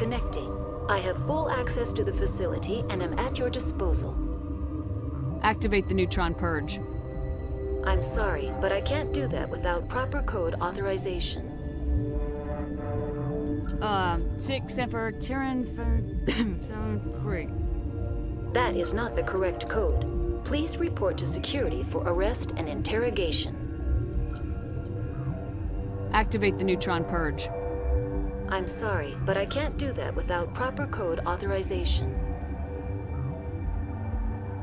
Connecting. I have full access to the facility and am at your disposal. Activate the neutron purge. I'm sorry, but I can't do that without proper code authorization. 6 Emperor Tyrann 3. That is not the correct code. Please report to security for arrest and interrogation. Activate the neutron purge. I'm sorry, but I can't do that without proper code authorization.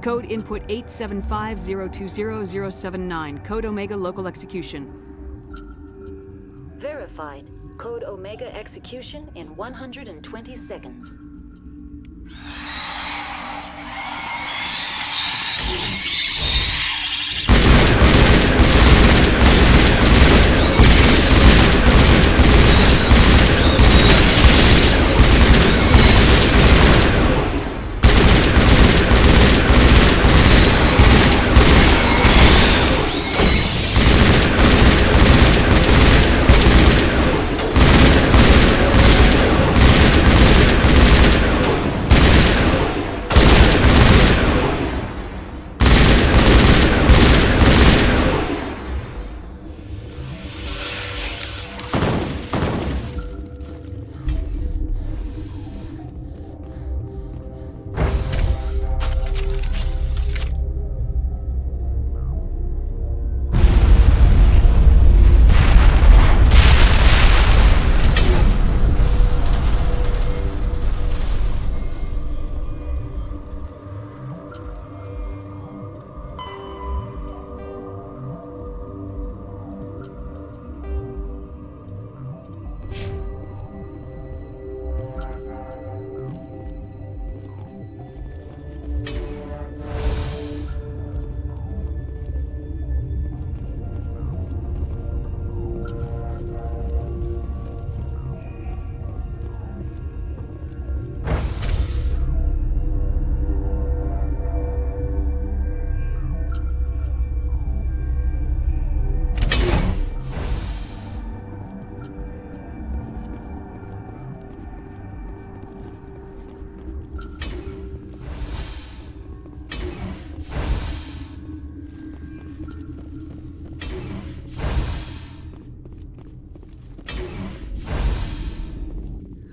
Code input 875020079. Code Omega local execution. Verified. Code Omega execution in 120 seconds.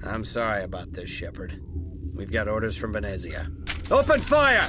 I'm sorry about this, Shepard. We've got orders from Venezia. Open fire!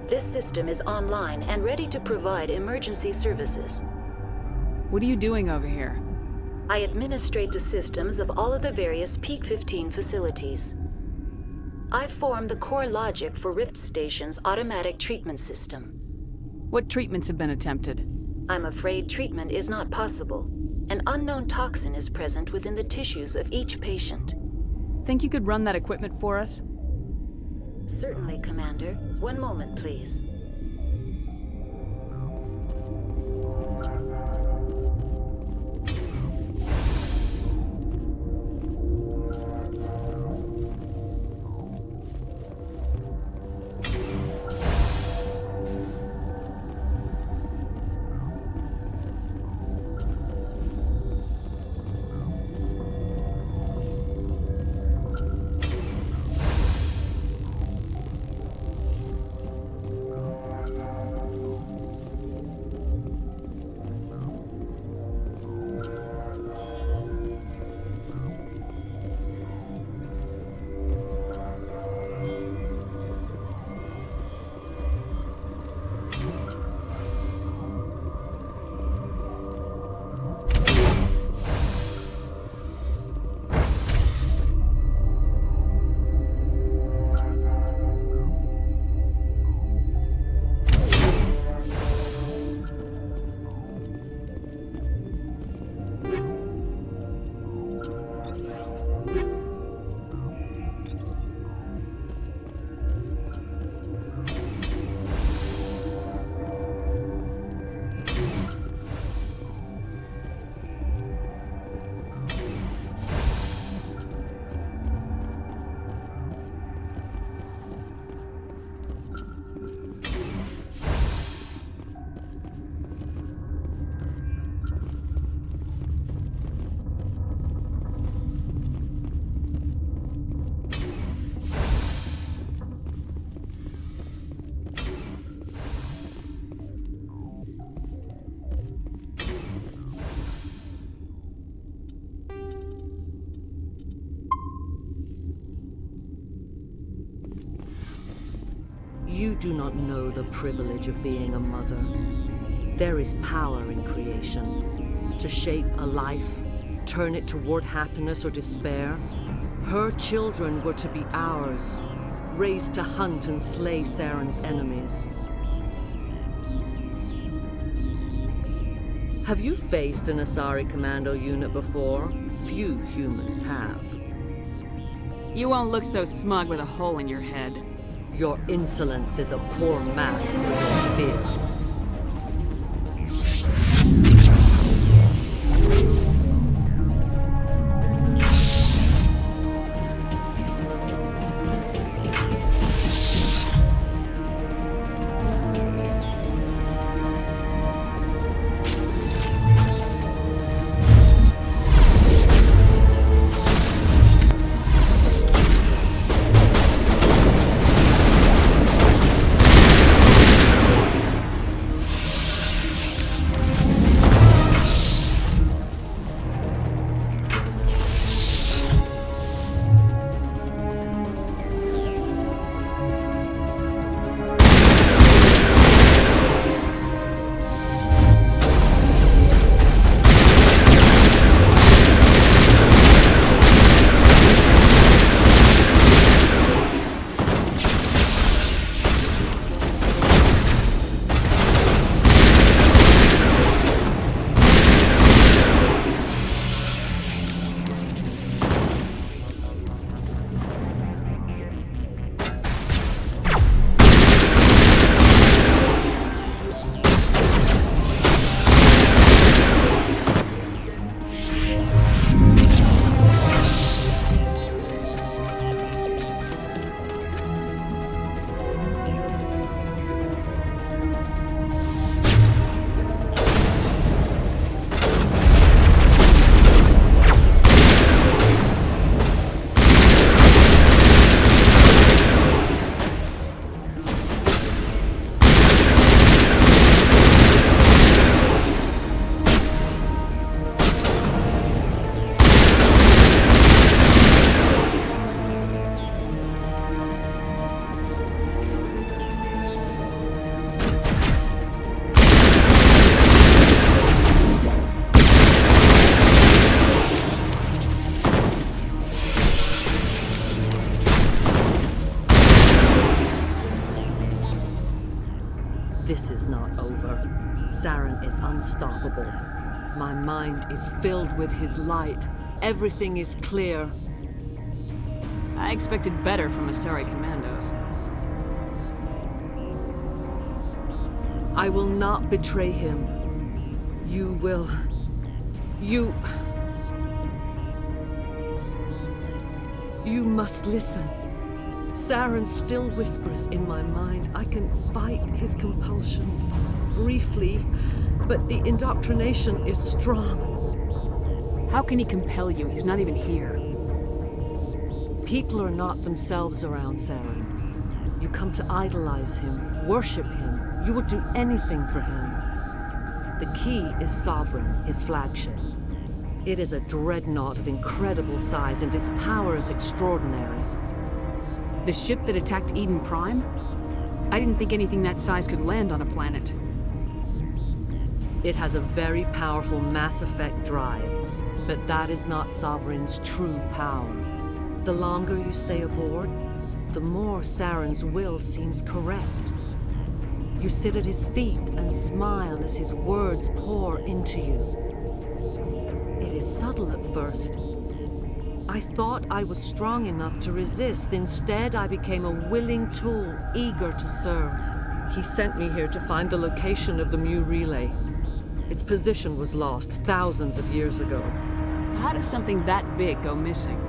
This system is online and ready to provide emergency services. What are you doing over here? I administrate the systems of all of the various Peak 15 facilities. I form the core logic for Rift Station's automatic treatment system. What treatments have been attempted? I'm afraid treatment is not possible. An unknown toxin is present within the tissues of each patient. Think you could run that equipment for us? Certainly, Commander. One moment, please. You do not know the privilege of being a mother. There is power in creation. To shape a life, turn it toward happiness or despair. Her children were to be ours, raised to hunt and slay Saren's enemies. Have you faced an Asari commando unit before? Few humans have. You won't look so smug with a hole in your head. Your insolence is a poor mask for your fear. This is not over. Saren is unstoppable. My mind is filled with his light. Everything is clear. I expected better from Asari commandos. I will not betray him. You will... You must listen. Saren still whispers in my mind. I can fight his compulsions briefly, but the indoctrination is strong. How can he compel you? He's not even here. People are not themselves around Saren. You come to idolize him, worship him. You would do anything for him. The key is Sovereign, his flagship. It is a dreadnought of incredible size, and its power is extraordinary. The ship that attacked Eden Prime? I didn't think anything that size could land on a planet. It has a very powerful Mass Effect drive, but that is not Sovereign's true power. The longer you stay aboard, the more Saren's will seems correct. You sit at his feet and smile as his words pour into you. It is subtle at first. I thought I was strong enough to resist. Instead, I became a willing tool, eager to serve. He sent me here to find the location of the ME relay. Its position was lost thousands of years ago. How does something that big go missing?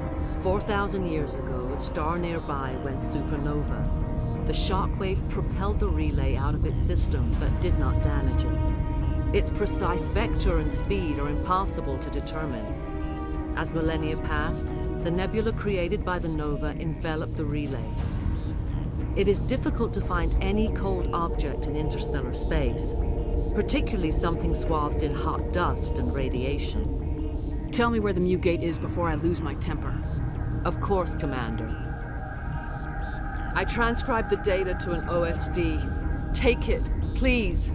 4,000 years ago, a star nearby went supernova. The shockwave propelled the relay out of its system, but did not damage it. Its precise vector and speed are impossible to determine. As millennia passed, the nebula created by the nova enveloped the relay. It is difficult to find any cold object in interstellar space, particularly something swathed in hot dust and radiation. Tell me where the ME gate is before I lose my temper. Of course, Commander. I transcribed the data to an OSD. Take it, please.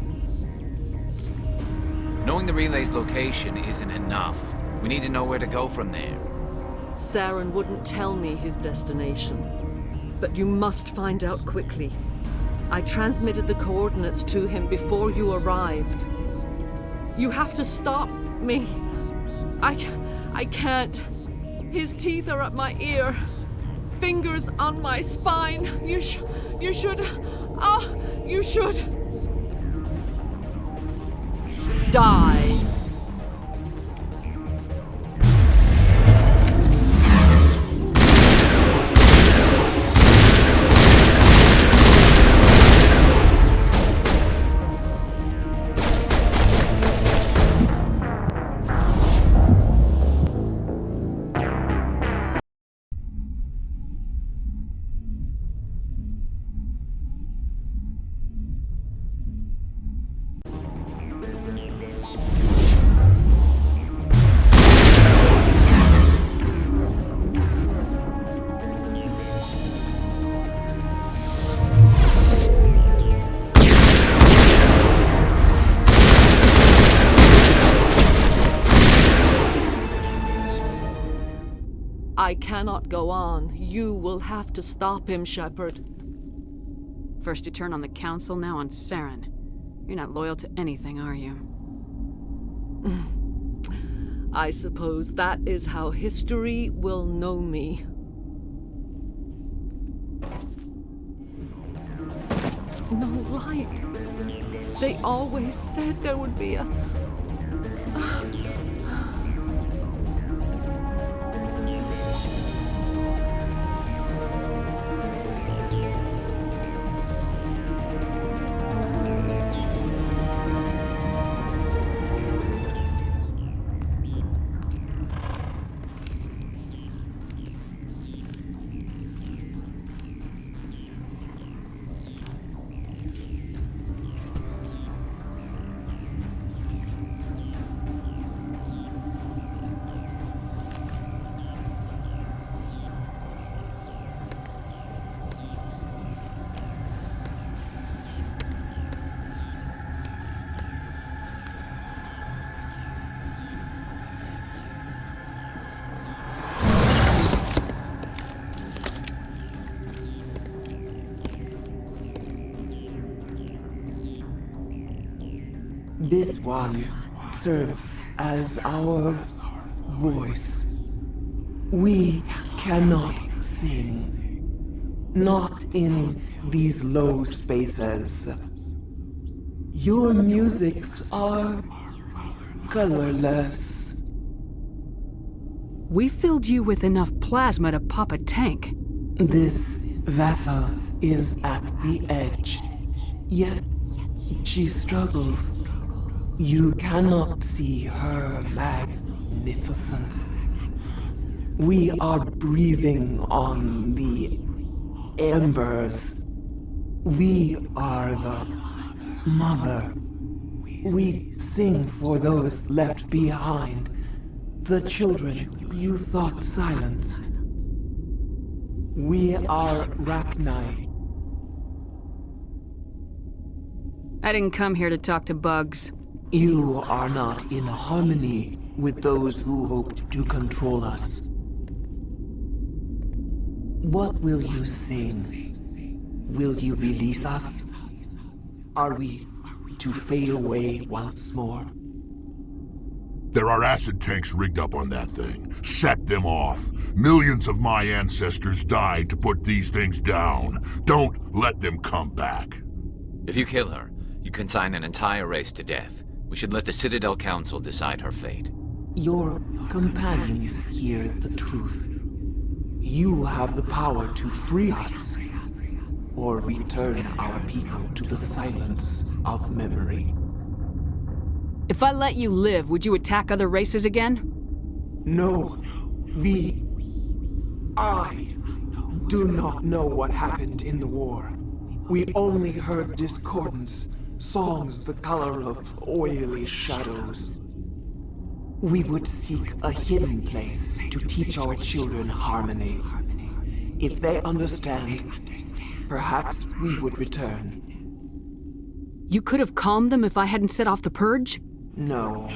Knowing the relay's location isn't enough. We need to know where to go from there. Saren wouldn't tell me his destination. But you must find out quickly. I transmitted the coordinates to him before you arrived. You have to stop me. I can't. His teeth are at my ear. Fingers on my spine. You should. You should. Die. I cannot go on. You will have to stop him, Shepard. First you turn on the Council, now on Saren. You're not loyal to anything, are you? I suppose that is how history will know me. No light. They always said there would be a... This one serves as our voice. We cannot sing. Not in these low spaces. Your musics are colorless. We filled you with enough plasma to pop a tank. This vessel is at the edge, yet she struggles. You cannot see her magnificence. We are breathing on the embers. We are the mother. We sing for those left behind, the children you thought silenced. We are Rachni. I didn't come here to talk to bugs. You are not in harmony with those who hoped to control us. What will you sing? Will you release us? Are we to fade away once more? There are acid tanks rigged up on that thing. Set them off. Millions of my ancestors died to put these things down. Don't let them come back. If you kill her, you consign an entire race to death. We should let the Citadel Council decide her fate. Your companions hear the truth. You have the power to free us, or return our people to the silence of memory. If I let you live, would you attack other races again? No, I do not know what happened in the war. We only heard discordance, songs the color of oily shadows. We would seek a hidden place to teach our children harmony. If they understand, perhaps we would return. You could have calmed them if I hadn't set off the purge? No,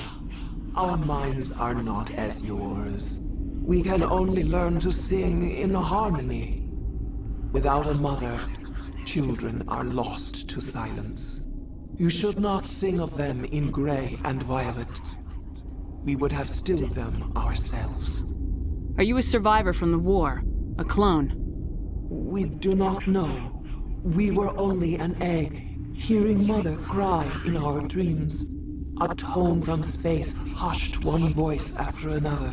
our minds are not as yours. We can only learn to sing in harmony. Without a mother, children are lost to silence. You should not sing of them in gray and violet. We would have stilled them ourselves. Are you a survivor from the war? A clone? We do not know. We were only an egg, hearing Mother cry in our dreams. A tone from space hushed one voice after another.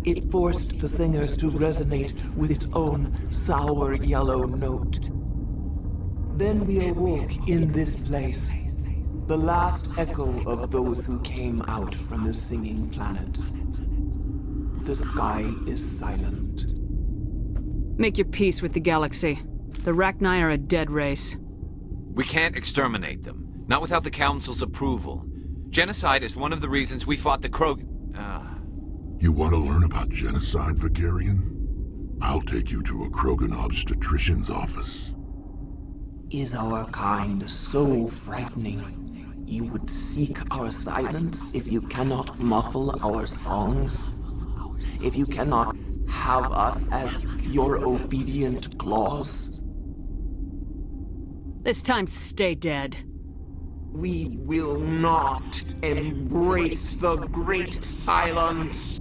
It forced the singers to resonate with its own sour yellow note. Then we awoke in this place, the last echo of those who came out from the singing planet. The sky is silent. Make your peace with the galaxy. The Rachni are a dead race. We can't exterminate them, not without the Council's approval. Genocide is one of the reasons we fought the Krog... You want to learn about genocide, Vicarian? I'll take you to a Krogan obstetrician's office. Is our kind so frightening? You would seek our silence if you cannot muffle our songs? If you cannot have us as your obedient claws? This time, stay dead. We will not embrace the great silence.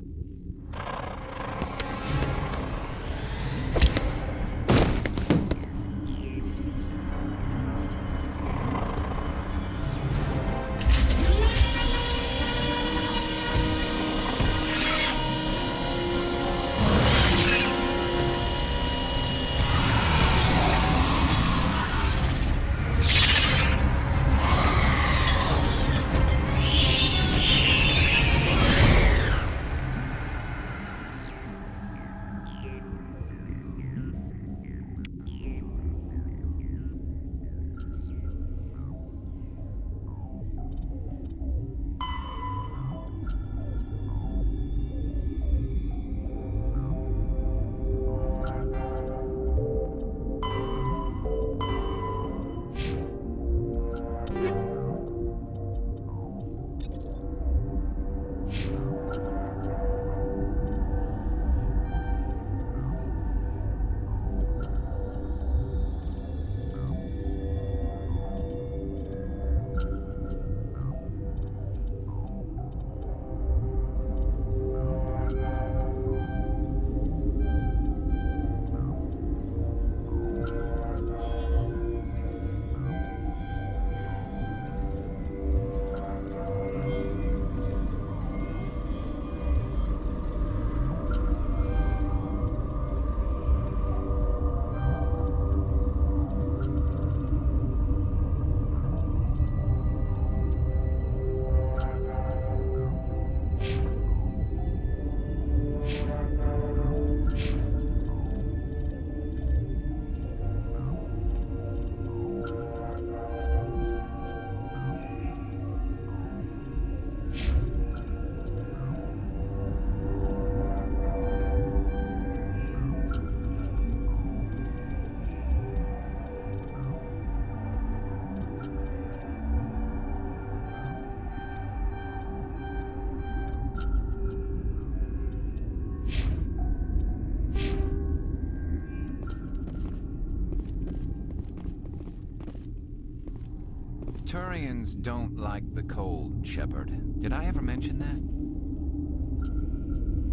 Turians don't like the cold, Shepard. Did I ever mention that?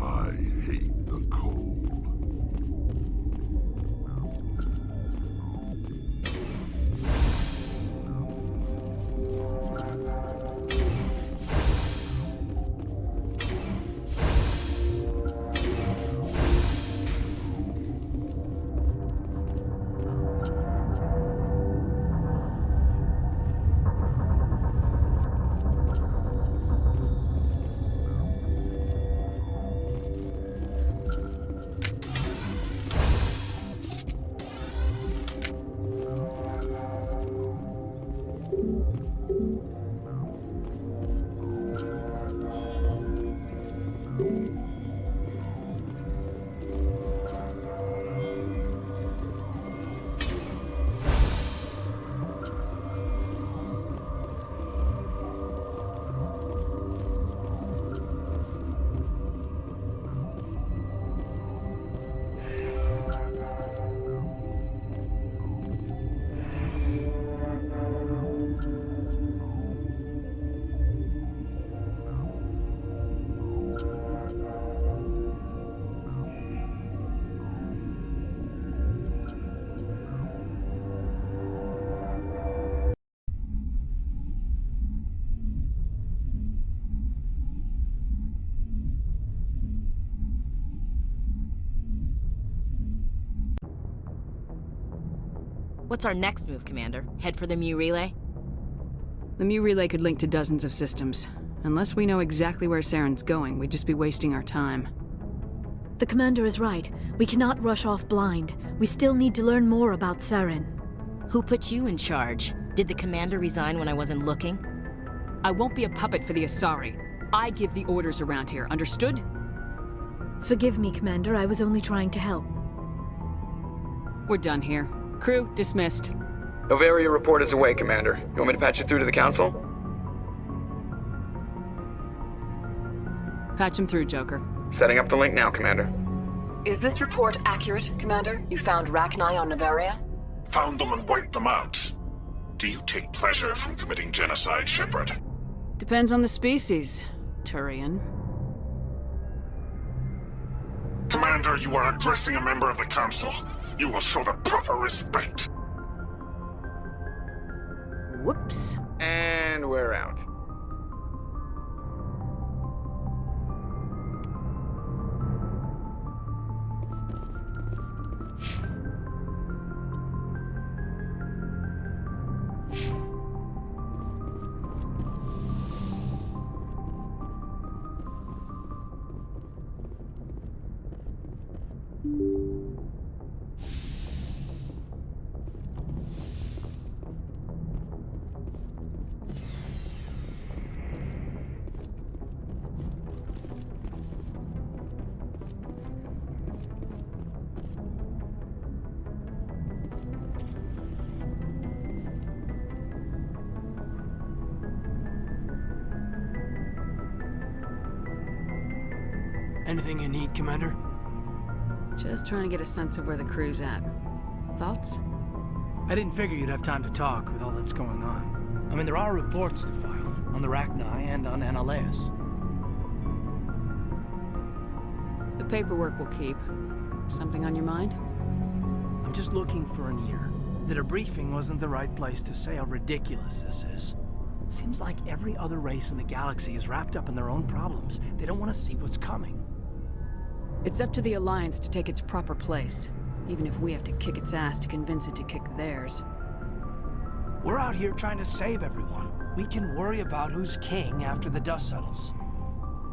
I hate the cold. What's our next move, Commander? Head for the ME relay? The ME relay could link to dozens of systems. Unless we know exactly where Saren's going, we'd just be wasting our time. The Commander is right. We cannot rush off blind. We still need to learn more about Saren. Who put you in charge? Did the Commander resign when I wasn't looking? I won't be a puppet for the Asari. I give the orders around here, understood? Forgive me, Commander. I was only trying to help. We're done here. Crew, dismissed. Novaria report is away, Commander. You want me to patch it through to the Council? Patch him through, Joker. Setting up the link now, Commander. Is this report accurate, Commander? You found Rachni on Novaria? Found them and wiped them out. Do you take pleasure from committing genocide, Shepard? Depends on the species, Turian. Commander, you are addressing a member of the Council. You will show the proper respect. Whoops. And we're out. Anything you need, Commander? Just trying to get a sense of where the crew's at. Thoughts? I didn't figure you'd have time to talk with all that's going on. I mean, there are reports to file on the Rachni and on Annaleus. The paperwork will keep. Something on your mind? I'm just looking for an ear. The debriefing wasn't the right place to say how ridiculous this is. Seems like every other race in the galaxy is wrapped up in their own problems. They don't want to see what's coming. It's up to the Alliance to take its proper place, even if we have to kick its ass to convince it to kick theirs. We're out here trying to save everyone. We can worry about who's king after the dust settles.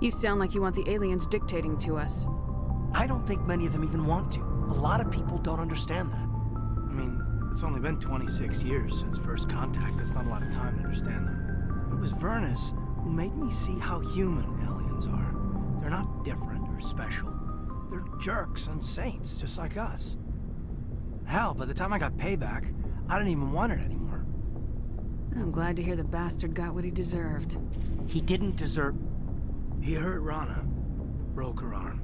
You sound like you want the aliens dictating to us. I don't think many of them even want to. A lot of people don't understand that. I mean, it's only been 26 years since first contact. That's not a lot of time to understand them. It was Vernus who made me see how human aliens are. They're not different or special. They're jerks and saints, just like us. Hell, by the time I got payback, I didn't even want it anymore. I'm glad to hear the bastard got what he deserved. He didn't deserve... He hurt Rana. Broke her arm.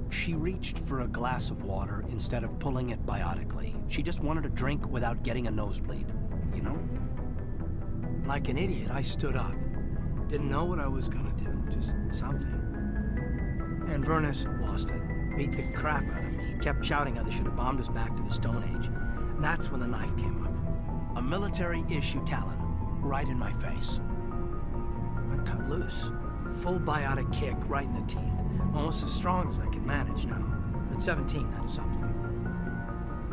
She reached for a glass of water instead of pulling it biotically. She just wanted a drink without getting a nosebleed, you know? Like an idiot, I stood up. Didn't know what I was gonna do, just something. And Vernus lost it. Beat the crap out of me. Kept shouting how they should have bombed us back to the Stone Age. And that's when the knife came up. A military-issue Talon, right in my face. I cut loose. Full biotic kick right in the teeth. Almost as strong as I can manage now. At 17, that's something.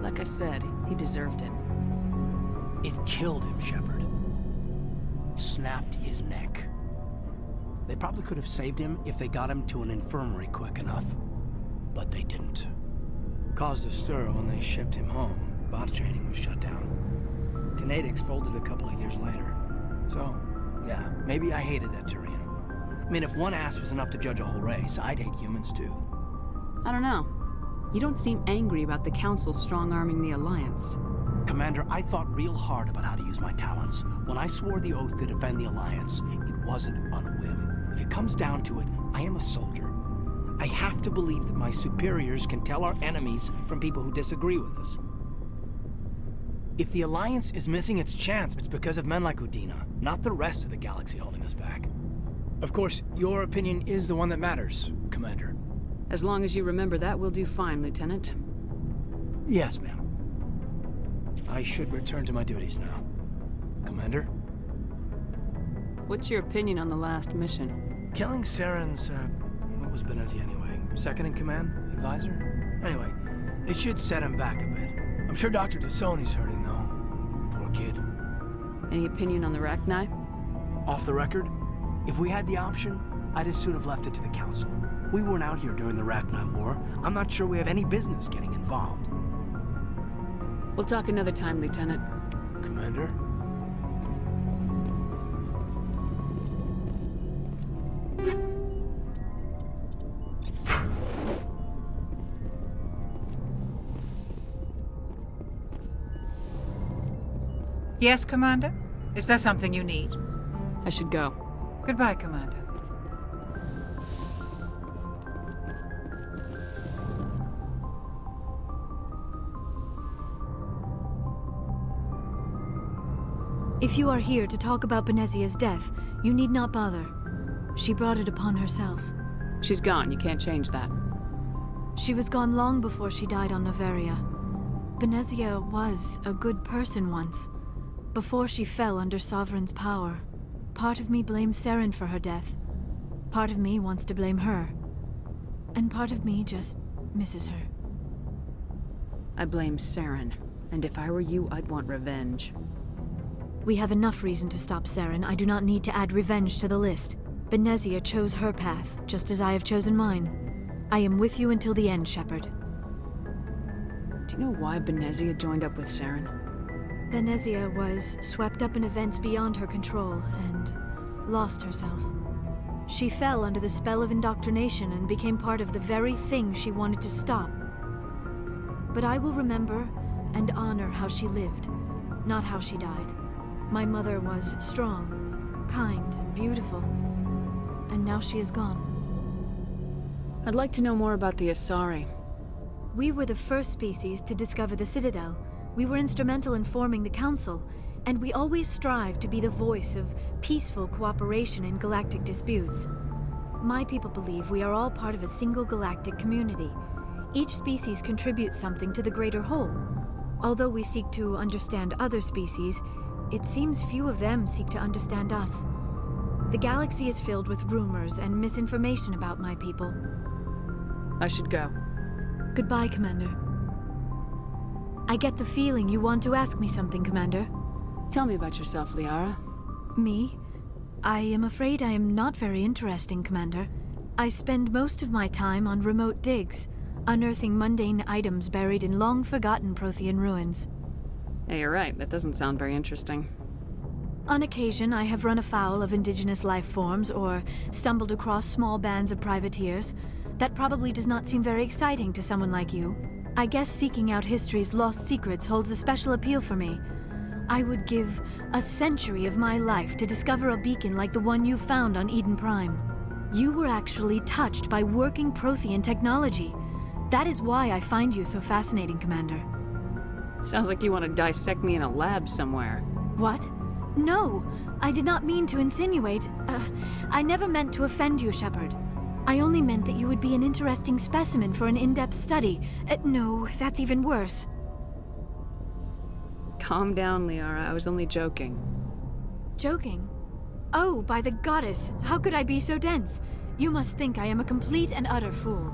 Like I said, he deserved it. It killed him, Shepard. Snapped his neck. They probably could have saved him if they got him to an infirmary quick enough. But they didn't. Caused a stir when they shipped him home. Bot training was shut down. Kinetics folded a couple of years later. So, yeah, maybe I hated that Turian. I mean, if one ass was enough to judge a whole race, I'd hate humans too. I don't know. You don't seem angry about the Council strong-arming the Alliance. Commander, I thought real hard about how to use my talents. When I swore the oath to defend the Alliance, it wasn't on a whim. If it comes down to it, I am a soldier. I have to believe that my superiors can tell our enemies from people who disagree with us. If the Alliance is missing its chance, it's because of men like Udina, not the rest of the galaxy holding us back. Of course, your opinion is the one that matters, Commander. As long as you remember that, we'll do fine, Lieutenant. Yes, ma'am. I should return to my duties now. Commander? What's your opinion on the last mission? Killing Saren's, what was Benezia anyway? Second in command? Advisor? Anyway, it should set him back a bit. I'm sure Dr. Dasoni's hurting, though. Poor kid. Any opinion on the Rachni? Off the record, if we had the option, I'd as soon have left it to the Council. We weren't out here during the Rachni War. I'm not sure we have any business getting involved. We'll talk another time, Lieutenant. Commander? Yes, Commander? Is there something you need? I should go. Goodbye, Commander. If you are here to talk about Benezia's death, you need not bother. She brought it upon herself. She's gone. You can't change that. She was gone long before she died on Noveria. Benezia was a good person once, before she fell under Sovereign's power. Part of me blames Saren for her death. Part of me wants to blame her. And part of me just misses her. I blame Saren. And if I were you, I'd want revenge. We have enough reason to stop Saren. I do not need to add revenge to the list. Benezia chose her path, just as I have chosen mine. I am with you until the end, Shepard. Do you know why Benezia joined up with Saren? Benezia was swept up in events beyond her control and lost herself. She fell under the spell of indoctrination and became part of the very thing she wanted to stop. But I will remember and honor how she lived, not how she died. My mother was strong, kind, and beautiful, and now she is gone. I'd like to know more about the Asari. We were the first species to discover the Citadel. We were instrumental in forming the Council, and we always strive to be the voice of peaceful cooperation in galactic disputes. My people believe we are all part of a single galactic community. Each species contributes something to the greater whole. Although we seek to understand other species, it seems few of them seek to understand us. The galaxy is filled with rumors and misinformation about my people. I should go. Goodbye, Commander. I get the feeling you want to ask me something, Commander. Tell me about yourself, Liara. Me? I am afraid I am not very interesting, Commander. I spend most of my time on remote digs, unearthing mundane items buried in long-forgotten Prothean ruins. Hey, you're right. That doesn't sound very interesting. On occasion, I have run afoul of indigenous life forms or stumbled across small bands of privateers. That probably does not seem very exciting to someone like you. I guess seeking out history's lost secrets holds a special appeal for me. I would give a century of my life to discover a beacon like the one you found on Eden Prime. You were actually touched by working Prothean technology. That is why I find you so fascinating, Commander. Sounds like you want to dissect me in a lab somewhere. What? No, I did not mean to insinuate. I never meant to offend you, Shepard. I only meant that you would be an interesting specimen for an in-depth study. No, that's even worse. Calm down, Liara. I was only joking. Joking? Oh, by the goddess, how could I be so dense? You must think I am a complete and utter fool.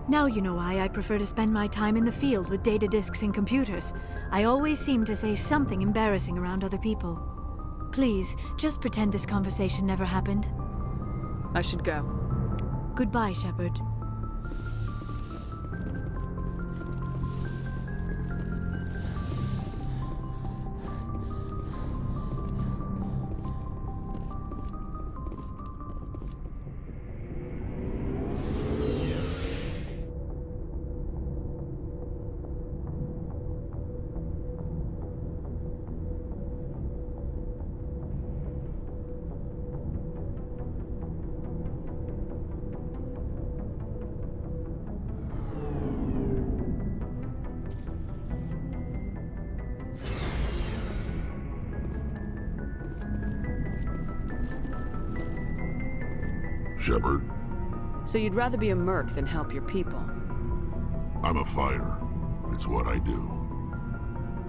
Now you know why I prefer to spend my time in the field with data disks and computers. I always seem to say something embarrassing around other people. Please, just pretend this conversation never happened. I should go. Goodbye, Shepard. Shepard, So you'd rather be a merc than help your people? I'm a fighter. It's what I do.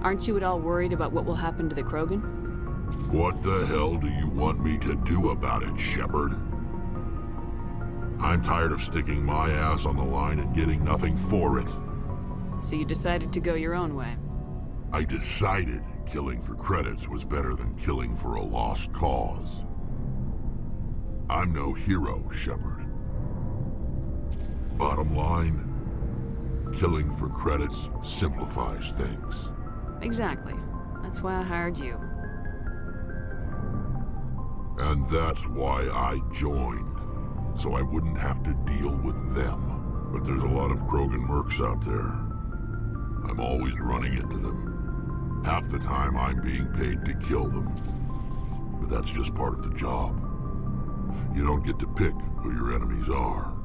Aren't you at all worried about what will happen to the Krogan? What the hell do you want me to do about it, Shepard? I'm tired of sticking my ass on the line and getting nothing for it. So you decided to go your own way? I decided killing for credits was better than killing for a lost cause. I'm no hero, Shepard. Bottom line, killing for credits simplifies things. Exactly. That's why I hired you. And that's why I joined, so I wouldn't have to deal with them. But there's a lot of Krogan mercs out there. I'm always running into them. Half the time I'm being paid to kill them. But that's just part of the job. You don't get to pick who your enemies are.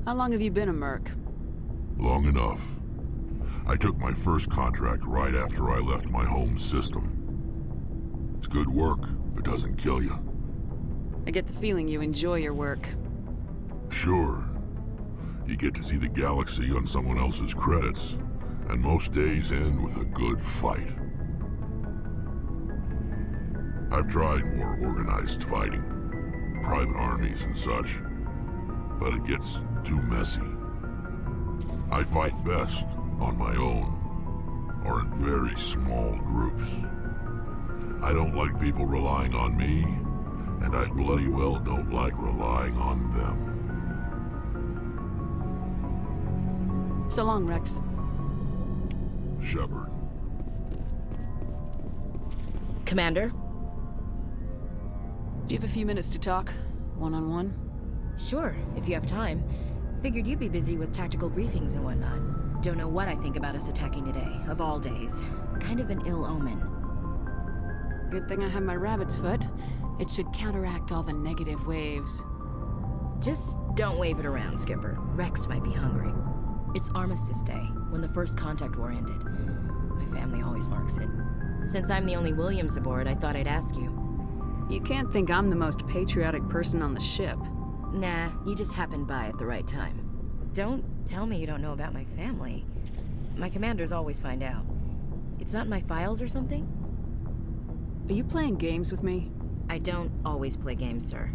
How long have you been a merc? Long enough. I took my first contract right after I left my home system. It's good work if it doesn't kill you. I get the feeling you enjoy your work. Sure. You get to see the galaxy on someone else's credits, and most days end with a good fight. I've tried more organized fighting, private armies and such, but it gets too messy. I fight best on my own, or in very small groups. I don't like people relying on me, and I bloody well don't like relying on them. So long, Rex. Shepard. Commander? Do you have a few minutes to talk? One-on-one? Sure, if you have time. Figured you'd be busy with tactical briefings and whatnot. Don't know what I think about us attacking today, of all days. Kind of an ill omen. Good thing I have my rabbit's foot. It should counteract all the negative waves. Just don't wave it around, Skipper. Rex might be hungry. It's Armistice Day, when the first contact war ended. My family always marks it. Since I'm the only Williams aboard, I thought I'd ask you. You can't think I'm the most patriotic person on the ship. Nah, you just happened by at the right time. Don't tell me you don't know about my family. My commanders always find out. It's not in my files or something? Are you playing games with me? I don't always play games, sir.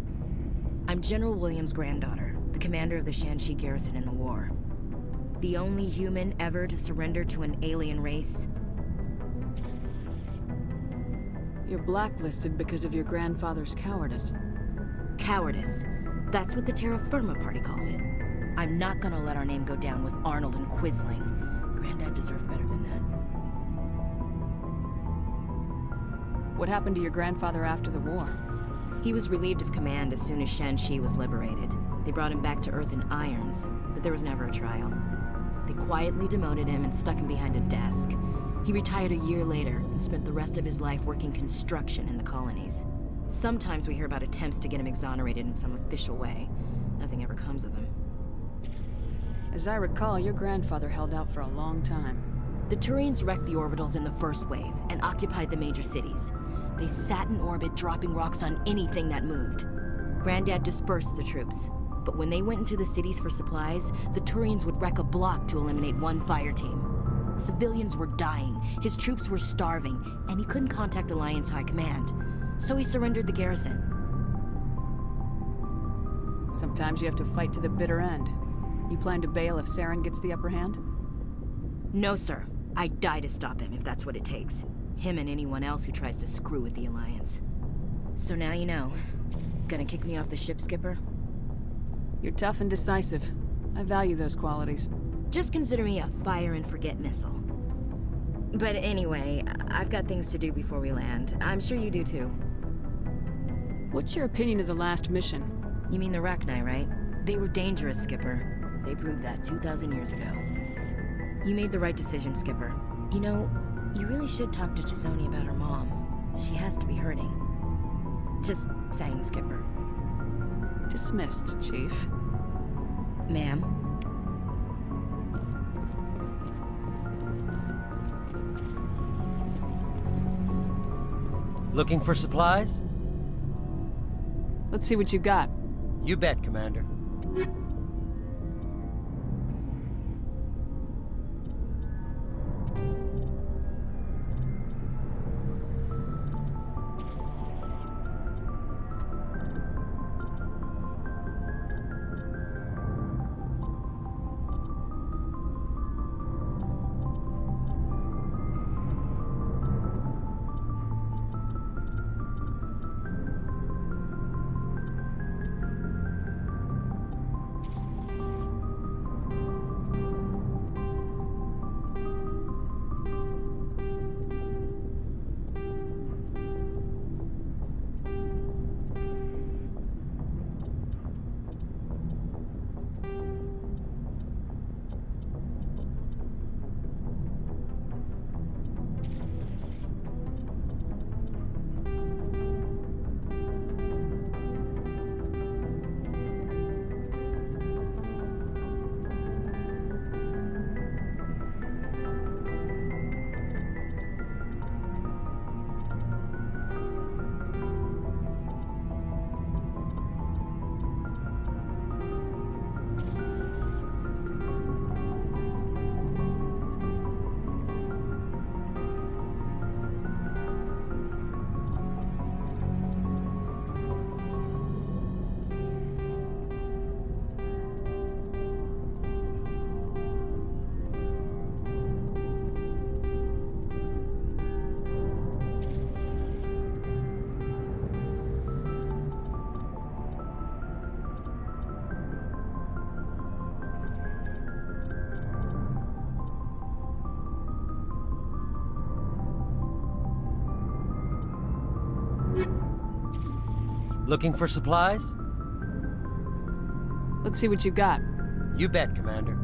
I'm General Williams' granddaughter, the commander of the Shanxi garrison in the war. The only human ever to surrender to an alien race. You're blacklisted because of your grandfather's cowardice. Cowardice. That's what the Terra Firma Party calls it. I'm not gonna let our name go down with Arnold and Quisling. Granddad deserved better than that. What happened to your grandfather after the war? He was relieved of command as soon as Shanxi was liberated. They brought him back to Earth in irons, but there was never a trial. They quietly demoted him and stuck him behind a desk. He retired a year later and spent the rest of his life working construction in the colonies. Sometimes we hear about attempts to get him exonerated in some official way. Nothing ever comes of them. As I recall, your grandfather held out for a long time. The Turians wrecked the orbitals in the first wave and occupied the major cities. They sat in orbit, dropping rocks on anything that moved. Granddad dispersed the troops, but when they went into the cities for supplies, the Turians would wreck a block to eliminate one fire team. Civilians were dying, his troops were starving, and he couldn't contact Alliance High Command. So he surrendered the garrison. Sometimes you have to fight to the bitter end. You plan to bail if Saren gets the upper hand? No, sir. I'd die to stop him if that's what it takes. Him and anyone else who tries to screw with the Alliance. So now you know. Gonna kick me off the ship, Skipper? You're tough and decisive. I value those qualities. Just consider me a fire-and-forget missile. But anyway, I've got things to do before we land. I'm sure you do too. What's your opinion of the last mission? You mean the Rachni, right? They were dangerous, Skipper. They proved that 2,000 years ago. You made the right decision, Skipper. You know, you really should talk to T'Soni about her mom. She has to be hurting. Just saying, Skipper. Dismissed, Chief. Ma'am? Looking for supplies? Let's see what you got. You bet, Commander. Looking for supplies? Let's see what you got. You bet, Commander.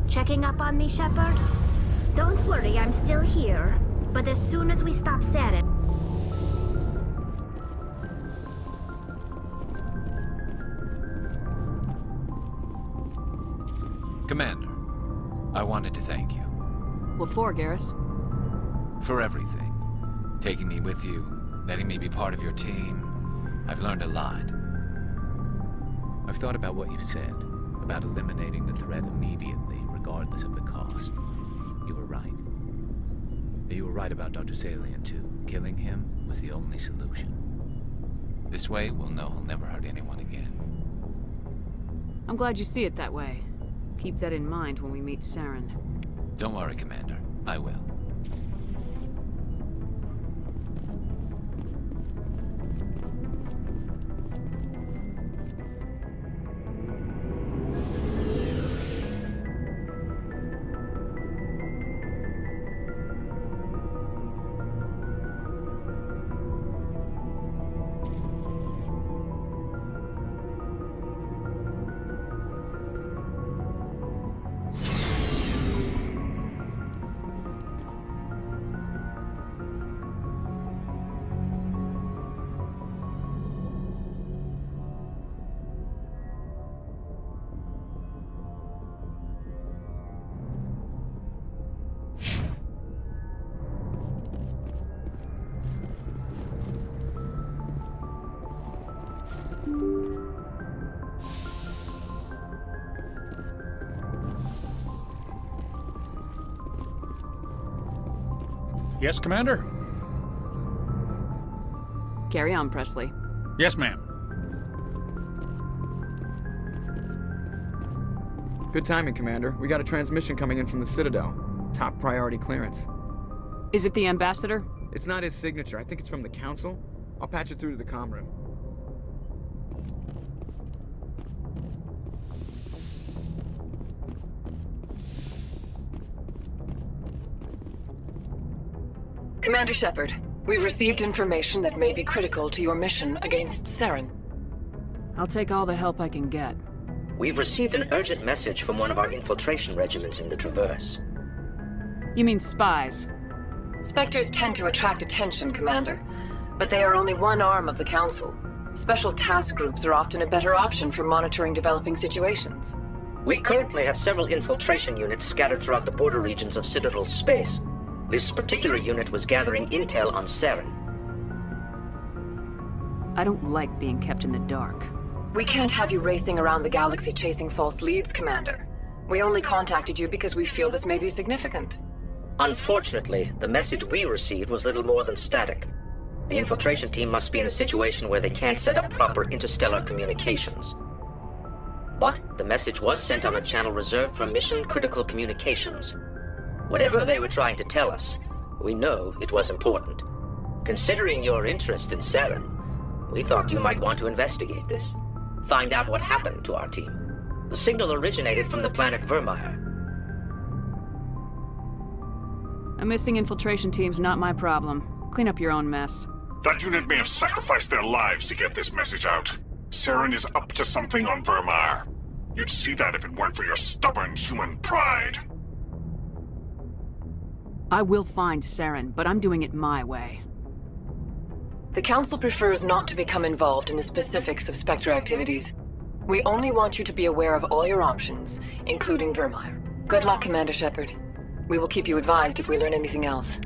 Checking up on me, Shepard? Don't worry, I'm still here. But as soon as we stop Saren... Commander, I wanted to thank you. What for, Garrus? For everything. Taking me with you, letting me be part of your team. I've learned a lot. I've thought about what you said, about eliminating the threat immediately, regardless of the cost. You were right. You were right about Dr. Salian, too. Killing him was the only solution. This way, we'll know he'll never hurt anyone again. I'm glad you see it that way. Keep that in mind when we meet Saren. Don't worry, Commander. I will. Yes, Commander? Carry on, Presley. Yes, ma'am. Good timing, Commander. We got a transmission coming in from the Citadel. Top priority clearance. Is it the Ambassador? It's not his signature. I think it's from the Council. I'll patch it through to the comm room. Commander Shepard, we've received information that may be critical to your mission against Saren. I'll take all the help I can get. We've received an urgent message from one of our infiltration regiments in the Traverse. You mean spies? Spectres tend to attract attention, Commander, but they are only one arm of the Council. Special task groups are often a better option for monitoring developing situations. We currently have several infiltration units scattered throughout the border regions of Citadel space. This particular unit was gathering intel on Saren. I don't like being kept in the dark. We can't have you racing around the galaxy chasing false leads, Commander. We only contacted you because we feel this may be significant. Unfortunately, the message we received was little more than static. The infiltration team must be in a situation where they can't set up proper interstellar communications. But the message was sent on a channel reserved for mission-critical communications. Whatever they were trying to tell us, we know it was important. Considering your interest in Saren, we thought you might want to investigate this. Find out what happened to our team. The signal originated from the planet Vermeer. A missing infiltration team's not my problem. Clean up your own mess. That unit may have sacrificed their lives to get this message out. Saren is up to something on Vermeer. You'd see that if it weren't for your stubborn human pride. I will find Saren, but I'm doing it my way. The Council prefers not to become involved in the specifics of Spectre activities. We only want you to be aware of all your options, including Vermeer. Good luck, Commander Shepard. We will keep you advised if we learn anything else.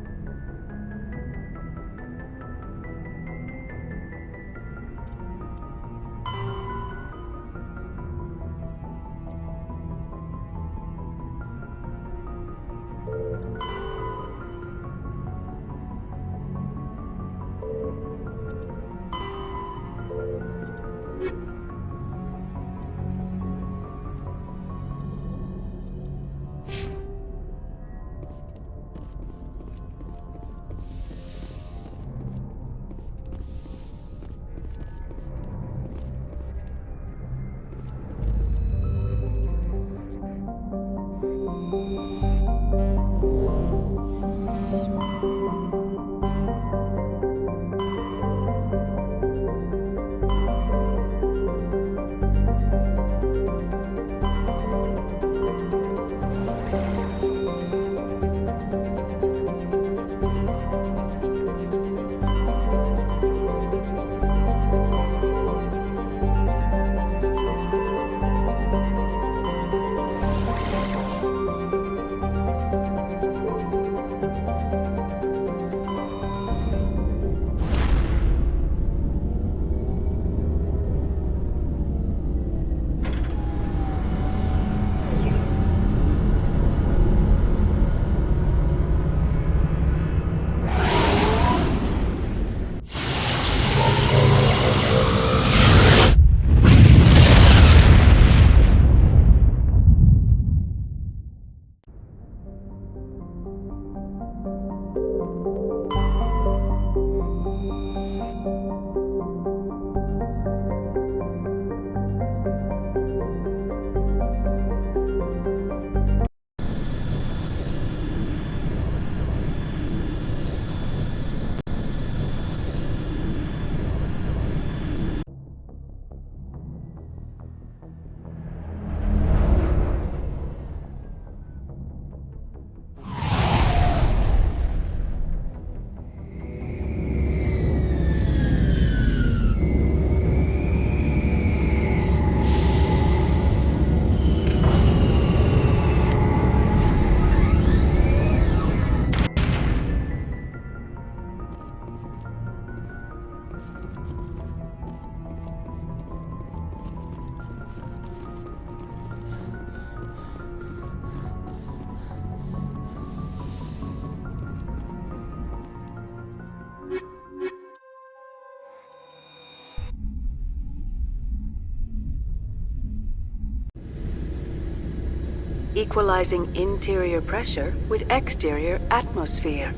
equalizing interior pressure with exterior atmosphere.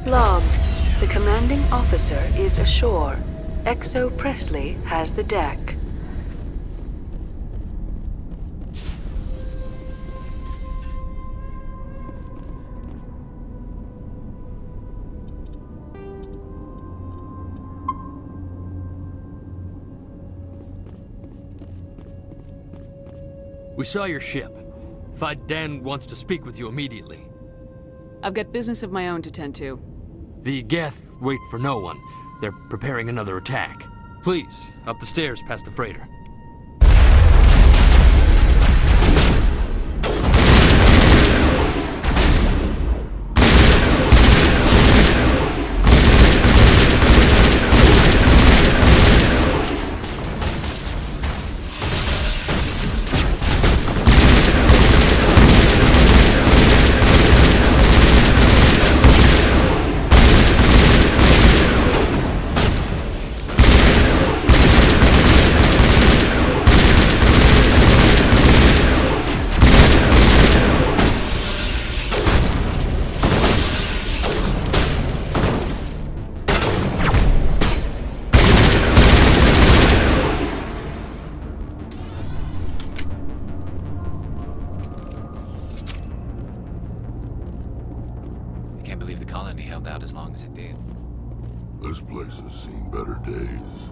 Logged. The commanding officer is ashore. Exo Presley has the deck. We saw your ship. Dan wants to speak with you immediately. I've got business of my own to tend to. The Geth wait for no one. They're preparing another attack. Please, up the stairs past the freighter. Can't believe the colony held out as long as it did. This place has seen better days.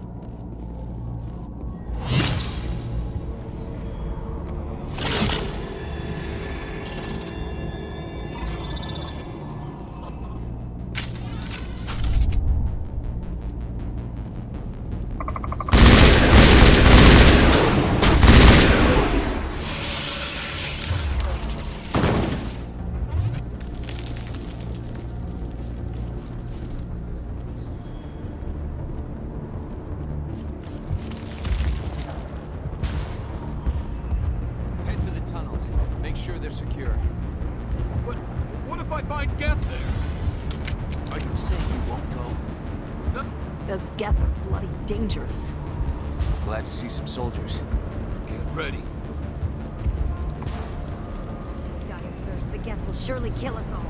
Head to the tunnels. Make sure they're secure. But what if I find Geth there? Are you saying you won't go? Those Geth are bloody dangerous. Glad to see some soldiers. Get ready. Die of thirst, the Geth will surely kill us all.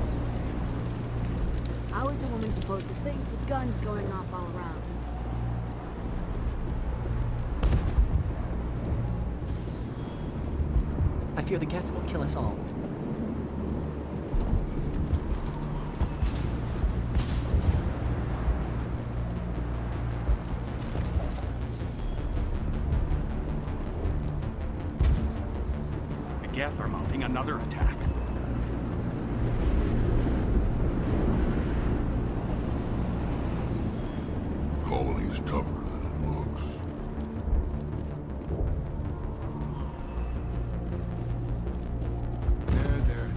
How is a woman supposed to think with guns going off all around? I fear the Geth will kill us all. The Geth are mounting another attack. Colony's tougher than it looks. There.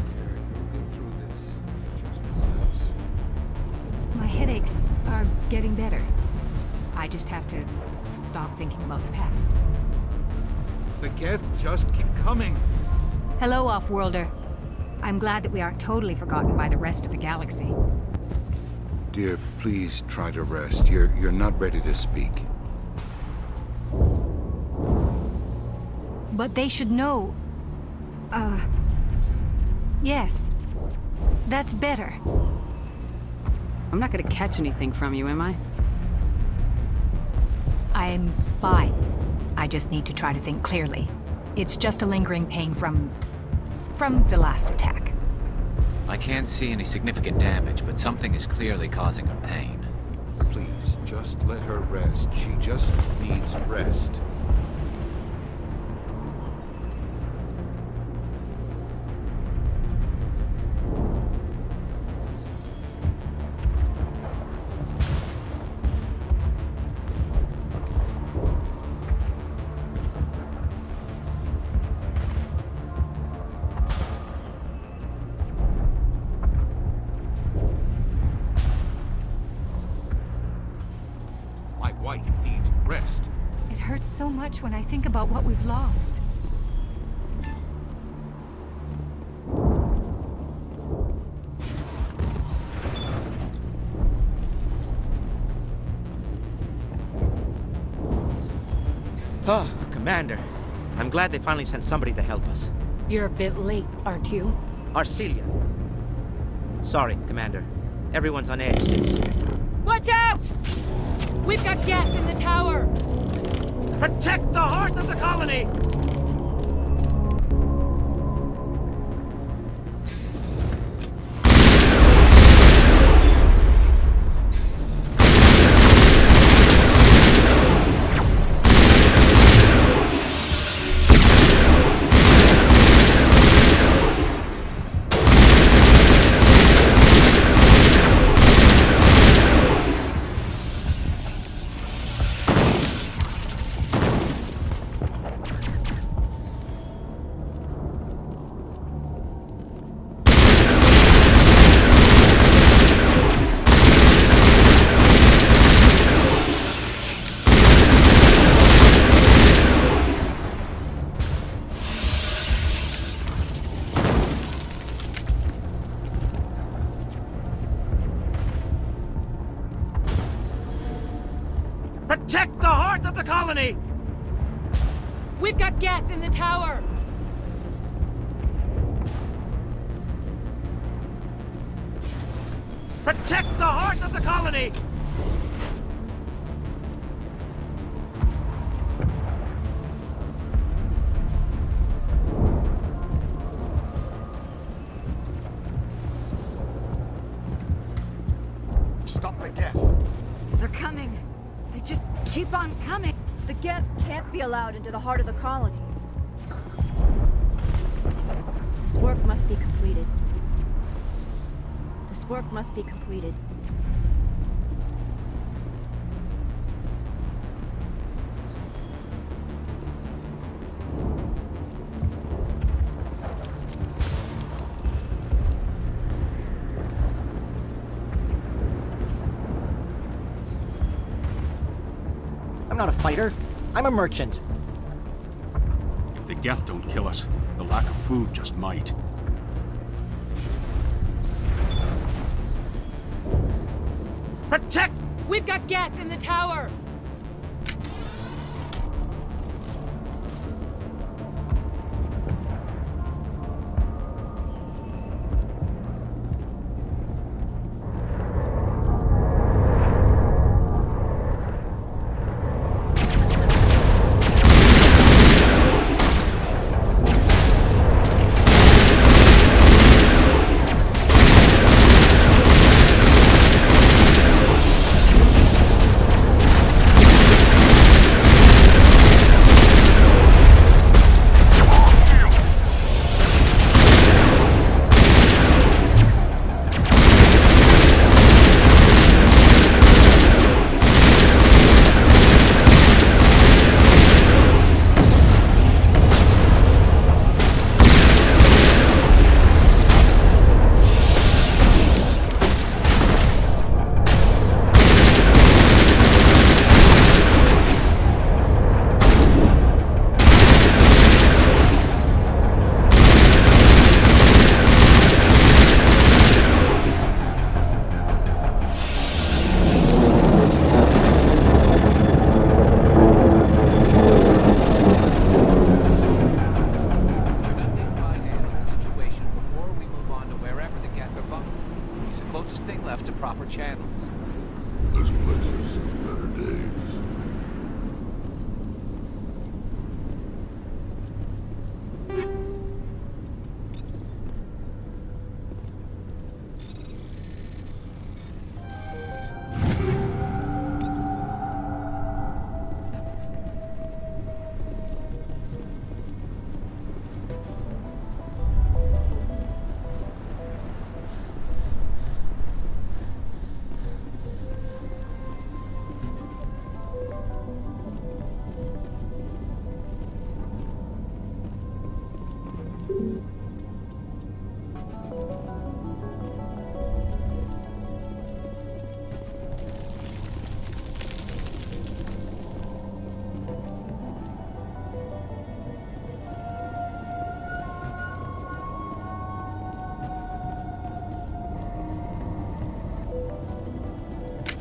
You'll get through this. Just relax. My headaches are getting better. I just have to stop thinking about the past. The Geth just keep coming. Hello, Off-Worlder. I'm glad that we aren't totally forgotten by the rest of the galaxy. Dear, please try to rest. You're not ready to speak. But they should know. Yes. That's better. I'm not gonna catch anything from you, am I? I'm fine. I just need to try to think clearly. It's just a lingering pain from the last attack. I can't see any significant damage, but something is clearly causing her pain. Please, just let her rest. She just needs rest. My wife needs rest. It hurts so much when I think about what we've lost. Oh, Commander. I'm glad they finally sent somebody to help us. You're a bit late, aren't you? Arcelia. Sorry, Commander. Everyone's on edge since... Watch out! We've got Geth in the tower! Protect the heart of the colony! Protect the heart of the colony! We've got Geth in the tower! Protect the heart of the colony! Stop the Geth. They're coming. They just keep on coming. The Geth can't be allowed into the heart of the colony. This work must be completed. This work must be completed. I'm not a fighter. I'm a merchant. If the Geth don't kill us, the lack of food just might. Protect! We've got Geth in the tower!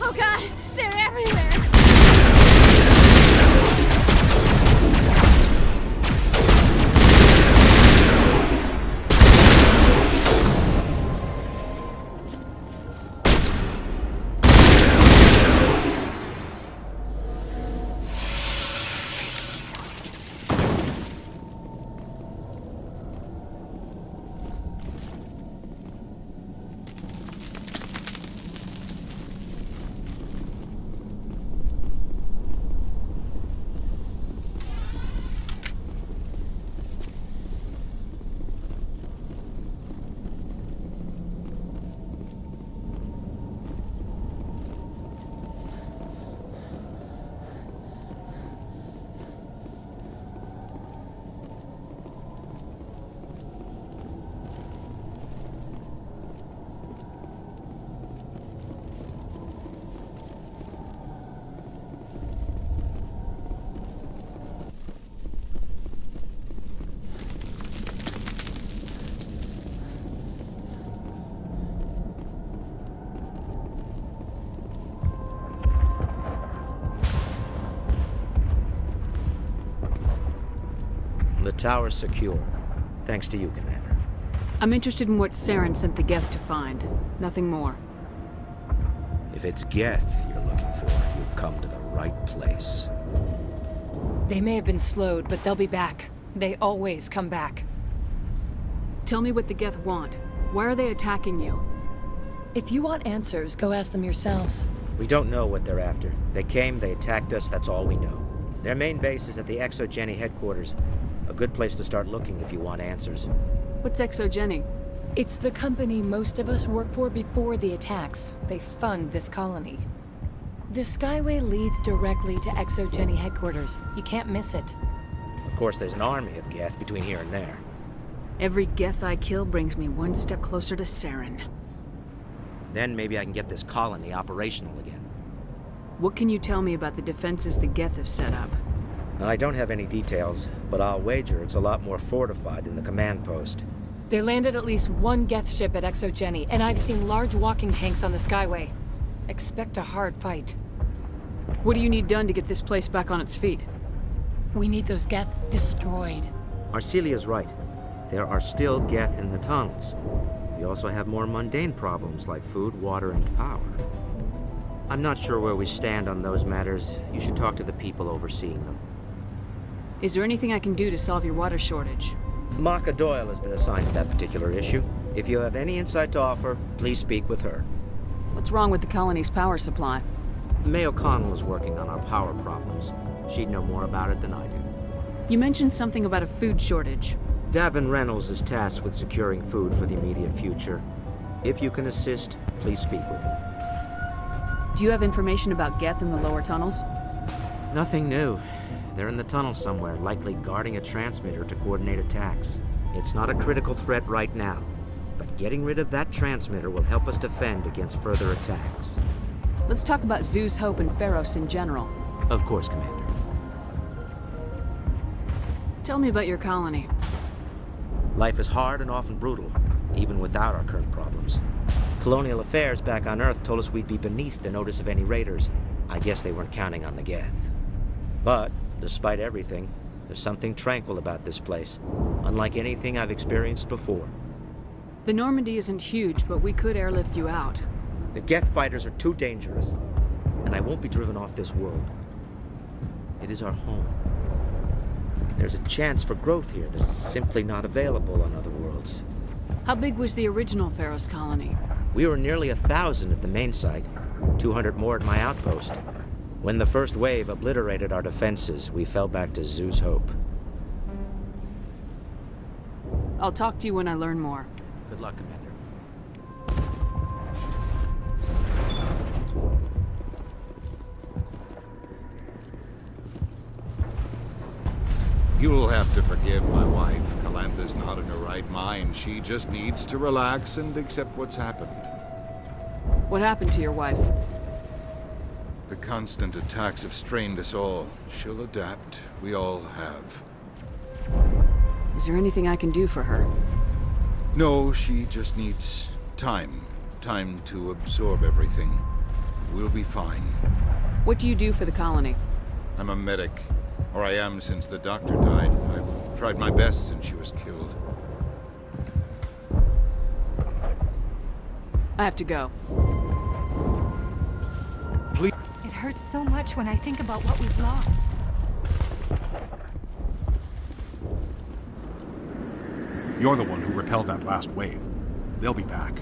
Oh god, they're everywhere! The tower's secure. Thanks to you, Commander. I'm interested in what Saren sent the Geth to find. Nothing more. If it's Geth you're looking for, you've come to the right place. They may have been slowed, but they'll be back. They always come back. Tell me what the Geth want. Why are they attacking you? If you want answers, go ask them yourselves. We don't know what they're after. They came, they attacked us, that's all we know. Their main base is at the Exogeny headquarters. A good place to start looking if you want answers. What's Exogeny? It's the company most of us work for before the attacks. They fund this colony. The Skyway leads directly to Exogeny headquarters. You can't miss it. Of course, there's an army of Geth between here and there. Every Geth I kill brings me one step closer to Saren. Then maybe I can get this colony operational again. What can you tell me about the defenses the Geth have set up? I don't have any details, but I'll wager it's a lot more fortified than the command post. They landed at least one Geth ship at Exogeny, and I've seen large walking tanks on the Skyway. Expect a hard fight. What do you need done to get this place back on its feet? We need those Geth destroyed. Arcelia's right. There are still Geth in the tunnels. We also have more mundane problems like food, water, and power. I'm not sure where we stand on those matters. You should talk to the people overseeing them. Is there anything I can do to solve your water shortage? Maka Doyle has been assigned to that particular issue. If you have any insight to offer, please speak with her. What's wrong with the colony's power supply? May O'Connell is working on our power problems. She'd know more about it than I do. You mentioned something about a food shortage. Davin Reynolds is tasked with securing food for the immediate future. If you can assist, please speak with him. Do you have information about Geth in the lower tunnels? Nothing new. They're in the tunnel somewhere, likely guarding a transmitter to coordinate attacks. It's not a critical threat right now, but getting rid of that transmitter will help us defend against further attacks. Let's talk about Zoo's Hope and Pharos in general. Of course, Commander. Tell me about your colony. Life is hard and often brutal, even without our current problems. Colonial affairs back on Earth told us we'd be beneath the notice of any raiders. I guess they weren't counting on the Geth. But, despite everything, there's something tranquil about this place, unlike anything I've experienced before. The Normandy isn't huge, but we could airlift you out. The Geth fighters are too dangerous, and I won't be driven off this world. It is our home. There's a chance for growth here that's simply not available on other worlds. How big was the original Pharos colony? We were nearly 1,000 at the main site, 200 more at my outpost. When the first wave obliterated our defenses, we fell back to Zoo's Hope. I'll talk to you when I learn more. Good luck, Commander. You'll have to forgive my wife. Calantha's not in her right mind. She just needs to relax and accept what's happened. What happened to your wife? The constant attacks have strained us all. She'll adapt. We all have. Is there anything I can do for her? No, she just needs time. Time to absorb everything. We'll be fine. What do you do for the colony? I'm a medic. Or I am since the doctor died. I've tried my best since she was killed. I have to go. Please. It hurts so much when I think about what we've lost. You're the one who repelled that last wave. They'll be back.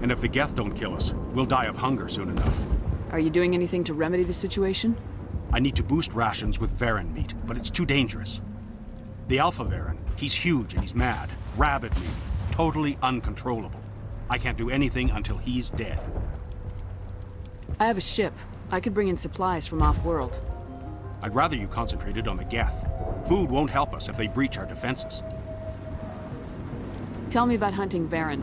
And if the Geth don't kill us, we'll die of hunger soon enough. Are you doing anything to remedy the situation? I need to boost rations with Varen meat, but it's too dangerous. The Alpha Varen, he's huge and he's mad. Rabid meat. Totally uncontrollable. I can't do anything until he's dead. I have a ship. I could bring in supplies from off-world. I'd rather you concentrated on the Geth. Food won't help us if they breach our defenses. Tell me about hunting Varen.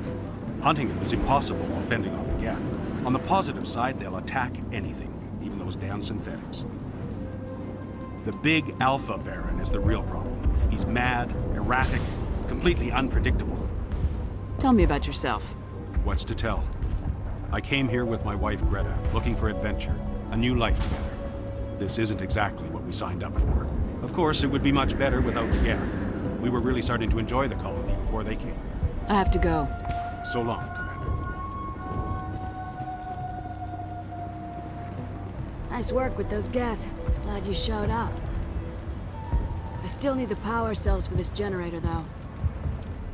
Hunting them is impossible while fending off the Geth. On the positive side, they'll attack anything, even those damn synthetics. The big Alpha Varen is the real problem. He's mad, erratic, completely unpredictable. Tell me about yourself. What's to tell? I came here with my wife Greta, looking for adventure, a new life together. This isn't exactly what we signed up for. Of course, it would be much better without the Geth. We were really starting to enjoy the colony before they came. I have to go. So long, Commander. Nice work with those Geth. Glad you showed up. I still need the power cells for this generator, though.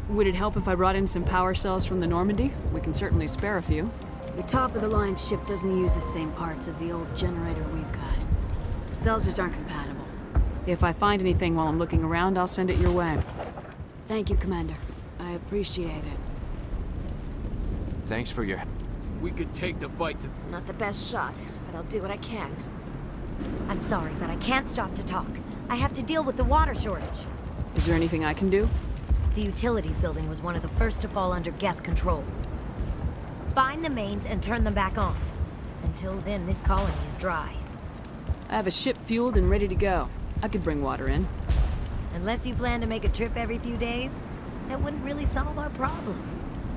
Would it help if I brought in some power cells from the Normandy? We can certainly spare a few. The top-of-the-line ship doesn't use the same parts as the old generator we've got. The cells just aren't compatible. If I find anything while I'm looking around, I'll send it your way. Thank you, Commander. I appreciate it. Thanks for your... We could take the fight to... Not the best shot, but I'll do what I can. I'm sorry, but I can't stop to talk. I have to deal with the water shortage. Is there anything I can do? The utilities building was one of the first to fall under Geth control. Find the mains and turn them back on. Until then, this colony is dry. I have a ship fueled and ready to go. I could bring water in. Unless you plan to make a trip every few days, that wouldn't really solve our problem.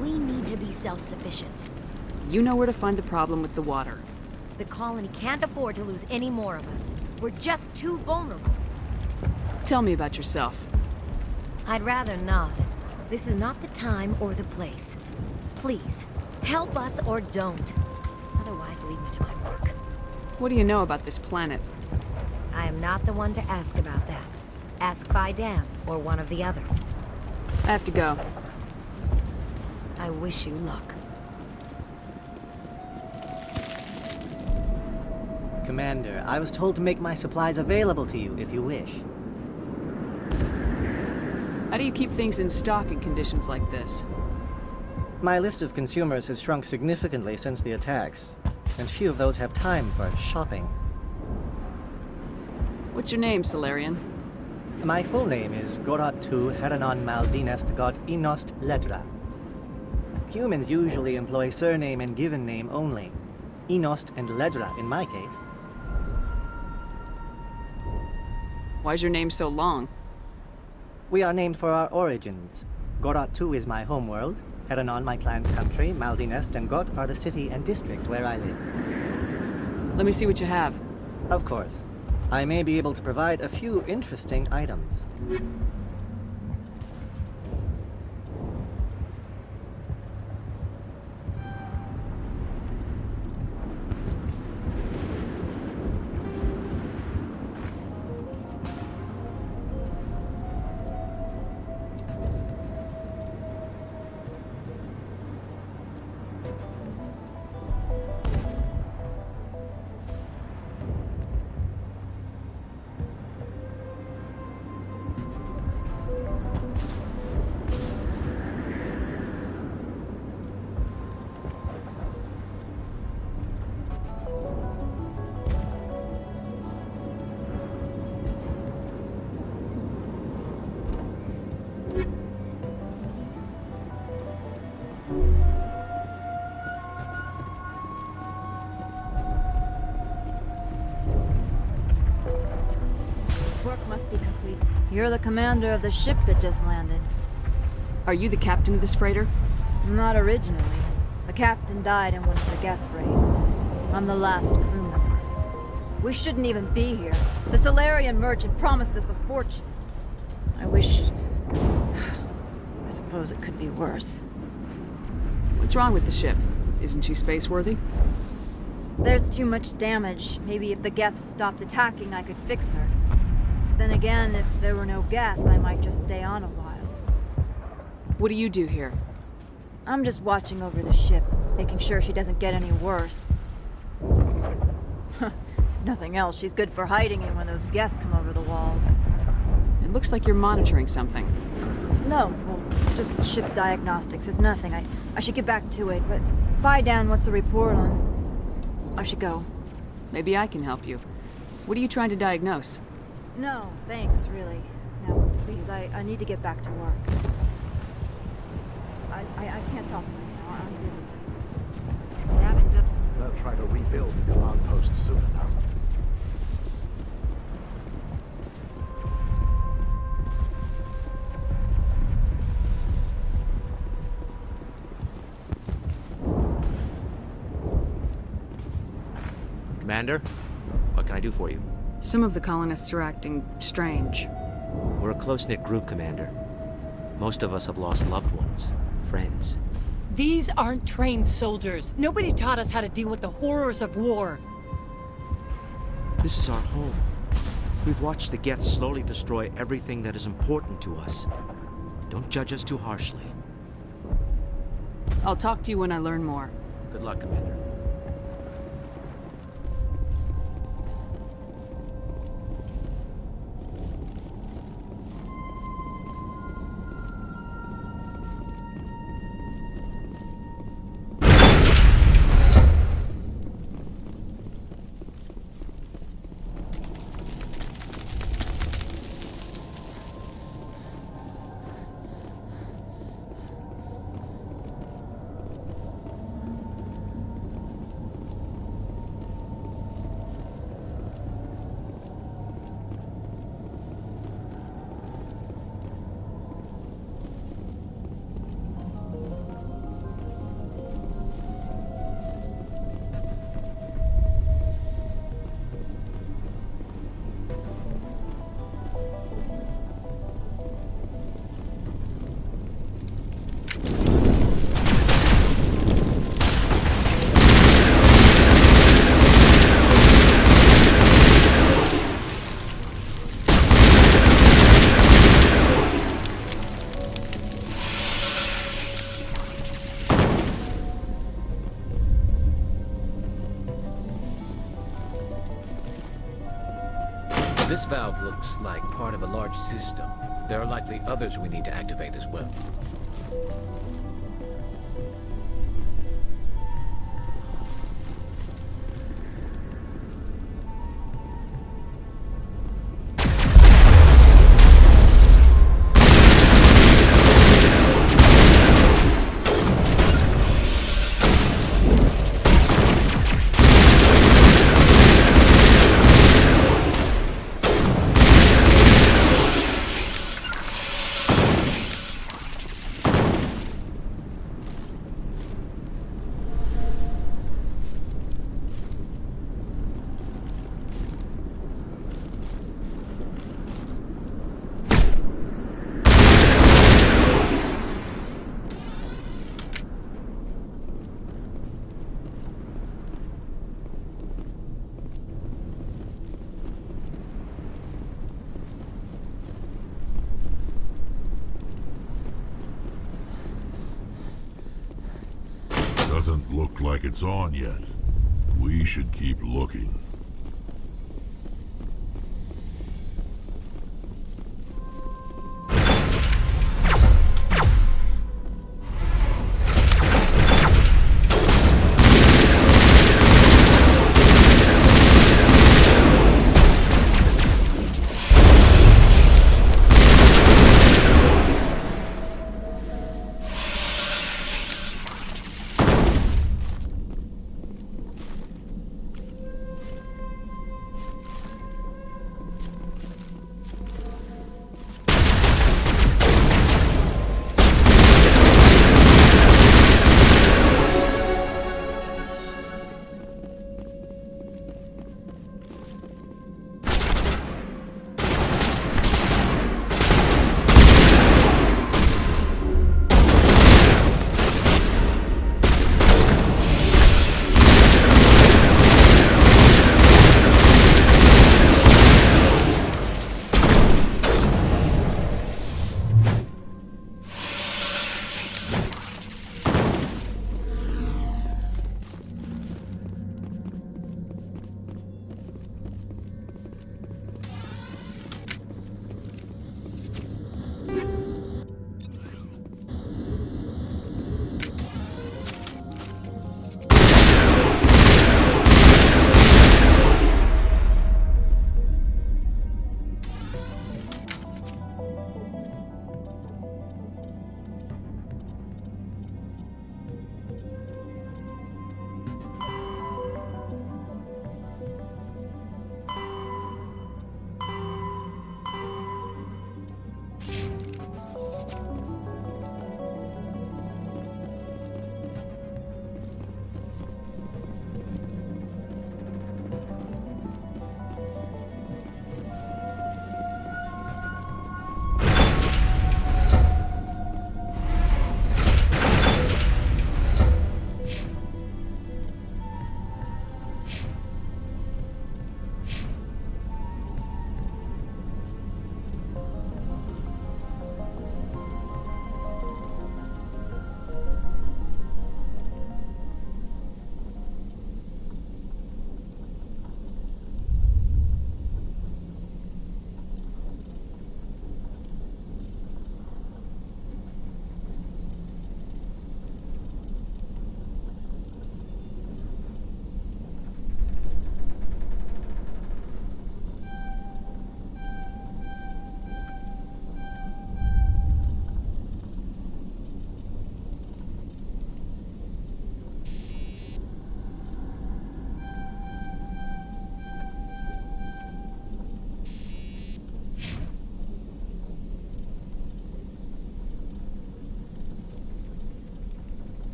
We need to be self-sufficient. You know where to find the problem with the water. The colony can't afford to lose any more of us. We're just too vulnerable. Tell me about yourself. I'd rather not. This is not the time or the place. Please, help us or don't. Otherwise, leave me to my work. What do you know about this planet? I am not the one to ask about that. Ask Phi Dan or one of the others. I have to go. I wish you luck. Commander, I was told to make my supplies available to you if you wish. How do you keep things in stock in conditions like this? My list of consumers has shrunk significantly since the attacks, and few of those have time for shopping. What's your name, Solarian? My full name is Gorat Tu Heranon Maldinest God Inost Ledra. Humans usually employ surname and given name only. Inost and Ledra in my case. Why's your name so long? We are named for our origins. Gorat Tu is my homeworld, Heranon my clan's country, Maldinest and Got are the city and district where I live. Let me see what you have. Of course. I may be able to provide a few interesting items. Be complete. You're the commander of the ship that just landed. Are you the captain of this freighter? Not originally. The captain died in one of the Geth raids. I'm the last crew member. We shouldn't even be here. The Solarian merchant promised us a fortune. I wish... I suppose it could be worse. What's wrong with the ship? Isn't she space-worthy? There's too much damage. Maybe if the Geth stopped attacking, I could fix her. Then again, if there were no Geth, I might just stay on a while. What do you do here? I'm just watching over the ship, making sure she doesn't get any worse. If nothing else, she's good for hiding in when those Geth come over the walls. It looks like you're monitoring something. No, well, just ship diagnostics. It's nothing. I should get back to it, but Phi Dan, what's the report on? I should go. Maybe I can help you. What are you trying to diagnose? No, thanks, really. Now, please, I need to get back to work. I can't talk right now. I'm busy. They'll try to rebuild the command post soon enough. Commander, what can I do for you? Some of the colonists are acting strange. We're a close-knit group, Commander. Most of us have lost loved ones, friends. These aren't trained soldiers. Nobody taught us how to deal with the horrors of war. This is our home. We've watched the Geth slowly destroy everything that is important to us. Don't judge us too harshly. I'll talk to you when I learn more. Good luck, Commander. This valve looks like part of a large system. There are likely others we need to activate as well. Doesn't look like it's on yet. We should keep looking.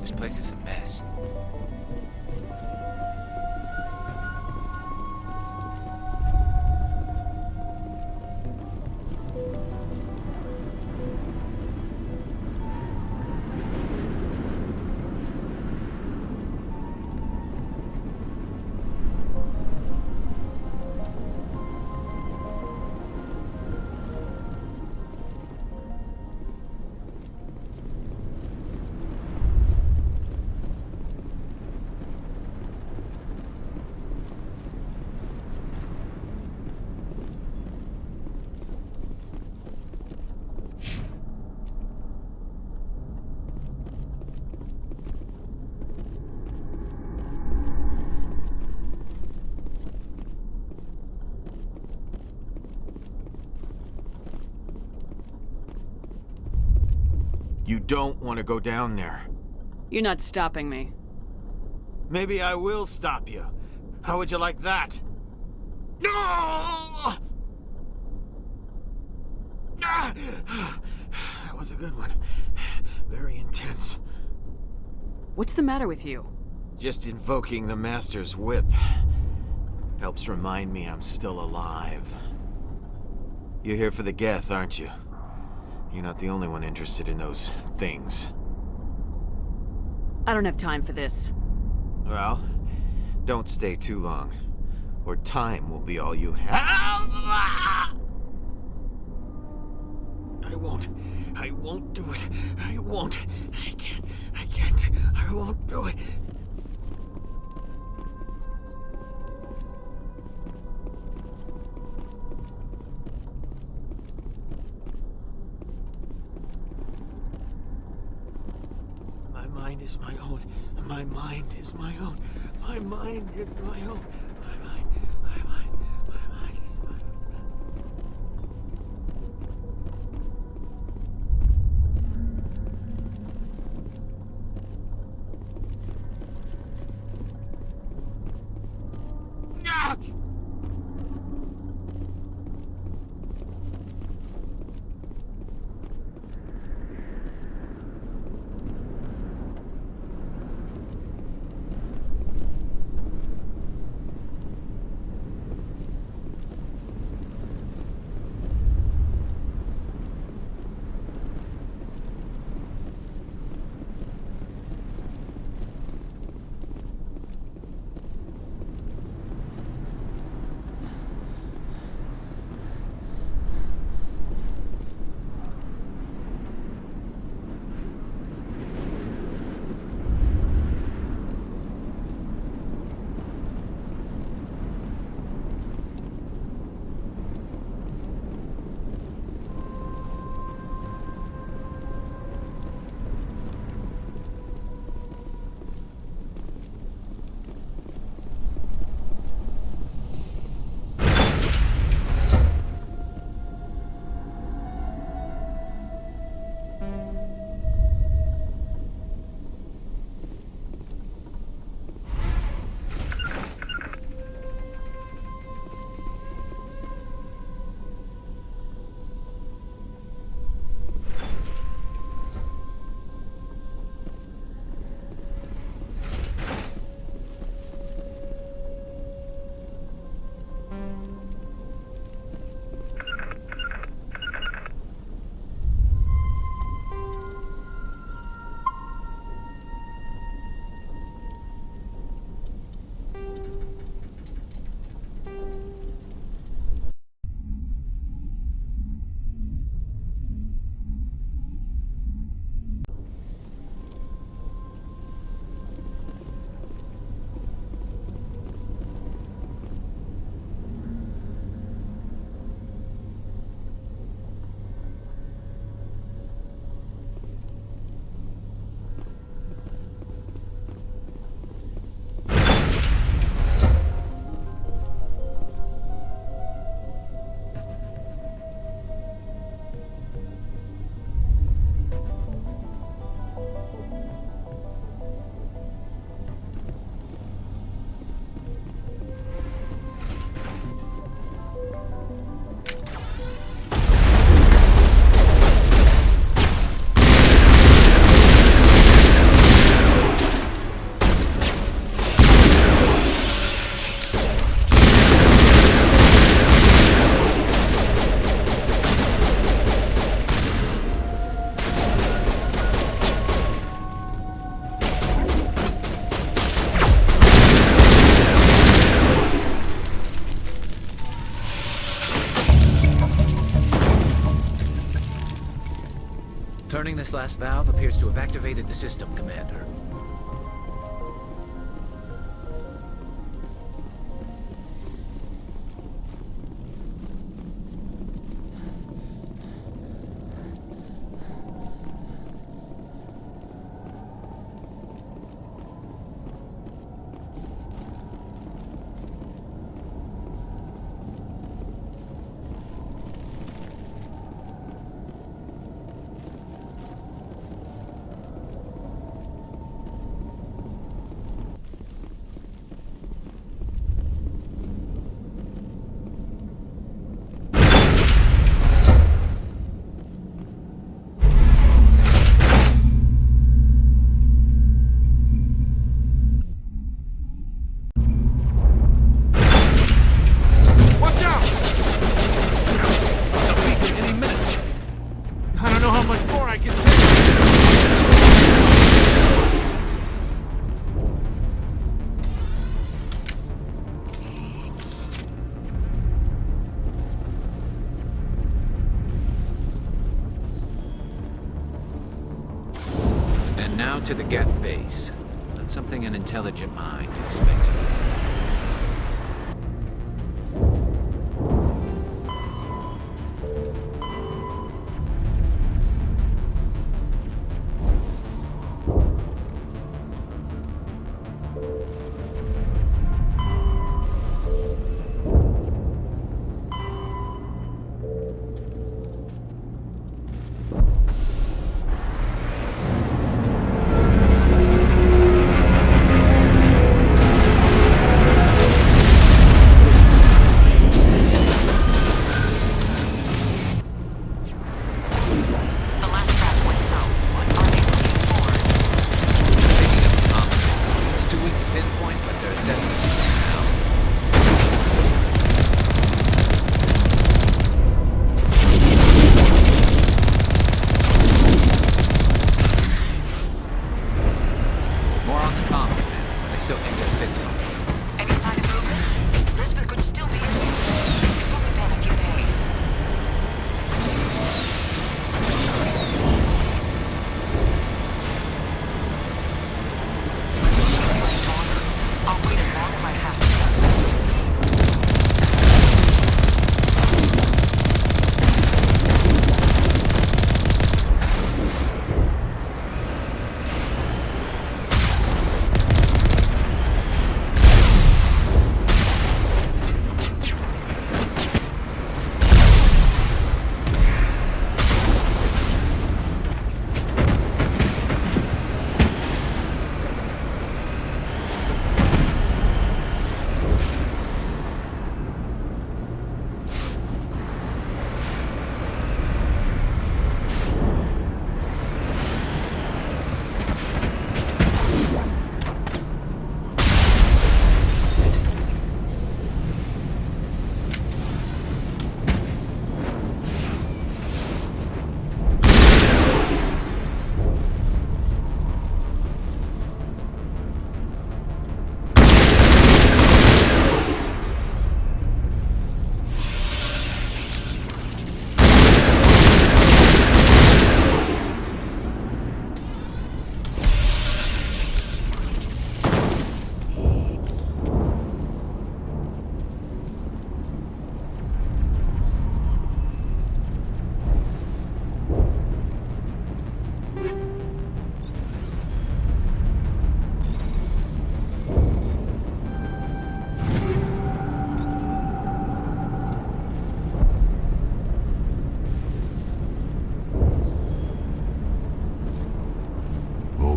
This place is a mess. You don't want to go down there. You're not stopping me. Maybe I will stop you. How would you like that? No! That was a good one. Very intense. What's the matter with you? Just invoking the Master's whip helps remind me I'm still alive. You're here for the Geth, aren't you? You're not the only one interested in those things. I don't have time for this. Well, don't stay too long, or time will be all you have. I won't do it. I won't. I can't. I won't do it. My mind is my own. My mind is my own. My mind is my own. My mind is my own. Turning this last valve appears to have activated the system, Commander. Now to the Geth base. Not something an intelligent mind expects to see.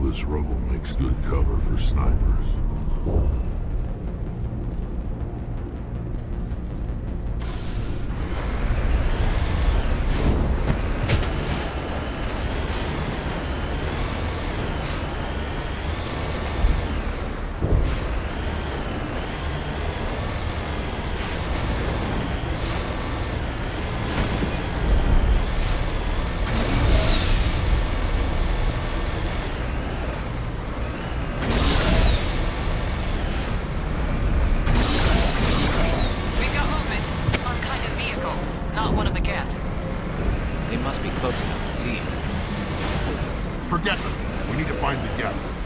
This rubble makes good cover for snipers. They must be close enough to see us. Forget them. We need to find the Geth.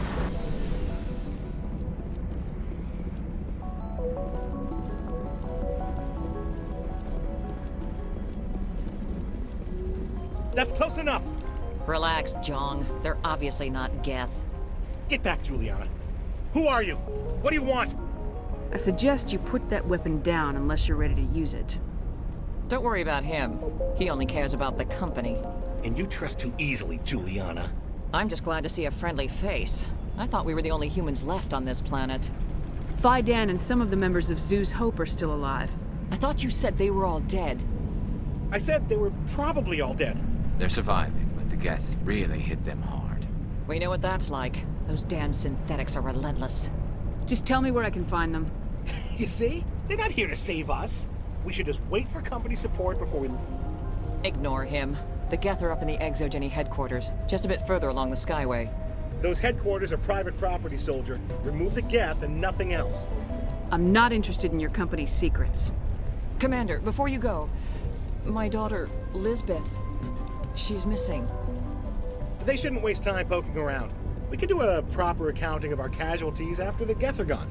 That's close enough. Relax, Jong. They're obviously not Geth. Get back, Juliana. Who are you? What do you want? I suggest you put that weapon down unless you're ready to use it. Don't worry about him. He only cares about the company. And you trust too easily, Juliana. I'm just glad to see a friendly face. I thought we were the only humans left on this planet. Phi Dan and some of the members of Zoo's Hope are still alive. I thought you said they were all dead. I said they were probably all dead. They're surviving, but the Geth really hit them hard. We know what that's like. Those damn synthetics are relentless. Just tell me where I can find them. You see? They're not here to save us. We should just wait for company support before we... Ignore him. The Geth are up in the Exogeny headquarters, just a bit further along the Skyway. Those headquarters are private property, soldier. Remove the Geth and nothing else. I'm not interested in your company's secrets. Commander, before you go, my daughter, Lisbeth, she's missing. They shouldn't waste time poking around. We can do a proper accounting of our casualties after the Geth are gone.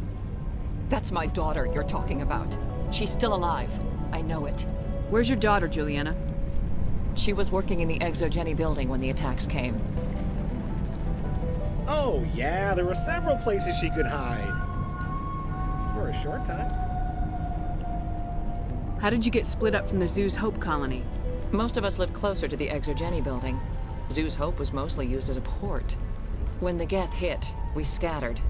That's my daughter you're talking about. She's still alive. I know it. Where's your daughter, Juliana? She was working in the Exogeny building when the attacks came. Oh, yeah, there were several places she could hide. For a short time. How did you get split up from the Zoo's Hope colony? Most of us lived closer to the Exogeny building. Zoo's Hope was mostly used as a port. When the Geth hit, we scattered.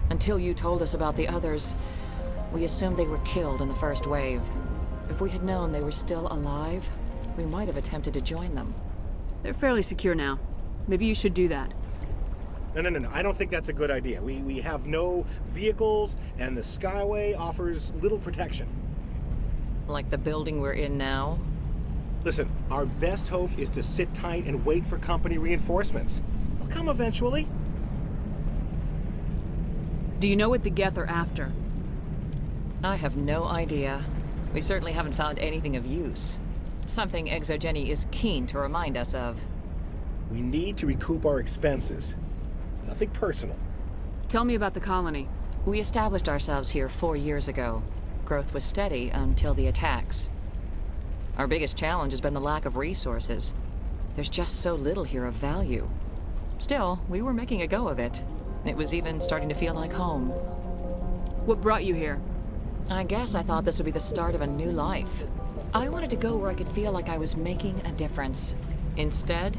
Until you told us about the others, we assumed they were killed in the first wave. If we had known they were still alive, we might have attempted to join them. They're fairly secure now. Maybe you should do that. No. I don't think that's a good idea. We have no vehicles, and the Skyway offers little protection. Like the building we're in now? Listen, our best hope is to sit tight and wait for company reinforcements. They'll come eventually. Do you know what the Geth are after? I have no idea. We certainly haven't found anything of use. Something Exogeny is keen to remind us of. We need to recoup our expenses. It's nothing personal. Tell me about the colony. We established ourselves here 4 years ago. Growth was steady until the attacks. Our biggest challenge has been the lack of resources. There's just so little here of value. Still, we were making a go of it. It was even starting to feel like home. What brought you here? I guess I thought this would be the start of a new life. I wanted to go where I could feel like I was making a difference. Instead,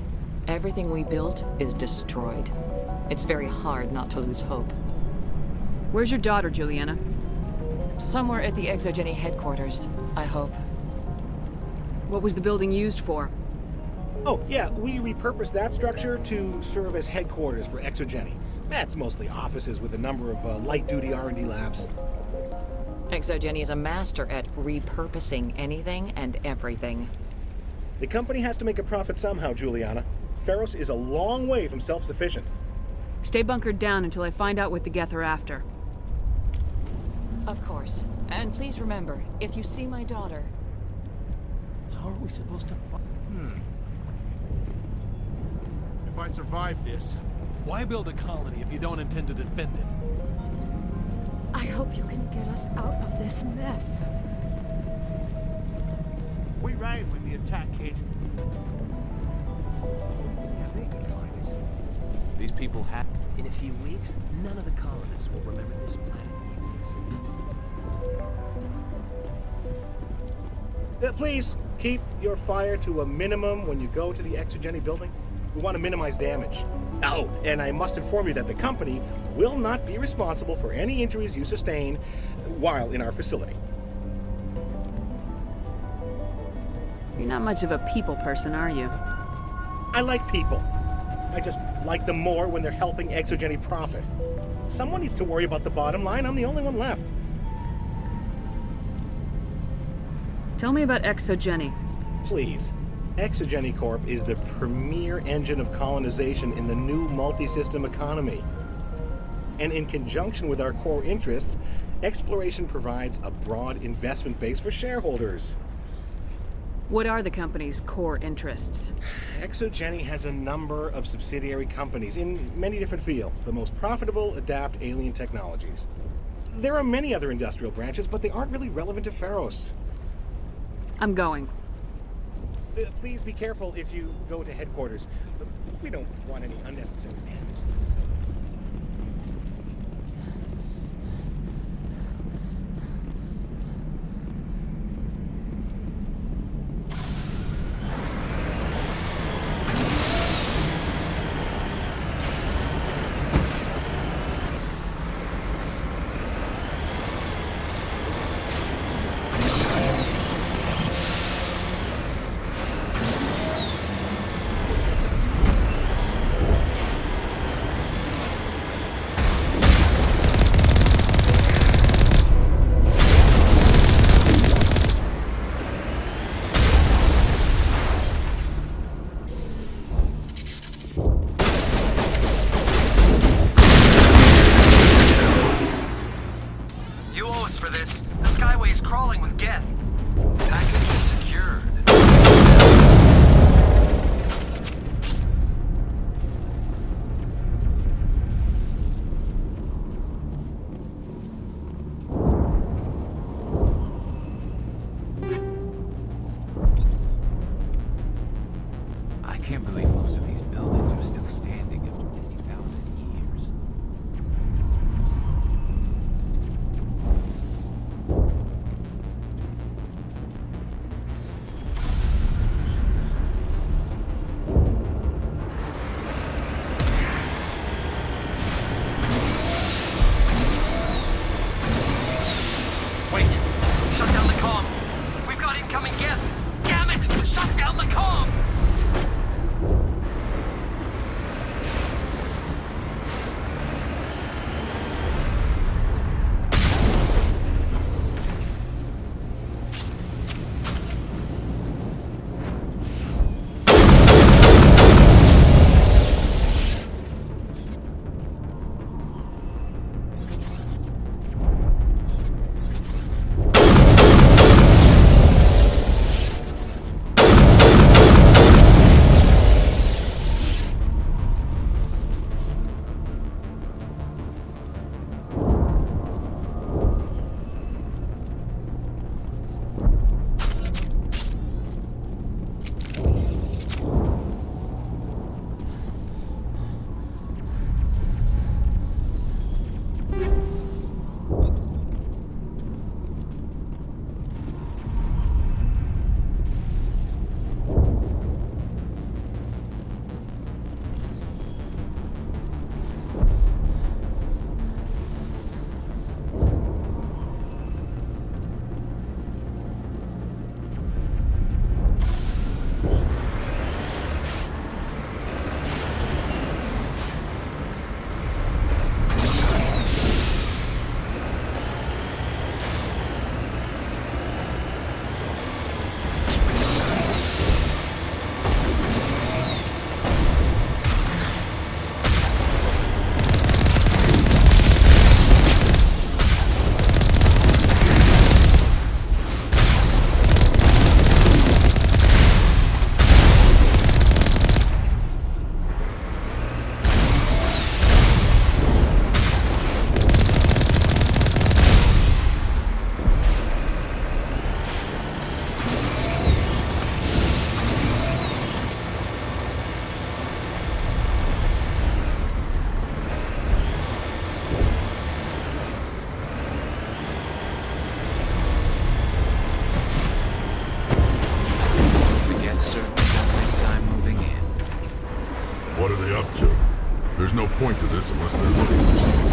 everything we built is destroyed. It's very hard not to lose hope. Where's your daughter, Juliana? Somewhere at the Exogeny headquarters, I hope. What was the building used for? Oh, yeah, we repurposed that structure to serve as headquarters for Exogeny. That's mostly offices with a number of light-duty R&D labs. Exogeny is a master at repurposing anything and everything. The company has to make a profit somehow, Juliana. Feros is a long way from self-sufficient. Stay bunkered down until I find out what the Geth are after. Of course. And please remember, if you see my daughter... How are we supposed to... If I survive this, why build a colony if you don't intend to defend it? I hope you can get us out of this mess. We ran when the attack hit. Yeah, they could find it. These people have... In a few weeks, none of the colonists will remember this planet even exists. Please, keep your fire to a minimum when you go to the Exogeny building. We want to minimize damage. Oh, and I must inform you that the company will not be responsible for any injuries you sustain while in our facility. You're not much of a people person, are you? I like people. I just like them more when they're helping Exogeny profit. Someone needs to worry about the bottom line. I'm the only one left. Tell me about Exogeny. Please. Exogeny Corp is the premier engine of colonization in the new multi-system economy. And in conjunction with our core interests, exploration provides a broad investment base for shareholders. What are the company's core interests? ExoGeni has a number of subsidiary companies in many different fields. The most profitable adapt alien technologies. There are many other industrial branches, but they aren't really relevant to Pharos. I'm going. Please be careful if you go to headquarters. We don't want any unnecessary damage to the facility. no point to this unless they're looking for something.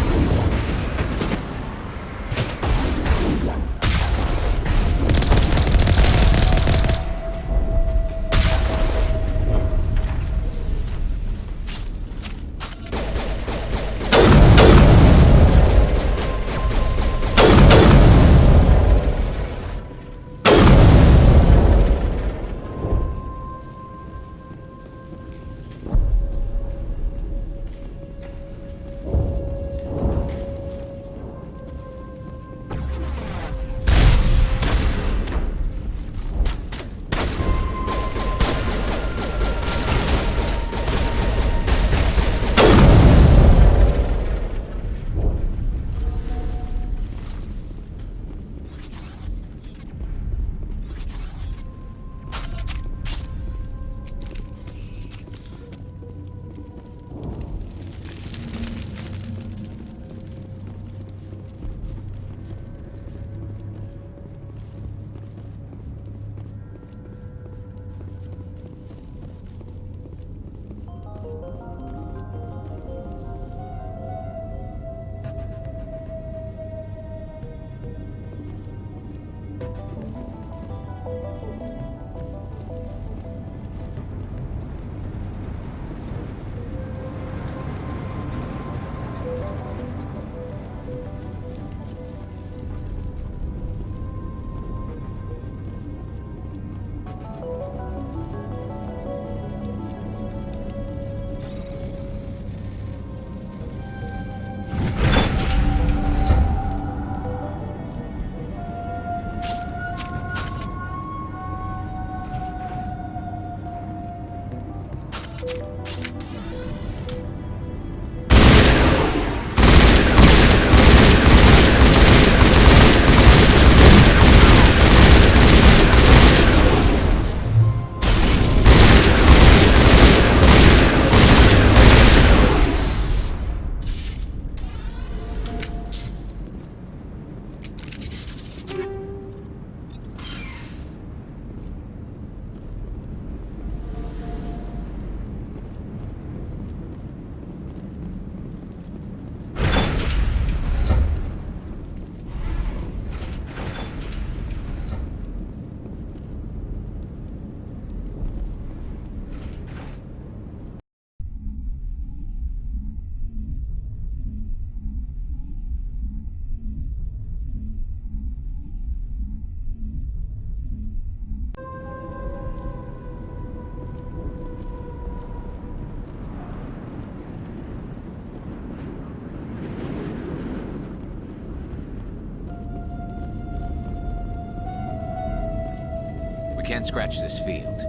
We can't scratch this field.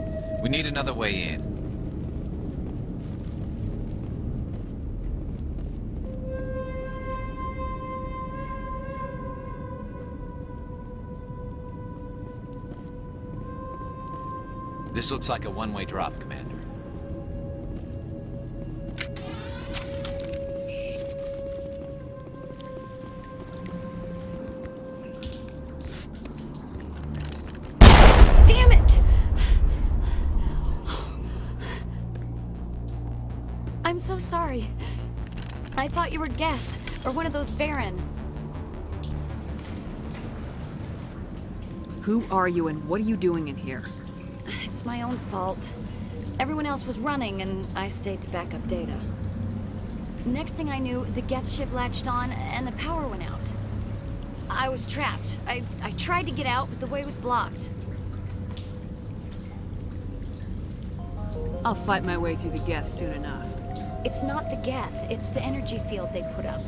We need another way in. This looks like a one-way drop, Commander. Damn it! I'm so sorry. I thought you were Geth, or one of those Varen. Who are you and what are you doing in here? It's my own fault. Everyone else was running, and I stayed to back up data. Next thing I knew, the Geth ship latched on, and the power went out. I was trapped. I tried to get out, but the way was blocked. I'll fight my way through the Geth soon enough. It's not the Geth, it's the energy field they put up.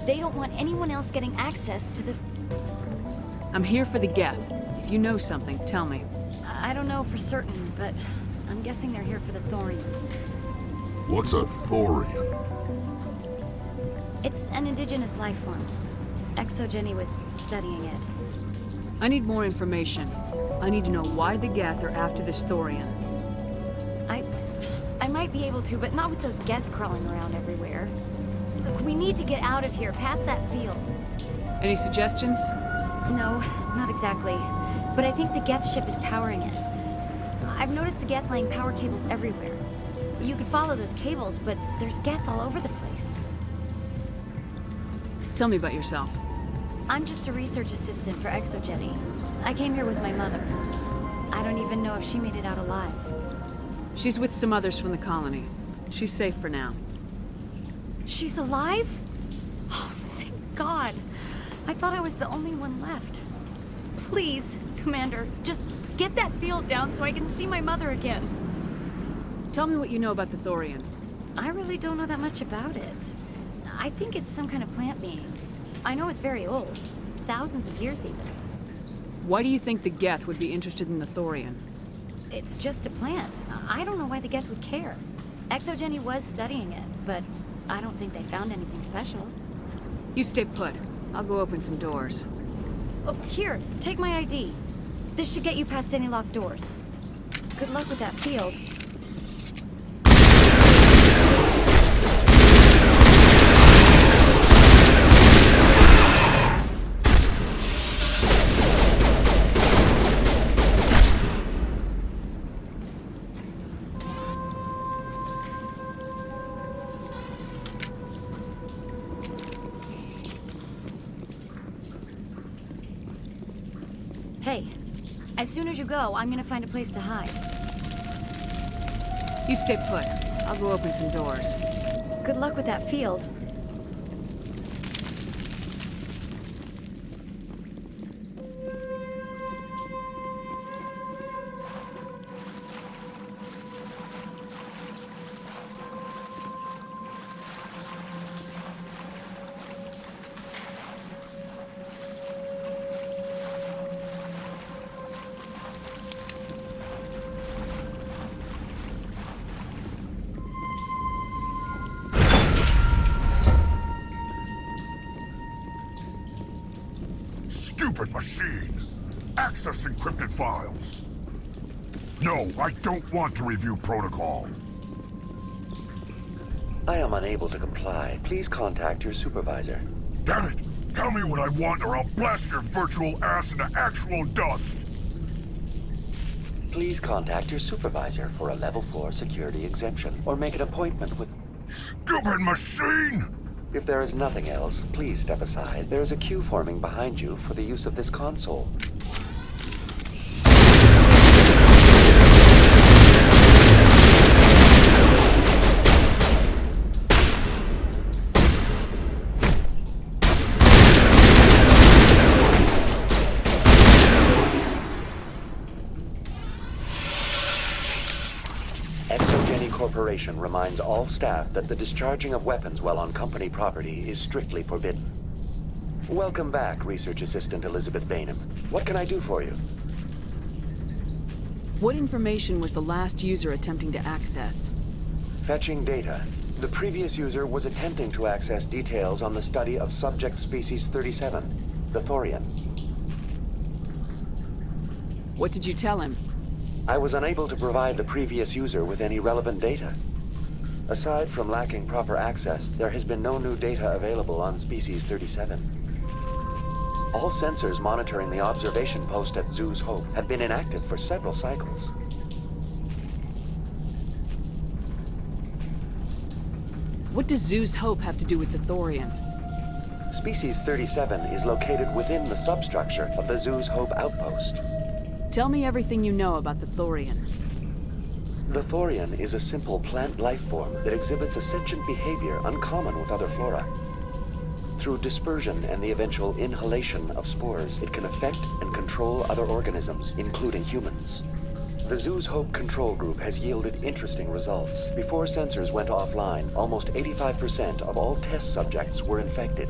They don't want anyone else getting access to the... I'm here for the Geth. If you know something, tell me. I don't know for certain, but I'm guessing they're here for the thorium. What's a thorium? It's an indigenous life form. Exogeny was studying it. I need more information. I need to know why the Geth are after this thorium. I might be able to, but not with those Geth crawling around everywhere. Look, we need to get out of here, past that field. Any suggestions? No, not exactly. But I think the Geth ship is powering it. I've noticed the Geth laying power cables everywhere. You could follow those cables, but there's Geth all over the place. Tell me about yourself. I'm just a research assistant for Exogeny. I came here with my mother. I don't even know if she made it out alive. She's with some others from the colony. She's safe for now. She's alive? Oh, thank God. I thought I was the only one left. Please, Commander, just get that field down so I can see my mother again. Tell me what you know about the thorium. I really don't know that much about it. I think it's some kind of plant being. I know it's very old. Thousands of years even. Why do you think the Geth would be interested in the thorium? It's just a plant. I don't know why the Geth would care. Exogeny was studying it, but I don't think they found anything special. You stay put. I'll go open some doors. Oh, here, take my ID. This should get you past any locked doors. Good luck with that field. Hey, as soon as you go, I'm gonna find a place to hide. You stay put. I'll go open some doors. Good luck with that field. files. No, I don't want to review protocol. I am unable to comply. Please contact your supervisor. Damn it! Tell me what I want or I'll blast your virtual ass into actual dust! Please contact your supervisor for a level 4 security exemption, or make an appointment with... Stupid machine! If there is nothing else, please step aside. There is a queue forming behind you for the use of this console. Corporation reminds all staff that the discharging of weapons while on company property is strictly forbidden. Welcome back, Research Assistant Elizabeth Bainham. What can I do for you? What information was the last user attempting to access? Fetching data. The previous user was attempting to access details on the study of subject species 37, the Thorian. What did you tell him? I was unable to provide the previous user with any relevant data. Aside from lacking proper access, there has been no new data available on Species 37. All sensors monitoring the observation post at Zoo's Hope have been inactive for several cycles. What does Zoo's Hope have to do with the Thorian? Species 37 is located within the substructure of the Zoo's Hope outpost. Tell me everything you know about the Thorian. The Thorian is a simple plant life form that exhibits a sentient behavior uncommon with other flora. Through dispersion and the eventual inhalation of spores, it can affect and control other organisms, including humans. The Zoo's Hope control group has yielded interesting results. Before sensors went offline, almost 85% of all test subjects were infected.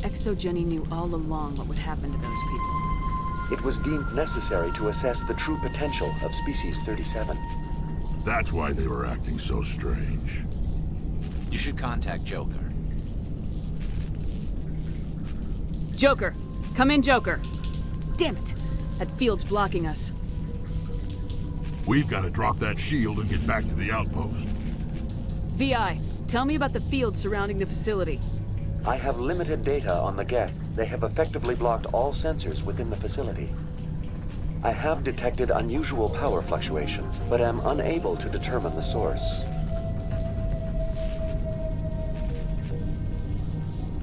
ExoGeni knew all along what would happen to those people. It was deemed necessary to assess the true potential of Species 37. That's why they were acting so strange. You should contact Joker. Joker! Come in, Joker! Damn it! That field's blocking us. We've got to drop that shield and get back to the outpost. VI, tell me about the field surrounding the facility. I have limited data on the Geth. They have effectively blocked all sensors within the facility. I have detected unusual power fluctuations, but am unable to determine the source.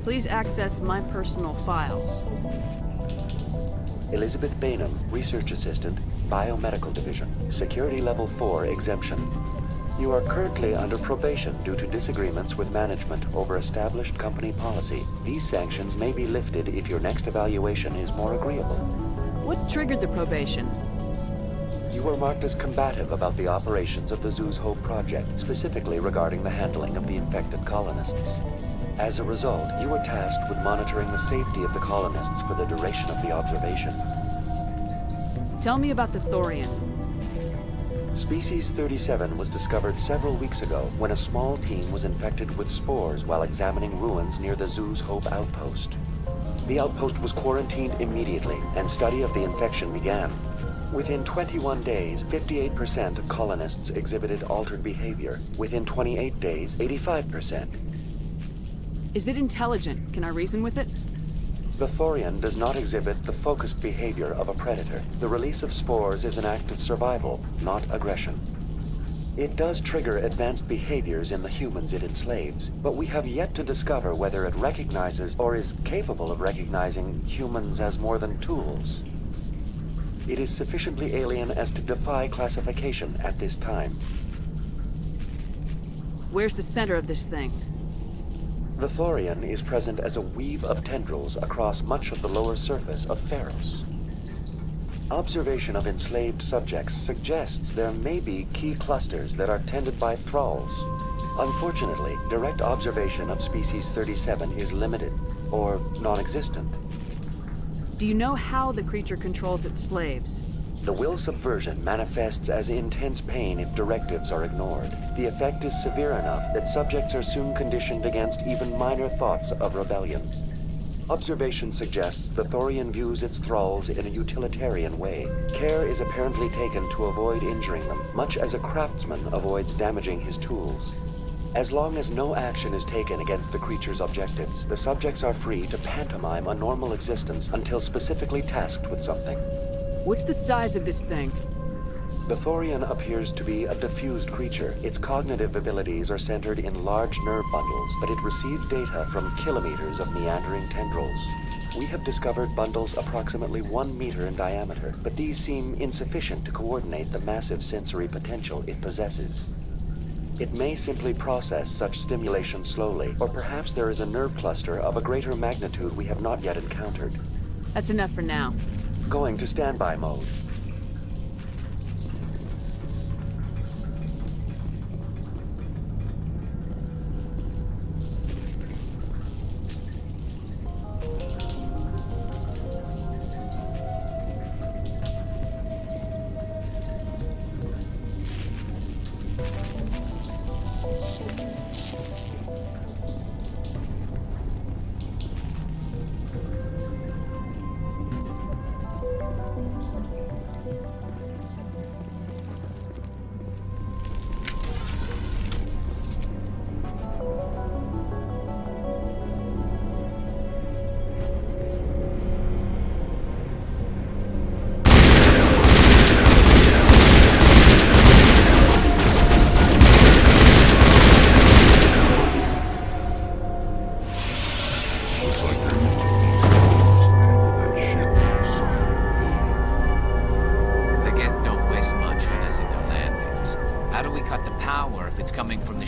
Please access my personal files. Elizabeth Bainham, Research Assistant, Biomedical Division, Security Level 4 exemption. You are currently under probation due to disagreements with management over established company policy. These sanctions may be lifted if your next evaluation is more agreeable. What triggered the probation? You were marked as combative about the operations of the Zoo's Hope project, specifically regarding the handling of the infected colonists. As a result, you were tasked with monitoring the safety of the colonists for the duration of the observation. Tell me about the Thorian. Species 37 was discovered several weeks ago when a small team was infected with spores while examining ruins near the Zoo's Hope outpost. The outpost was quarantined immediately, and study of the infection began. Within 21 days, 58% of colonists exhibited altered behavior. Within 28 days, 85%. Is it intelligent? Can I reason with it? The Thorian does not exhibit the focused behavior of a predator. The release of spores is an act of survival, not aggression. It does trigger advanced behaviors in the humans it enslaves, but we have yet to discover whether it recognizes or is capable of recognizing humans as more than tools. It is sufficiently alien as to defy classification at this time. Where's the center of this thing? The Thorian is present as a weave of tendrils across much of the lower surface of Pharos. Observation of enslaved subjects suggests there may be key clusters that are tended by thralls. Unfortunately, direct observation of Species 37 is limited, or non-existent. Do you know how the creature controls its slaves? The will subversion manifests as intense pain if directives are ignored. The effect is severe enough that subjects are soon conditioned against even minor thoughts of rebellion. Observation suggests the Thorian views its thralls in a utilitarian way. Care is apparently taken to avoid injuring them, much as a craftsman avoids damaging his tools. As long as no action is taken against the creature's objectives, the subjects are free to pantomime a normal existence until specifically tasked with something. What's the size of this thing? The Thorian appears to be a diffused creature. Its cognitive abilities are centered in large nerve bundles, but it receives data from kilometers of meandering tendrils. We have discovered bundles approximately 1 meter in diameter, but these seem insufficient to coordinate the massive sensory potential it possesses. It may simply process such stimulation slowly, or perhaps there is a nerve cluster of a greater magnitude we have not yet encountered. That's enough for now. Going to standby mode.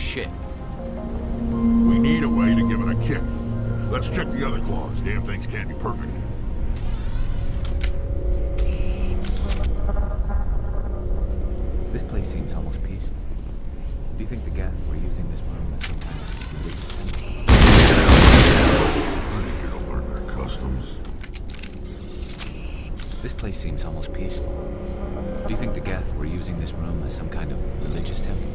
ship. We need a way to give it a kick. Let's check the other claws. Damn things can't be perfect. This place seems almost peaceful. Do you think the Geth were using this room as some kind of religious temple? I need you to learn their customs. This place seems almost peaceful. Do you think the Geth were using this room as some kind of religious temple?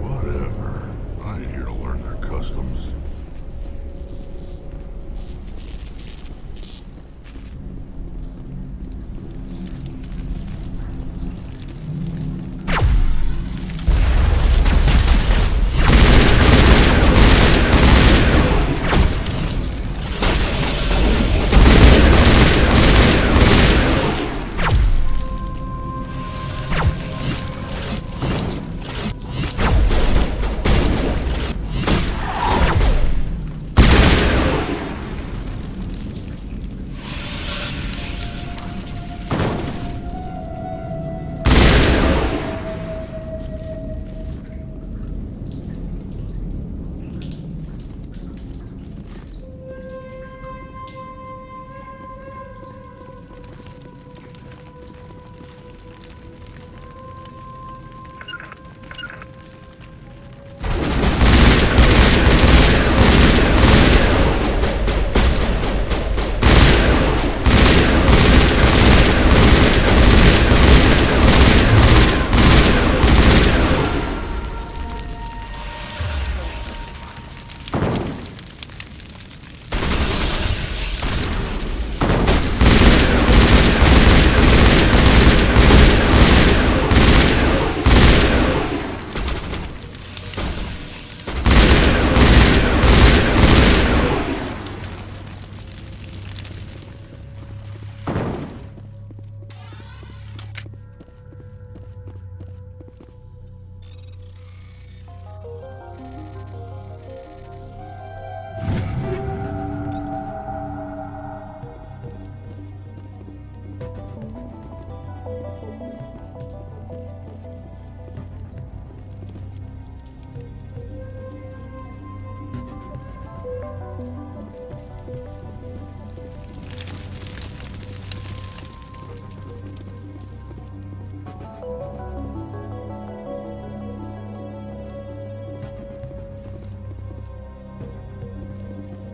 Whatever. I ain't here to learn their customs.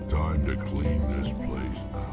Time to clean this place out.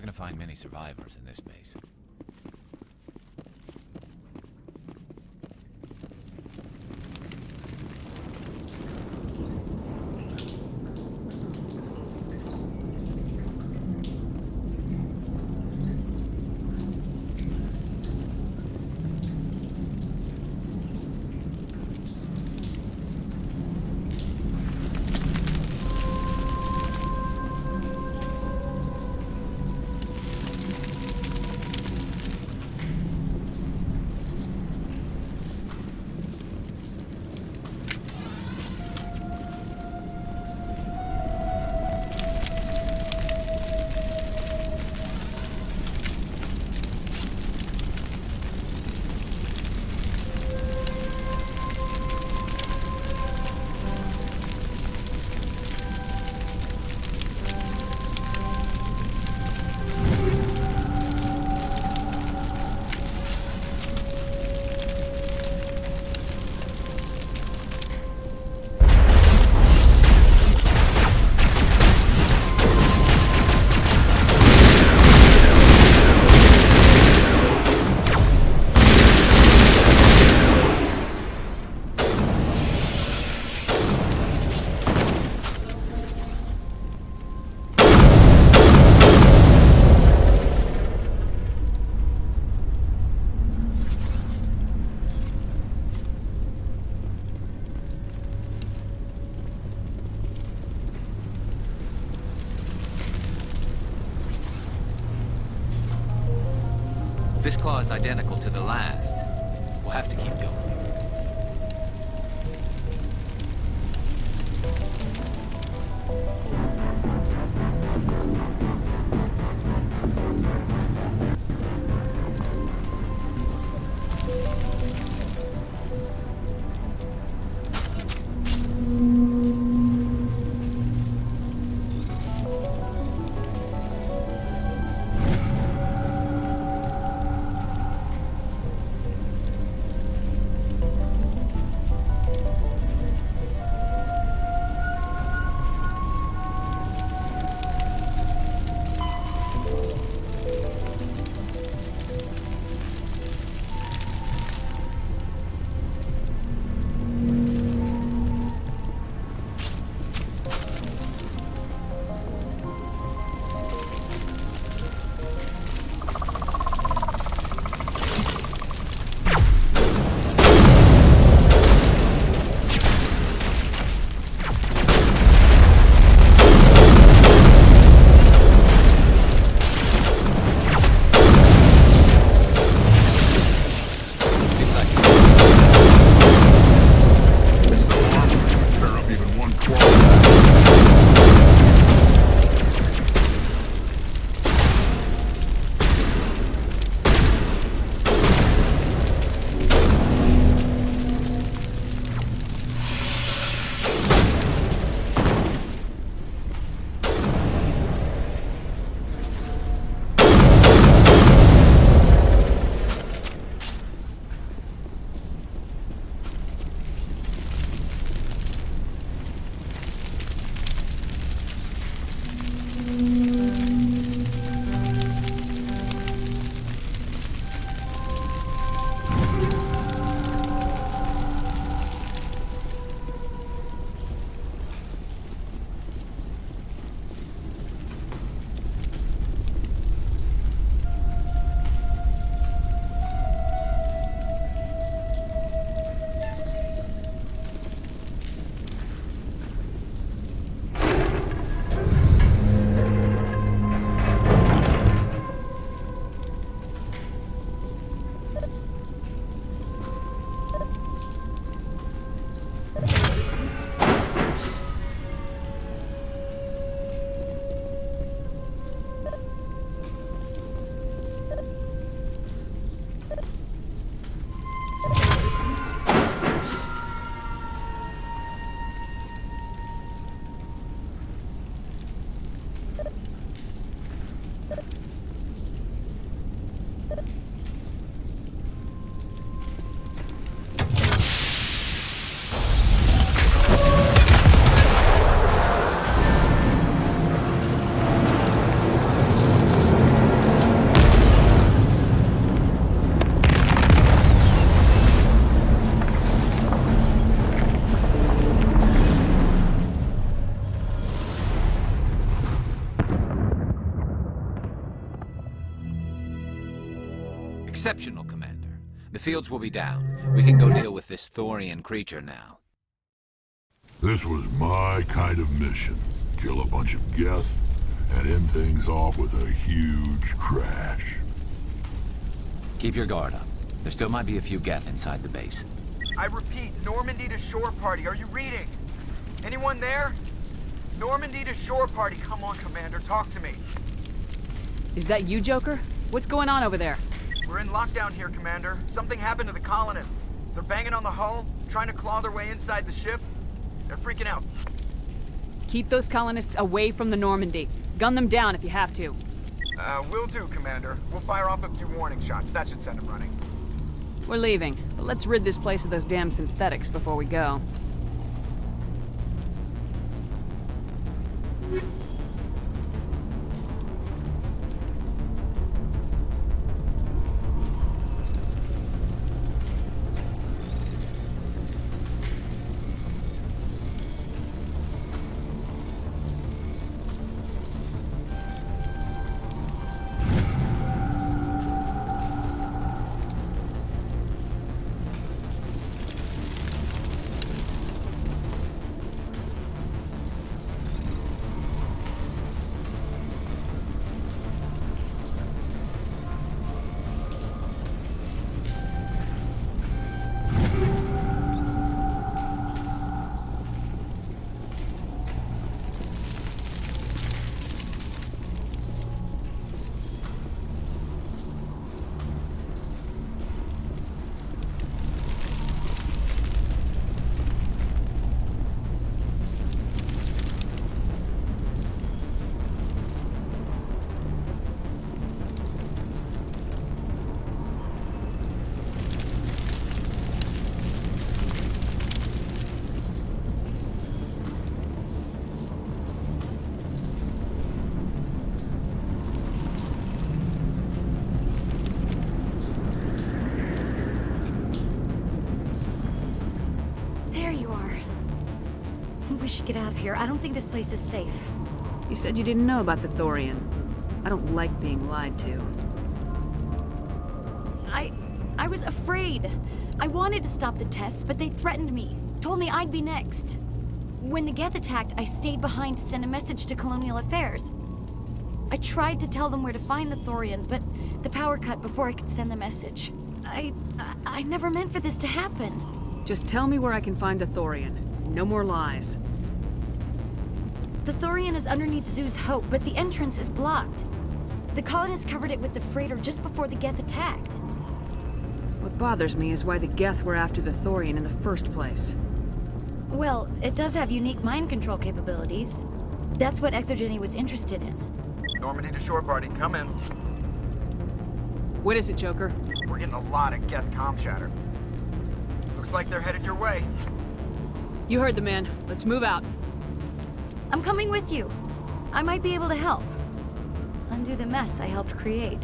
gonna find many survivors in this base. This claw is identical to the last. We'll have to keep going. Exceptional, Commander. The fields will be down. We can go deal with this Thorian creature now. This was my kind of mission. Kill a bunch of Geth and end things off with a huge crash. Keep your guard up. There still might be a few Geth inside the base. I repeat, Normandy to shore party. Are you reading? Anyone there? Normandy to shore party. Come on, Commander, talk to me. Is that you, Joker? What's going on over there? We're in lockdown here, Commander. Something happened to the colonists. They're banging on the hull, trying to claw their way inside the ship. They're freaking out. Keep those colonists away from the Normandy. Gun them down if you have to. Will do, Commander. We'll fire off a few warning shots. That should send them running. We're leaving, but let's rid this place of those damn synthetics before we go. We should get out of here. I don't think this place is safe. You said you didn't know about the Thorian. I don't like being lied to. I was afraid. I wanted to stop the tests, but they threatened me. Told me I'd be next. When the Geth attacked, I stayed behind to send a message to Colonial Affairs. I tried to tell them where to find the Thorian, but the power cut before I could send the message. I never meant for this to happen. Just tell me where I can find the Thorian. No more lies. The Thorian is underneath Zoo's Hope, but the entrance is blocked. The colonists covered it with the freighter just before the Geth attacked. What bothers me is why the Geth were after the Thorian in the first place. Well, it does have unique mind control capabilities. That's what Exogeny was interested in. Normandy to shore party, come in. What is it, Joker? We're getting a lot of Geth comm chatter. Looks like they're headed your way. You heard the man. Let's move out. I'm coming with you. I might be able to help. Undo the mess I helped create.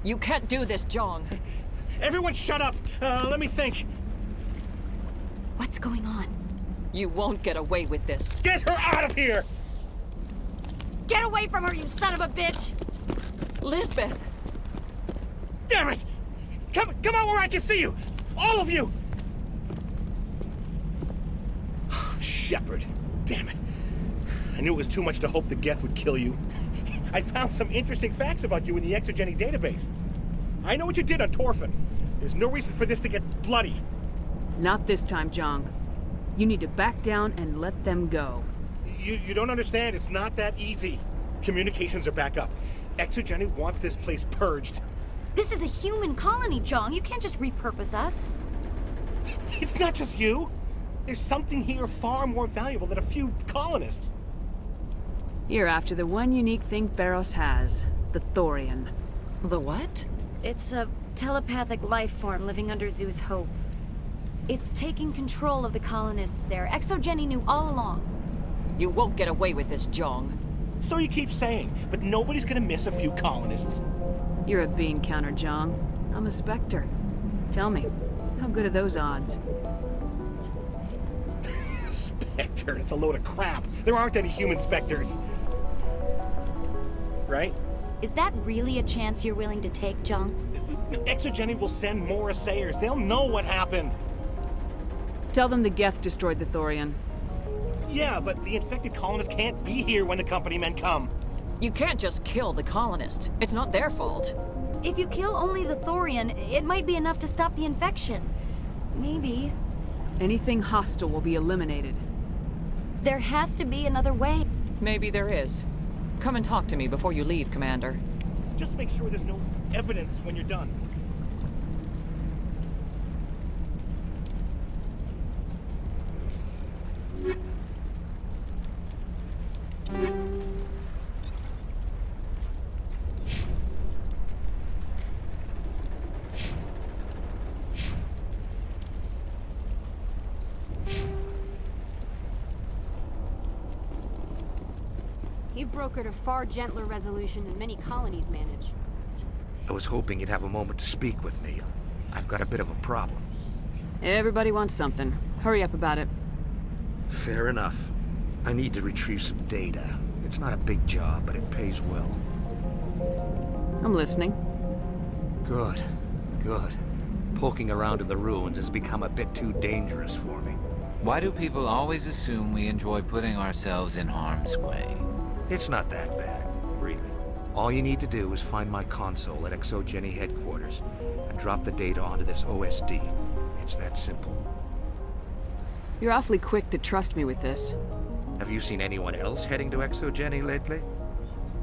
You can't do this, Jong. Everyone shut up! Let me think. What's going on? You won't get away with this. Get her out of here! Get away from her, you son of a bitch! Lisbeth! Damn it! Come out where I can see you! All of you! Shepard, damn it. I knew it was too much to hope the Geth would kill you. I found some interesting facts about you in the exogeny database. I know what you did on Torfin. There's no reason for this to get bloody. Not this time, Jong. You need to back down and let them go. You don't understand. It's not that easy. Communications are back up. Exogeny wants this place purged. This is a human colony, Jong. You can't just repurpose us. It's not just you. There's something here far more valuable than a few colonists. You're after the one unique thing Pharos has, the Thorian. The what? It's a telepathic life form living under Zeus' Hope. It's taking control of the colonists there. Exogeny knew all along. You won't get away with this, Jong. So you keep saying, but nobody's gonna miss a few colonists. You're a bean counter, Jong. I'm a Spectre. Tell me, how good are those odds? Spectre, it's a load of crap. There aren't any human specters. Right? Is that really a chance you're willing to take, Jong? Exogeny will send more assayers. They'll know what happened. Tell them the Geth destroyed the Thorian. Yeah, but the infected colonists can't be here when the company men come. You can't just kill the colonists. It's not their fault. If you kill only the Thorian, it might be enough to stop the infection. Maybe. Anything hostile will be eliminated. There has to be another way. Maybe there is. Come and talk to me before you leave, Commander. Just make sure there's no evidence when you're done. You've brokered a far gentler resolution than many colonies manage. I was hoping you'd have a moment to speak with me. I've got a bit of a problem. Everybody wants something. Hurry up about it. Fair enough. I need to retrieve some data. It's not a big job, but it pays well. I'm listening. Good. Good. Poking around in the ruins has become a bit too dangerous for me. Why do people always assume we enjoy putting ourselves in harm's way? It's not that bad, really. All you need to do is find my console at Exogeny headquarters and drop the data onto this OSD. It's that simple. You're awfully quick to trust me with this. Have you seen anyone else heading to Exogeny lately?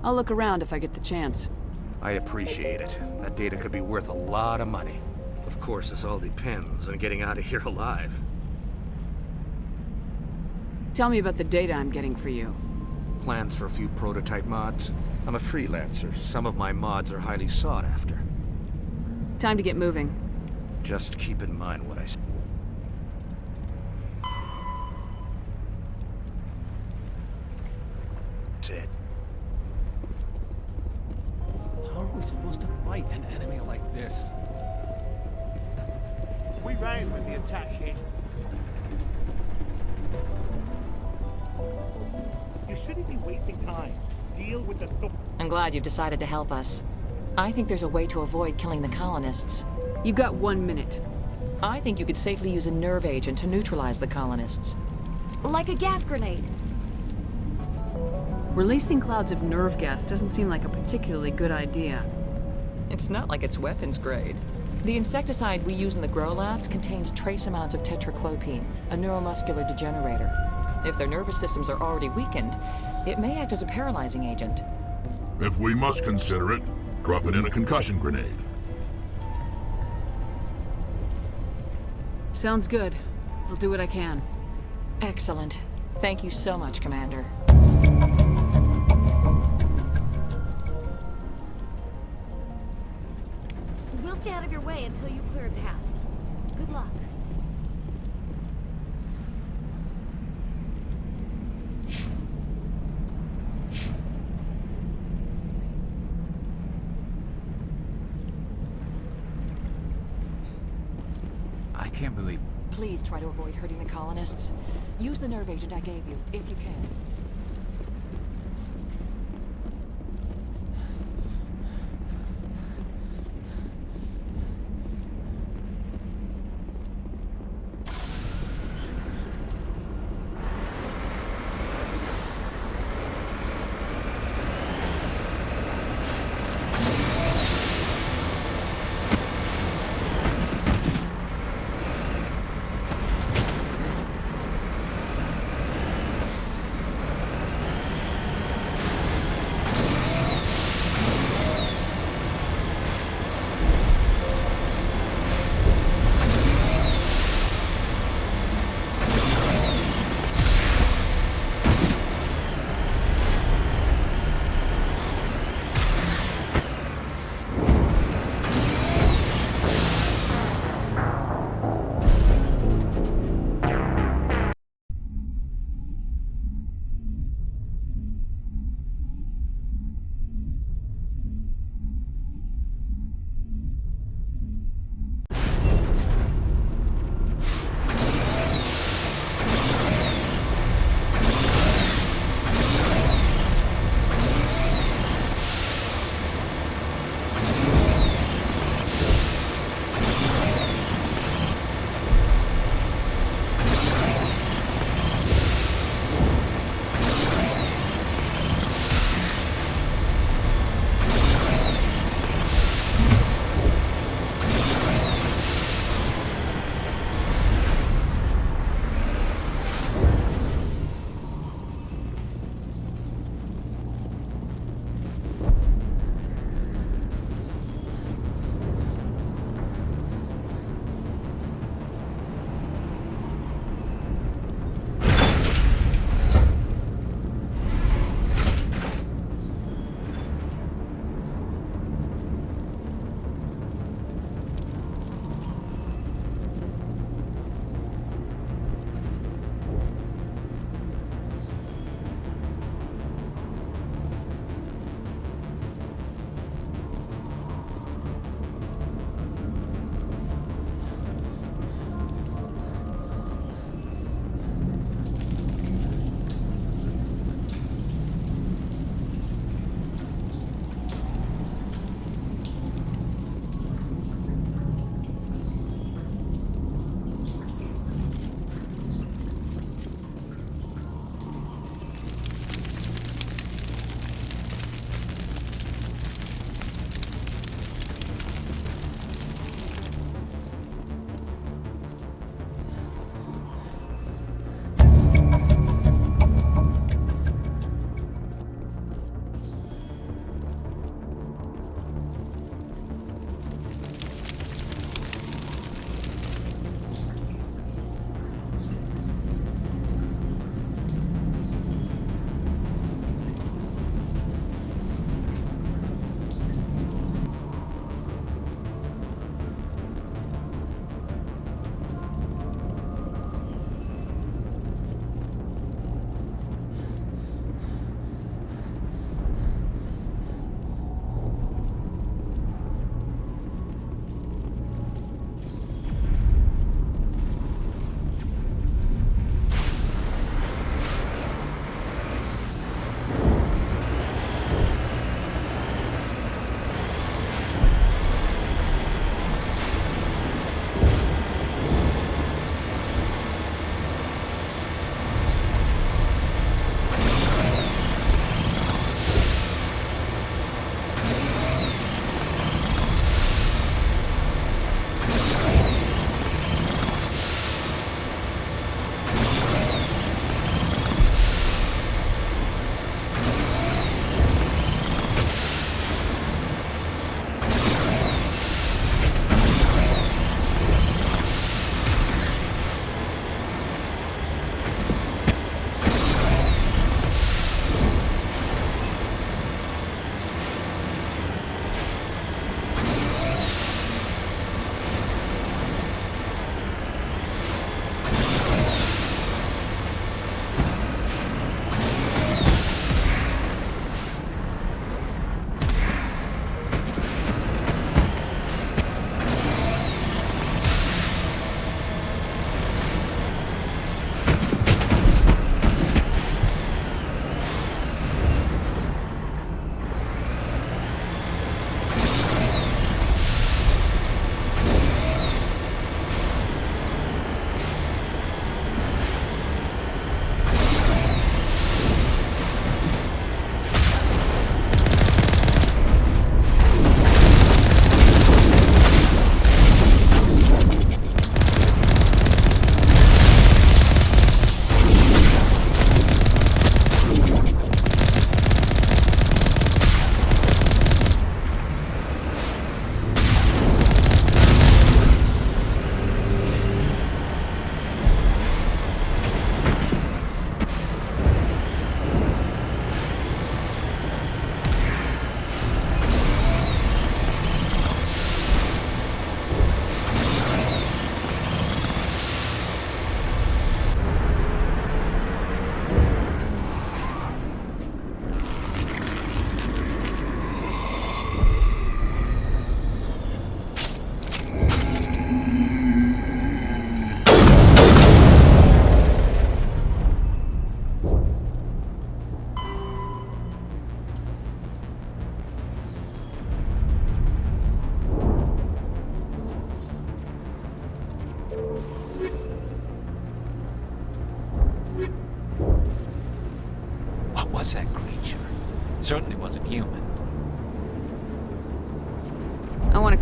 I'll look around if I get the chance. I appreciate it. That data could be worth a lot of money. Of course, this all depends on getting out of here alive. Tell me about the data I'm getting for you. Plans for a few prototype mods. I'm a freelancer. Some of my mods are highly sought after. Time to get moving. Just keep in mind what I say. Said. How are we supposed to fight an enemy like this? We ran when the attack hit. You shouldn't be wasting time. Deal with the... I'm glad you've decided to help us. I think there's a way to avoid killing the colonists. You got 1 minute. I think you could safely use a nerve agent to neutralize the colonists. Like a gas grenade. Releasing clouds of nerve gas doesn't seem like a particularly good idea. It's not like it's weapons grade. The insecticide we use in the grow labs contains trace amounts of tetraclopine, a neuromuscular degenerator. If their nervous systems are already weakened, it may act as a paralyzing agent. If we must consider it, drop it in a concussion grenade. Sounds good. I'll do what I can. Excellent. Thank you so much, Commander. We'll stay out of your way until you clear a path. Good luck. can't believe... Please try to avoid hurting the colonists. Use the nerve agent I gave you, if you can.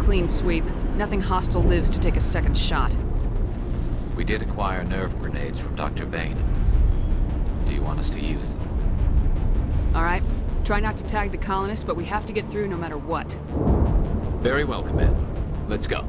clean sweep. Nothing hostile lives to take a second shot. We did acquire nerve grenades from Dr. Bain. Do you want us to use them? Alright. Try not to tag the colonists, but we have to get through no matter what. Very well, Command. Let's go.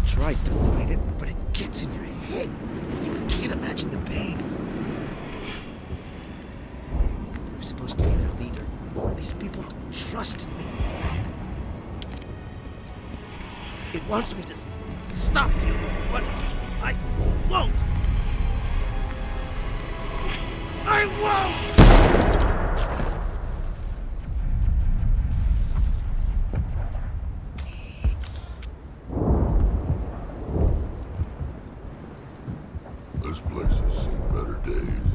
tried to fight it, but it gets in your head. You can't imagine the pain. I was supposed to be their leader. These people trusted me. It wants me to stop you, but I won't. I won't! This place has seen better days.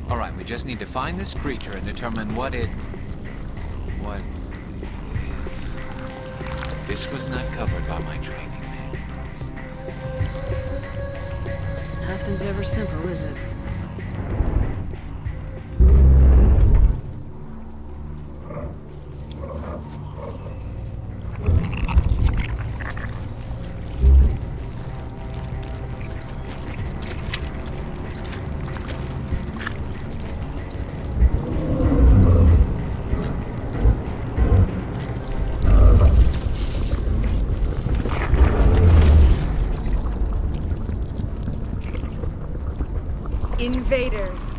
All right, we just need to find this creature and determine what it... what... This was not covered by my training manuals. Nothing's ever simple, is it? Invaders,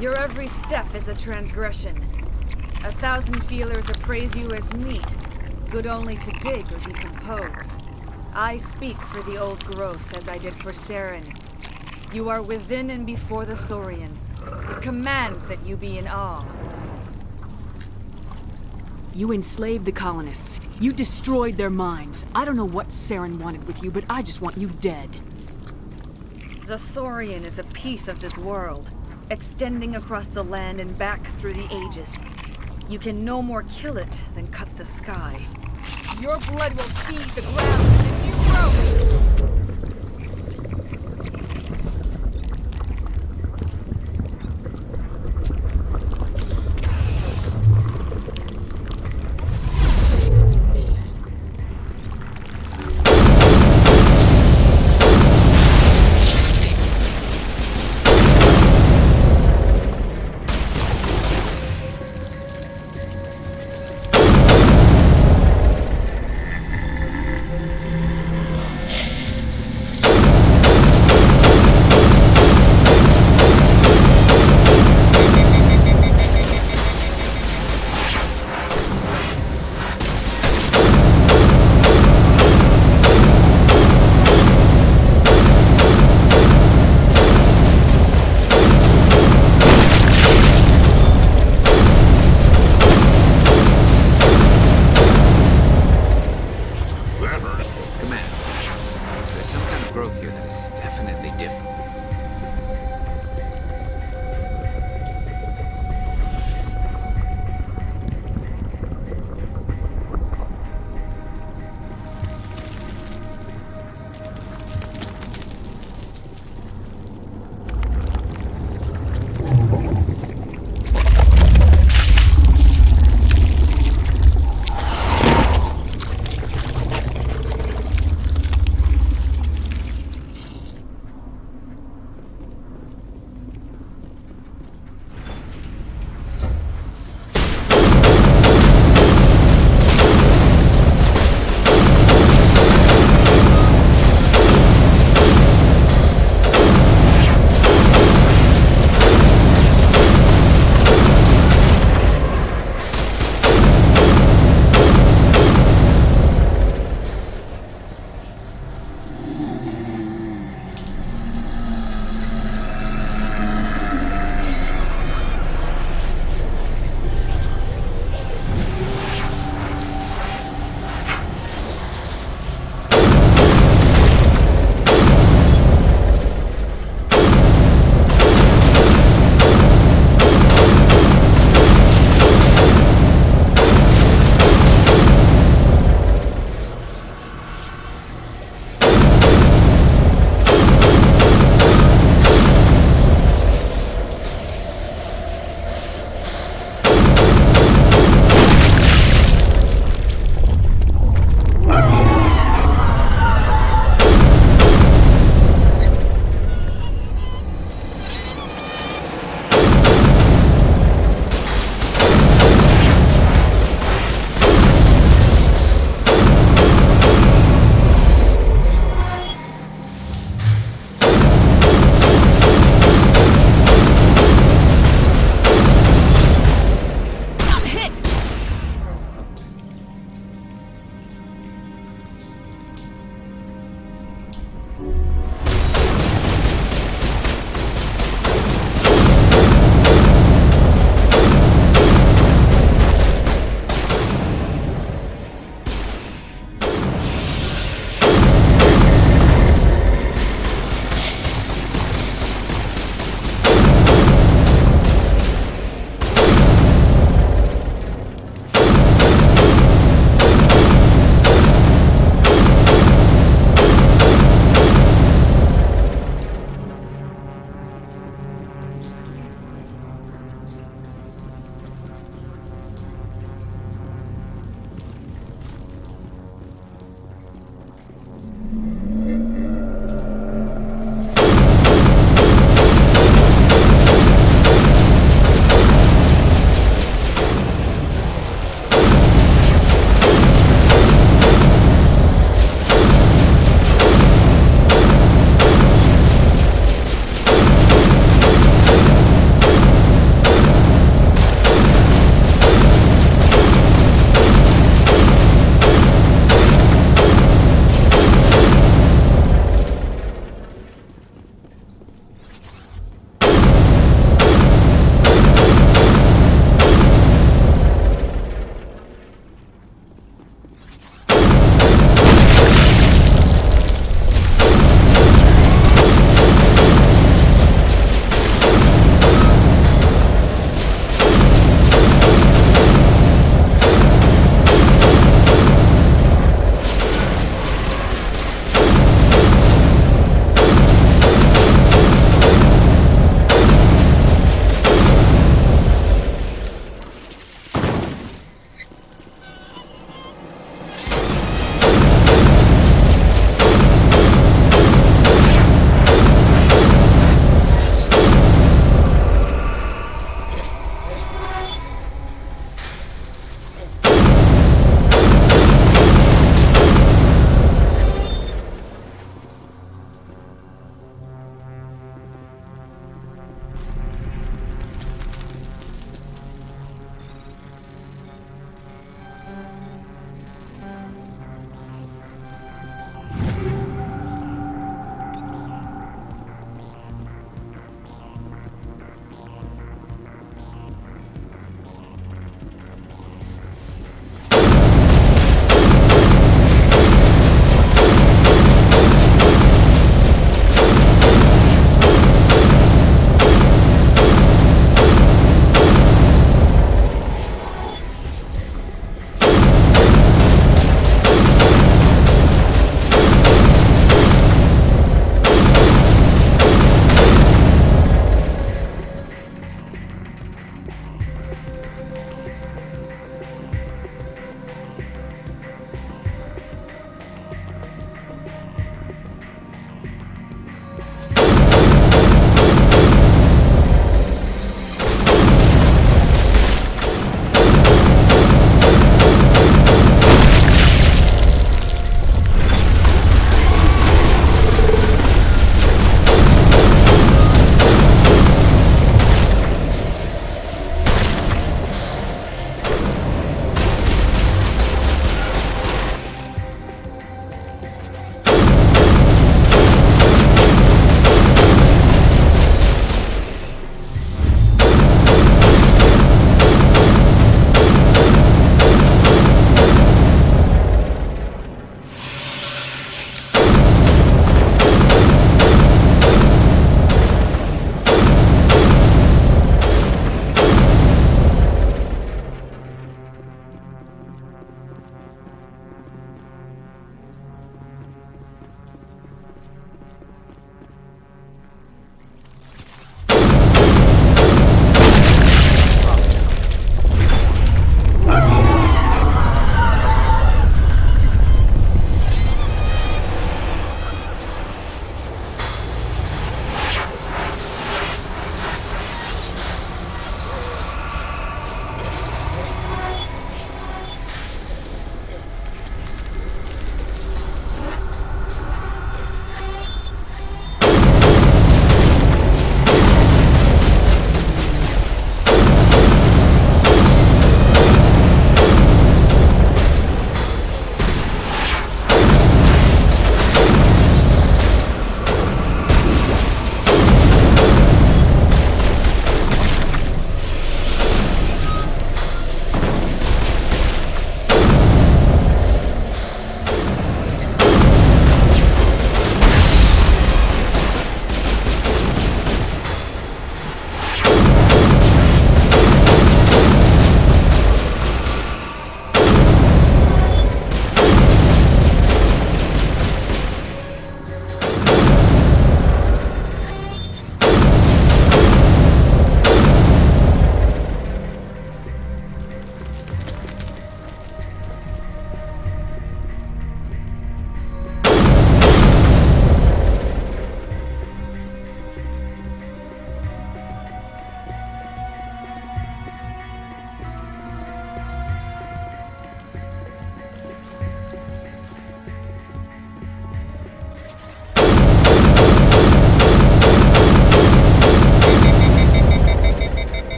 your every step is a transgression. 1,000 feelers appraise you as meat, good only to dig or decompose. I speak for the old growth as I did for Saren. You are within and before the Thorian. It commands that you be in awe. You enslaved the colonists. You destroyed their minds. I don't know what Saren wanted with you, but I just want you dead. The Thorian is a piece of this world, extending across the land and back through the ages. You can no more kill it than cut the sky. Your blood will feed the ground if you grow.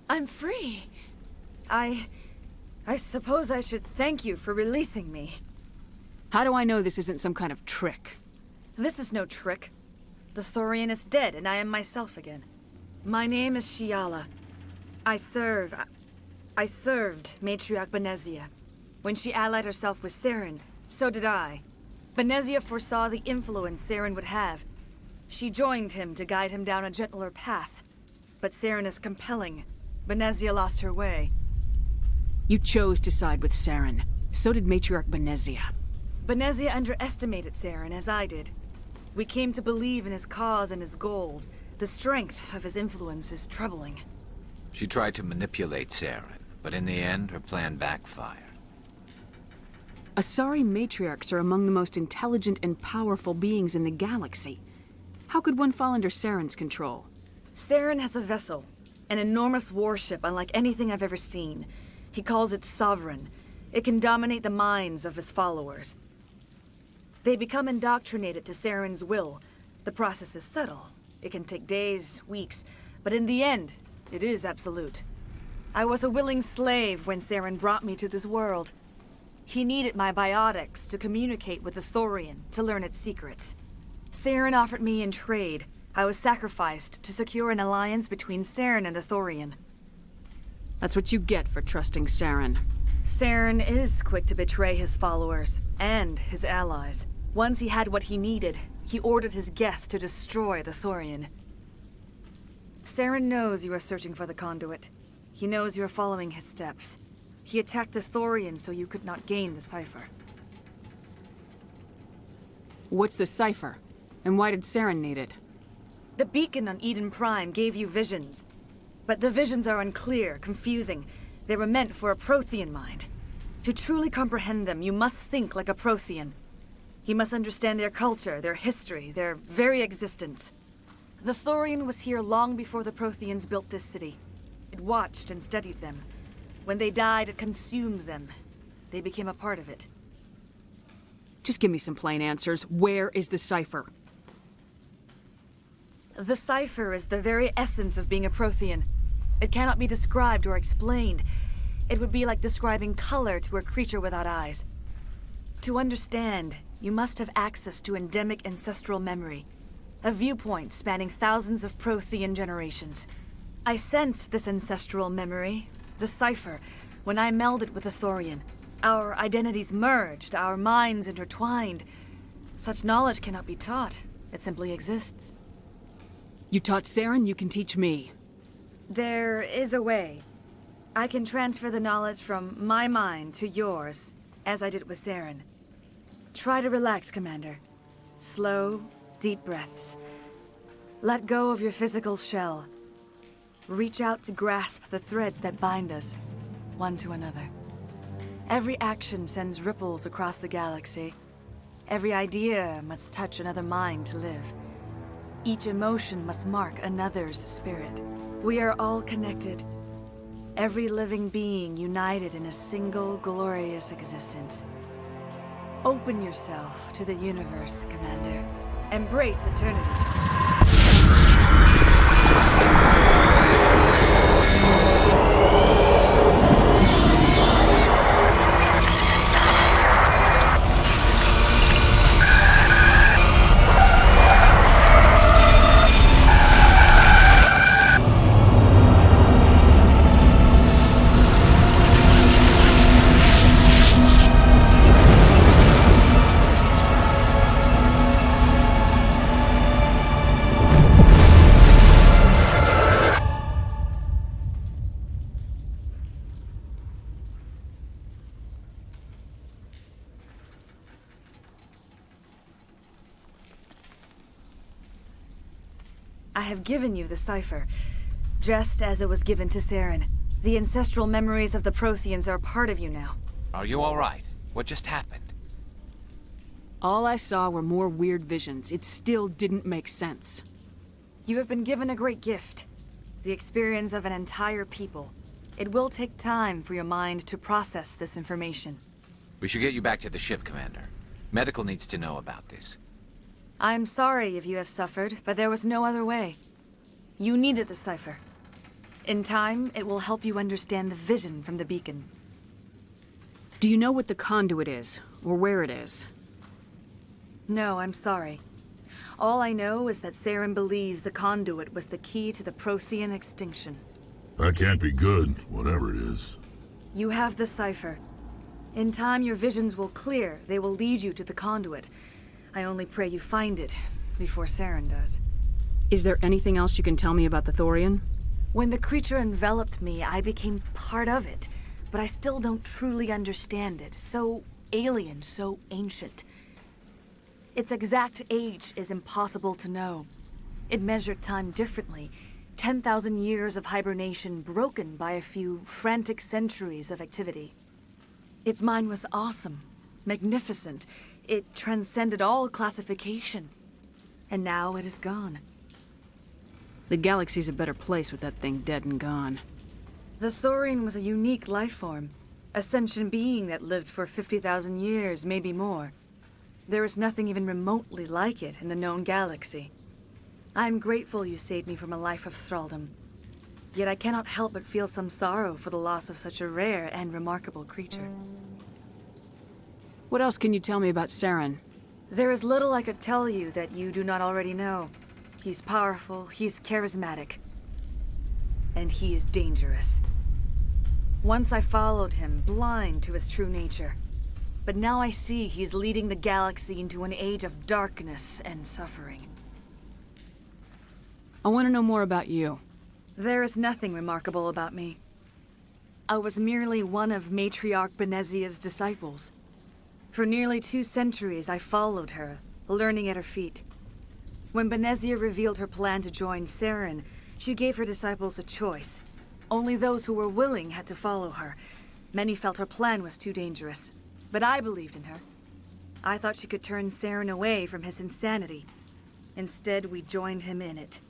I'm free. I suppose I should thank you for releasing me. How do I know this isn't some kind of trick? This is no trick. The Thorian is dead, and I am myself again. My name is Shiala. I served Matriarch Benezia. When she allied herself with Saren, so did I. Benezia foresaw the influence Saren would have. She joined him to guide him down a gentler path. But Saren is compelling. Benezia lost her way. You chose to side with Saren. So did Matriarch Benezia. Benezia underestimated Saren, as I did. We came to believe in his cause and his goals. The strength of his influence is troubling. She tried to manipulate Saren, but in the end, her plan backfired. Asari matriarchs are among the most intelligent and powerful beings in the galaxy. How could one fall under Saren's control? Saren has a vessel, an enormous warship unlike anything I've ever seen. He calls it Sovereign. It can dominate the minds of his followers. They become indoctrinated to Saren's will. The process is subtle. It can take days, weeks, but in the end, it is absolute. I was a willing slave when Saren brought me to this world. He needed my biotics to communicate with the Thorian, to learn its secrets. Saren offered me in trade. I was sacrificed to secure an alliance between Saren and the Thorian. That's what you get for trusting Saren. Saren is quick to betray his followers, and his allies. Once he had what he needed, he ordered his Geth to destroy the Thorian. Saren knows you are searching for the conduit. He knows you are following his steps. He attacked the Thorian so you could not gain the cipher. What's the cipher? And why did Saren need it? The beacon on Eden Prime gave you visions. But the visions are unclear, confusing. They were meant for a Prothean mind. To truly comprehend them, you must think like a Prothean. You must understand their culture, their history, their very existence. The Thorian was here long before the Protheans built this city. It watched and studied them. When they died, it consumed them. They became a part of it. Just give me some plain answers. Where is the cipher? The cipher is the very essence of being a Prothean. It cannot be described or explained. It would be like describing color to a creature without eyes. To understand, you must have access to endemic ancestral memory. A viewpoint spanning thousands of Prothean generations. I sensed this ancestral memory, the cipher, when I melded with the Thorian. Our identities merged, our minds intertwined. Such knowledge cannot be taught. It simply exists. You taught Saren, you can teach me. There is a way. I can transfer the knowledge from my mind to yours, as I did with Saren. Try to relax, Commander. Slow, deep breaths. Let go of your physical shell. Reach out to grasp the threads that bind us, one to another. Every action sends ripples across the galaxy. Every idea must touch another mind to live. Each emotion must mark another's spirit. We are all connected. Every living being united in a single glorious existence. Open yourself to the universe, Commander. Embrace eternity. I have given you the cipher, just as it was given to Saren. The ancestral memories of the Protheans are part of you now. Are you all right? What just happened? All I saw were more weird visions. It still didn't make sense. You have been given a great gift. The experience of an entire people. It will take time for your mind to process this information. We should get you back to the ship, Commander. Medical needs to know about this. I'm sorry if you have suffered, but there was no other way. You needed the cipher. In time, it will help you understand the vision from the beacon. Do you know what the conduit is, or where it is? No, I'm sorry. All I know is that Saren believes the conduit was the key to the Prothean extinction. That can't be good, whatever it is. You have the cipher. In time, your visions will clear. They will lead you to the conduit. I only pray you find it before Saren does. Is there anything else you can tell me about the Thorian? When the creature enveloped me, I became part of it, but I still don't truly understand it. So alien, so ancient. Its exact age is impossible to know. It measured time differently. 10,000 years of hibernation broken by a few frantic centuries of activity. Its mind was awesome, magnificent. It transcended all classification. And now it is gone. The galaxy's a better place with that thing dead and gone. The Thorian was a unique life form. A sentient being that lived for 50,000 years, maybe more. There is nothing even remotely like it in the known galaxy. I'm grateful you saved me from a life of thraldom. Yet I cannot help but feel some sorrow for the loss of such a rare and remarkable creature. What else can you tell me about Saren? There is little I could tell you that you do not already know. He's powerful, he's charismatic, and he is dangerous. Once I followed him, blind to his true nature. But now I see he's leading the galaxy into an age of darkness and suffering. I want to know more about you. There is nothing remarkable about me. I was merely one of Matriarch Benezia's disciples. For nearly 2 centuries I followed her, learning at her feet. When Benezia revealed her plan to join Saren, she gave her disciples a choice. Only those who were willing had to follow her. Many felt her plan was too dangerous, but I believed in her. I thought she could turn Saren away from his insanity. Instead, we joined him in it.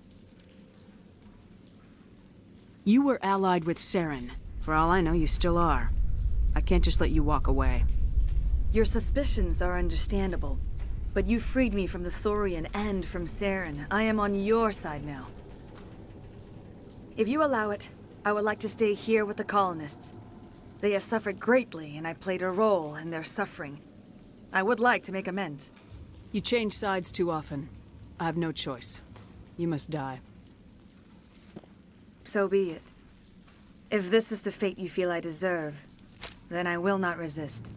You were allied with Saren. For all I know, you still are. I can't just let you walk away. Your suspicions are understandable, but you freed me from the Thorian and from Saren. I am on your side now. If you allow it, I would like to stay here with the colonists. They have suffered greatly, and I played a role in their suffering. I would like to make amends. You change sides too often. I have no choice. You must die. So be it. If this is the fate you feel I deserve, then I will not resist.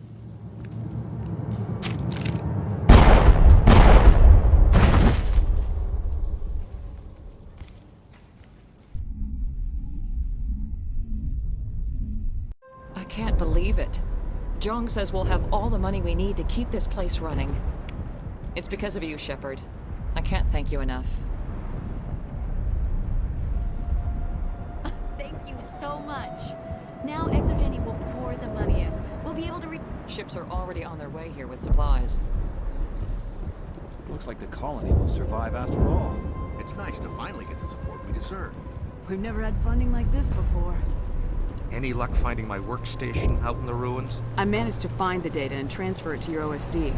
I can't believe it. Jong says we'll have all the money we need to keep this place running. It's because of you, Shepard. I can't thank you enough. Thank you so much. Now Exogeny will pour the money in. We'll be able to Ships are already on their way here with supplies. Looks like the colony will survive after all. It's nice to finally get the support we deserve. We've never had funding like this before. Any luck finding my workstation out in the ruins? I managed to find the data and transfer it to your OSD.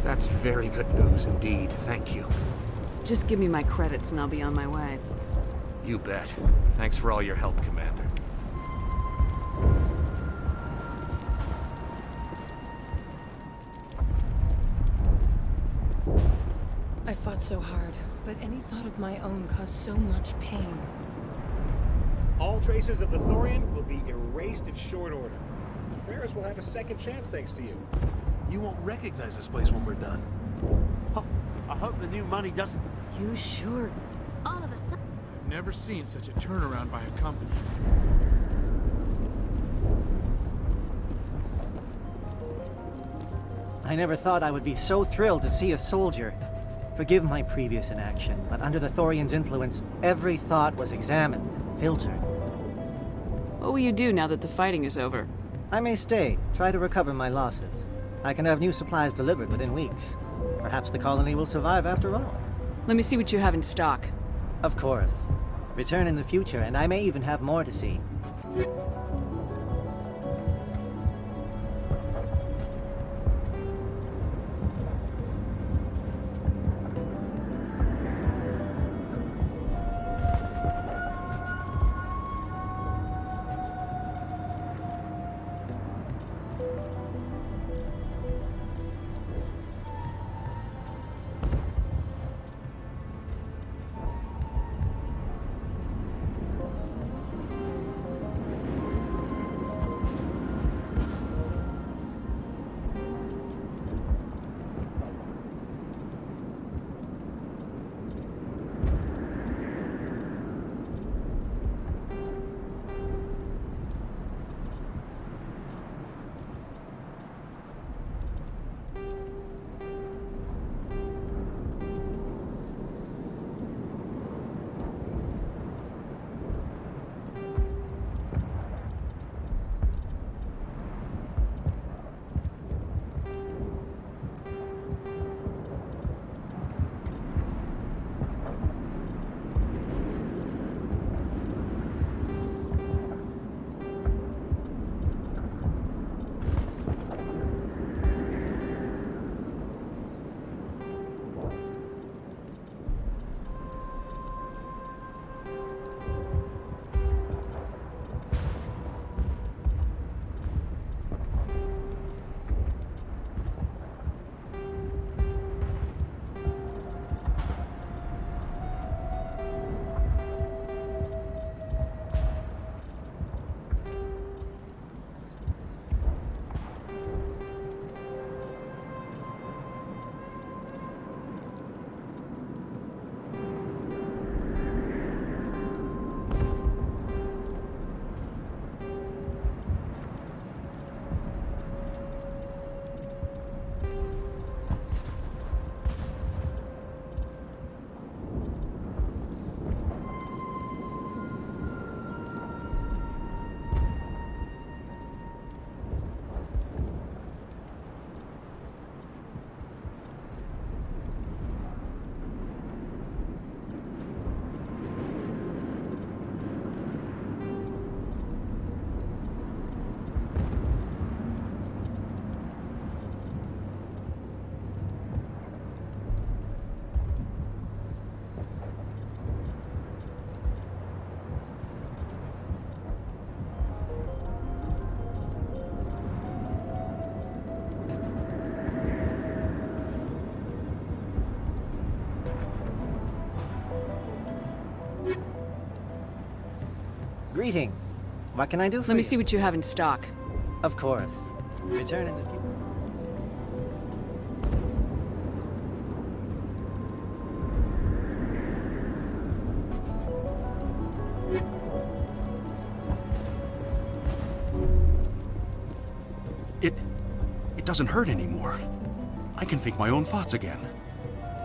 That's very good news indeed, thank you. Just give me my credits and I'll be on my way. You bet. Thanks for all your help, Commander. I fought so hard, but any thought of my own caused so much pain. All traces of the Thorian will be erased in short order. Ferris will have a second chance thanks to you. You won't recognize this place when we're done. Oh, I hope the new money doesn't... You sure? All of a sudden... I've never seen such a turnaround by a company. I never thought I would be so thrilled to see a soldier. Forgive my previous inaction, but under the Thorian's influence, every thought was examined and filtered. What will you do now that the fighting is over? I may stay, try to recover my losses. I can have new supplies delivered within weeks. Perhaps the colony will survive after all. Let me see what you have in stock. Of course. Return in the future, and I may even have more to see. Greetings. What can I do for you? Let me see what you have in stock. Of course. Return in the future. It doesn't hurt anymore. I can think my own thoughts again.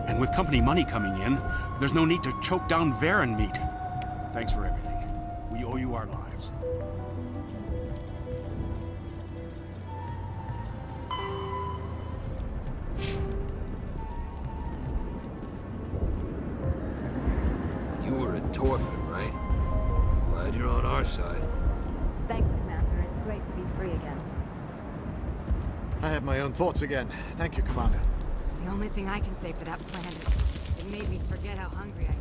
And with company money coming in, there's no need to choke down Varen meat. Thanks for everything. We owe you our lives. You were a Torfin, right? Glad you're on our side. Thanks, Commander. It's great to be free again. I have my own thoughts again. Thank you, Commander. The only thing I can say for that plan is it made me forget how hungry I am.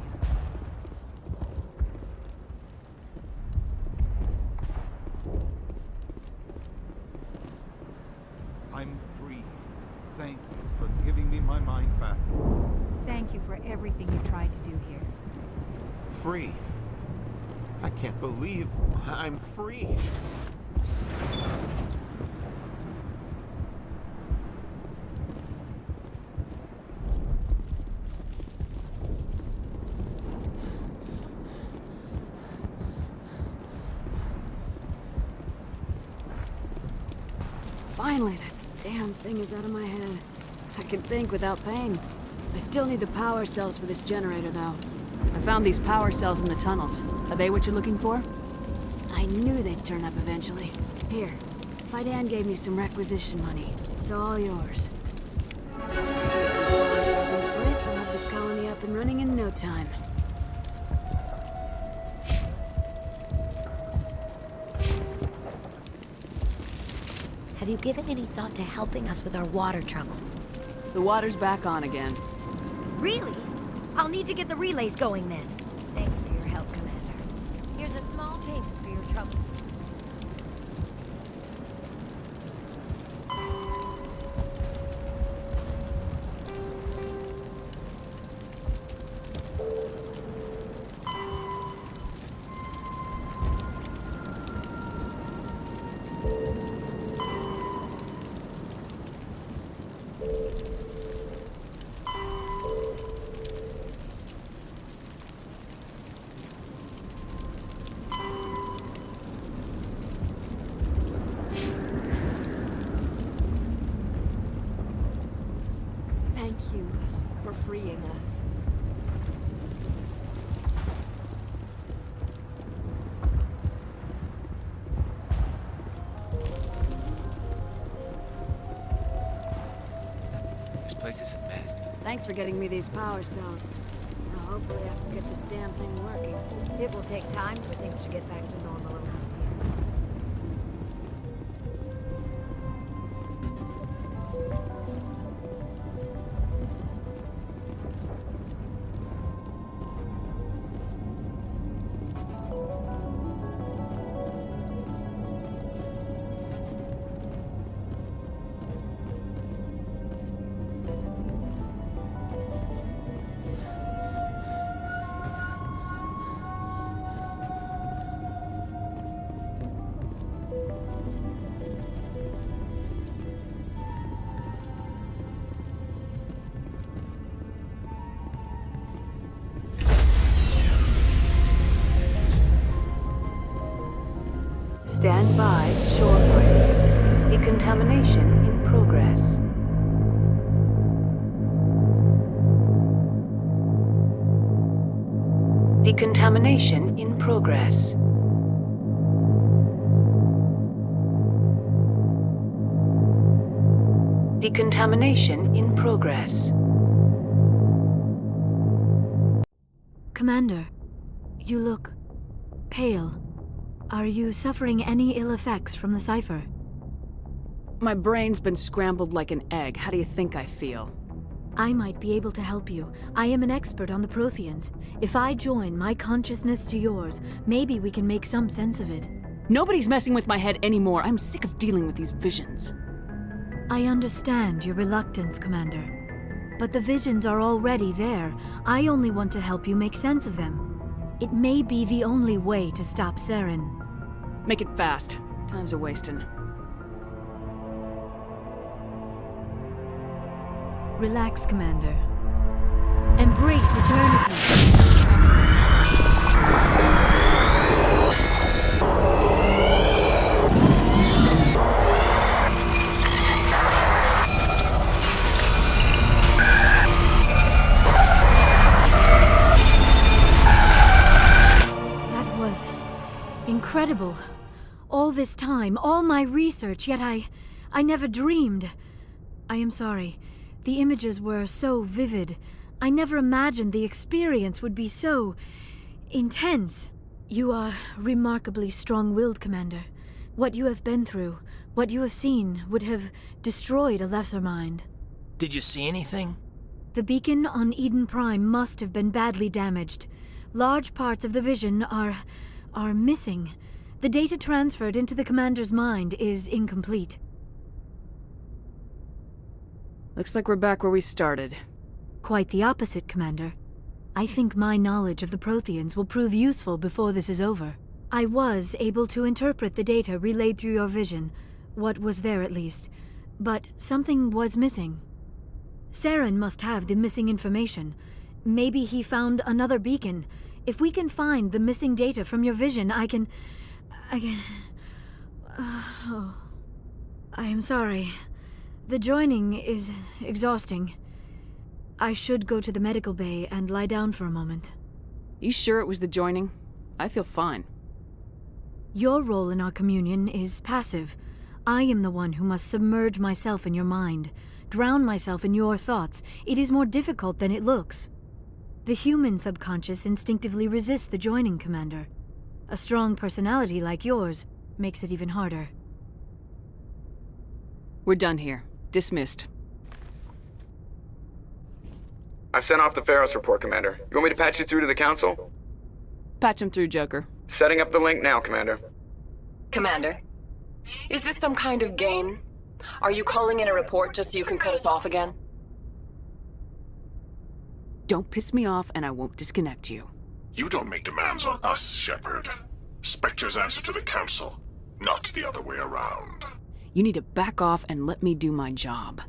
I'm free. Thank you for giving me my mind back. Thank you for everything you tried to do here. Free. I can't believe I'm free. Finally, that damn thing is out of my head. I can think without pain. I still need the power cells for this generator, though. I found these power cells in the tunnels. Are they what you're looking for? I knew they'd turn up eventually. Here, Fidan gave me some requisition money. It's all yours. Get these power cells into place, I'll have this colony up and running in no time. Have you given any thought to helping us with our water troubles? The water's back on again. Really? I'll need to get the relays going then. Thanks for your help, Commander. Here's a small payment for your trouble. Thank you for freeing us. This place is a mess. Thanks for getting me these power cells. Now hopefully I can get this damn thing working. It will take time for things to get back to normal around here. Stand by, shore party. Decontamination in progress. Decontamination in progress. Decontamination in progress. Commander, you look pale. Are you suffering any ill effects from the cipher? My brain's been scrambled like an egg. How do you think I feel? I might be able to help you. I am an expert on the Protheans. If I join my consciousness to yours, maybe we can make some sense of it. Nobody's messing with my head anymore. I'm sick of dealing with these visions. I understand your reluctance, Commander. But the visions are already there. I only want to help you make sense of them. It may be the only way to stop Saren. Make it fast. Time's a-wasting. Relax, Commander. Embrace eternity. That was incredible. All this time, all my research, yet I never dreamed. I am sorry. The images were so vivid. I never imagined the experience would be so intense. You are remarkably strong-willed, Commander. What you have been through, what you have seen, would have destroyed a lesser mind. Did you see anything? The beacon on Eden Prime must have been badly damaged. Large parts of the vision are missing. The data transferred into the Commander's mind is incomplete. Looks like we're back where we started. Quite the opposite, Commander. I think my knowledge of the Protheans will prove useful before this is over. I was able to interpret the data relayed through your vision, what was there at least, but something was missing. Saren must have the missing information. Maybe he found another beacon. If we can find the missing data from your vision, I can... Oh. I am sorry. The joining is exhausting. I should go to the medical bay and lie down for a moment. You sure it was the joining? I feel fine. Your role in our communion is passive. I am the one who must submerge myself in your mind, drown myself in your thoughts. It is more difficult than it looks. The human subconscious instinctively resists the joining, Commander. A strong personality like yours makes it even harder. We're done here. Dismissed. I've sent off the Pharos report, Commander. You want me to patch you through to the Council? Patch him through, Joker. Setting up the link now, Commander. Commander, is this some kind of game? Are you calling in a report just so you can cut us off again? Don't piss me off and I won't disconnect you. You don't make demands on us, Shepard. Spectres answer to the Council, not the other way around. You need to back off and let me do my job.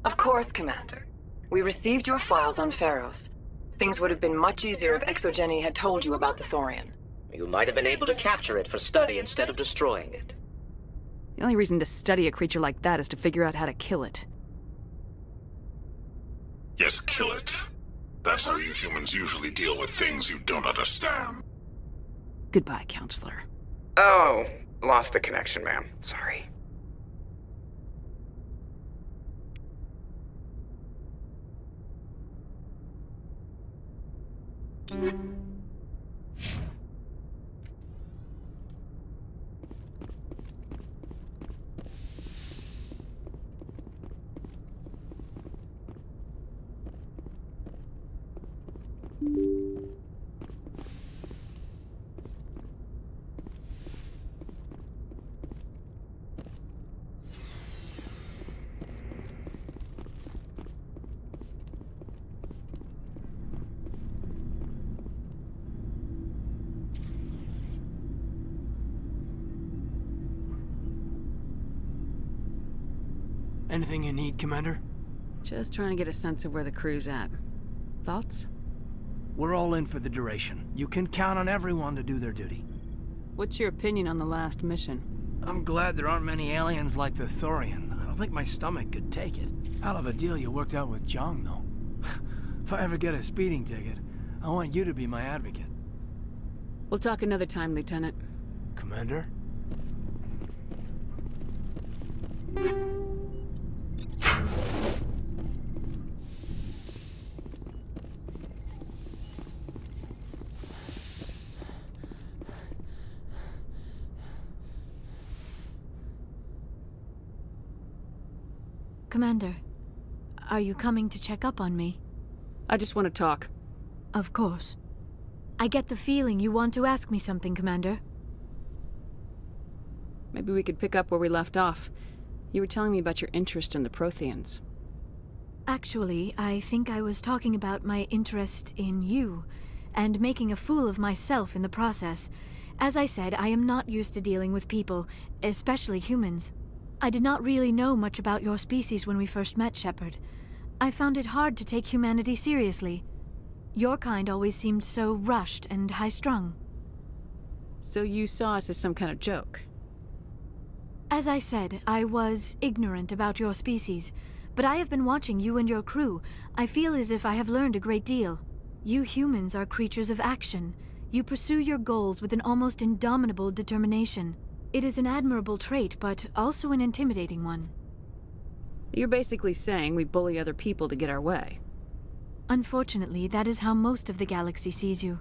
Of course, Commander. We received your files on Pharos. Things would have been much easier if Exogeny had told you about the Thorian. You might have been able to capture it for study instead of destroying it. The only reason to study a creature like that is to figure out how to kill it. Yes, kill it. That's how you humans usually deal with things you don't understand. Goodbye, Counselor. Oh, lost the connection, ma'am. Sorry. Anything you need, Commander? Just trying to get a sense of where the crew's at. Thoughts? We're all in for the duration. You can count on everyone to do their duty. What's your opinion on the last mission? I'm glad there aren't many aliens like the Thorian. I don't think my stomach could take it. Hell of a deal you worked out with Jong, though. If I ever get a speeding ticket, I want you to be my advocate. We'll talk another time, Lieutenant. Commander? Commander, are you coming to check up on me? I just want to talk. Of course. I get the feeling you want to ask me something, Commander. Maybe we could pick up where we left off. You were telling me about your interest in the Protheans. Actually, I think I was talking about my interest in you, and making a fool of myself in the process. As I said, I am not used to dealing with people, especially humans. I did not really know much about your species when we first met, Shepard. I found it hard to take humanity seriously. Your kind always seemed so rushed and high-strung. So you saw us as some kind of joke? As I said, I was ignorant about your species, but I have been watching you and your crew. I feel as if I have learned a great deal. You humans are creatures of action. You pursue your goals with an almost indomitable determination. It is an admirable trait, but also an intimidating one. You're basically saying we bully other people to get our way. Unfortunately, that is how most of the galaxy sees you.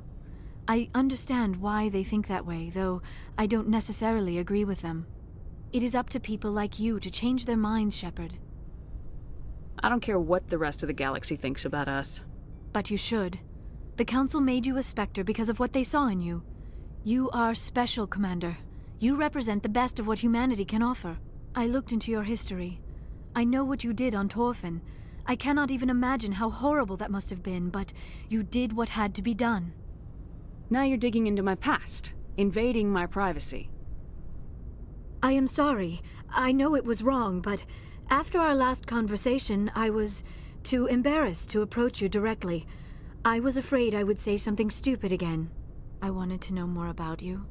I understand why they think that way, though I don't necessarily agree with them. It is up to people like you to change their minds, Shepard. I don't care what the rest of the galaxy thinks about us. But you should. The Council made you a Spectre because of what they saw in you. You are special, Commander. You represent the best of what humanity can offer. I looked into your history. I know what you did on Torfin. I cannot even imagine how horrible that must have been, but you did what had to be done. Now you're digging into my past, invading my privacy. I am sorry. I know it was wrong, but after our last conversation, I was too embarrassed to approach you directly. I was afraid I would say something stupid again. I wanted to know more about you,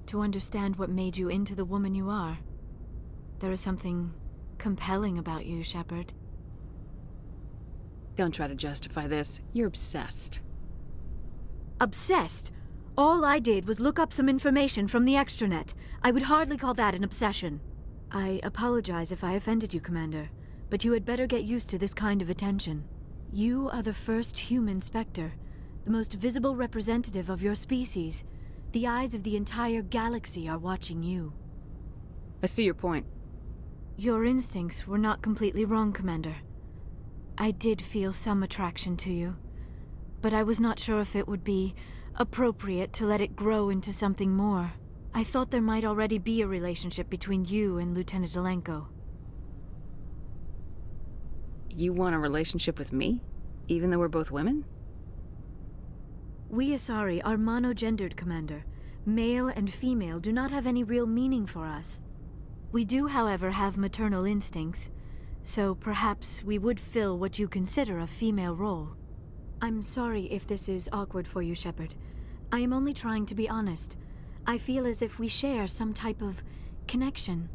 to understand what made you into the woman you are. There is something compelling about you, Shepard. Don't try to justify this. You're obsessed. Obsessed? All I did was look up some information from the extranet. I would hardly call that an obsession. I apologize if I offended you, Commander, but you had better get used to this kind of attention. You are the first human Spectre, the most visible representative of your species. The eyes of the entire galaxy are watching you. I see your point. Your instincts were not completely wrong, Commander. I did feel some attraction to you, but I was not sure if it would be appropriate to let it grow into something more. I thought there might already be a relationship between you and Lieutenant Alenko. You want a relationship with me? Even though we're both women? We Asari are monogendered, Commander. Male and female do not have any real meaning for us. We do, however, have maternal instincts, so perhaps we would fill what you consider a female role. I'm sorry if this is awkward for you, Shepard. I am only trying to be honest. I feel as if we share some type of connection.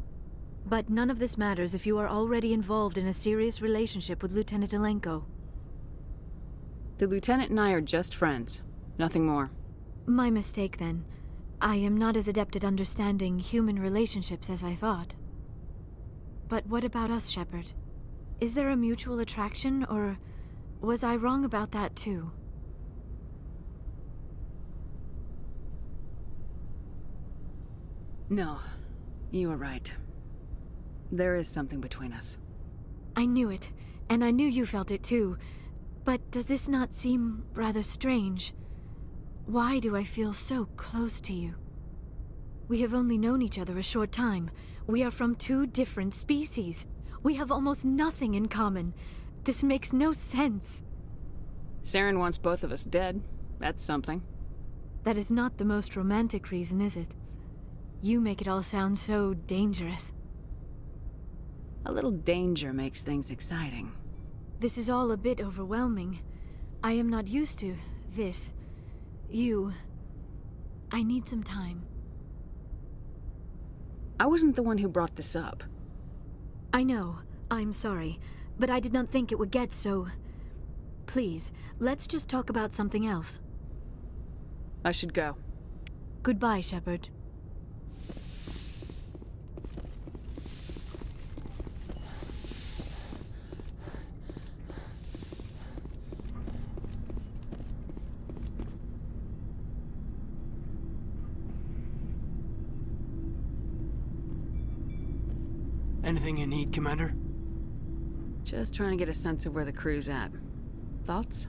But none of this matters if you are already involved in a serious relationship with Lieutenant Alenko. The Lieutenant and I are just friends. Nothing more. My mistake, then. I am not as adept at understanding human relationships as I thought. But what about us, Shepard? Is there a mutual attraction, or was I wrong about that too? No, you were right. There is something between us. I knew it, and I knew you felt it too. But does this not seem rather strange? Why do I feel so close to you? We have only known each other a short time. We are from two different species. We have almost nothing in common. This makes no sense. Saren wants both of us dead. That's something. That is not the most romantic reason, is it? You make it all sound so dangerous. A little danger makes things exciting. This is all a bit overwhelming. I am not used to this. You. I need some time. I wasn't the one who brought this up. I know. I'm sorry. But I did not think it would get so... Please, let's just talk about something else. I should go. Goodbye, Shepard. Anything you need, Commander? Just trying to get a sense of where the crew's at. Thoughts?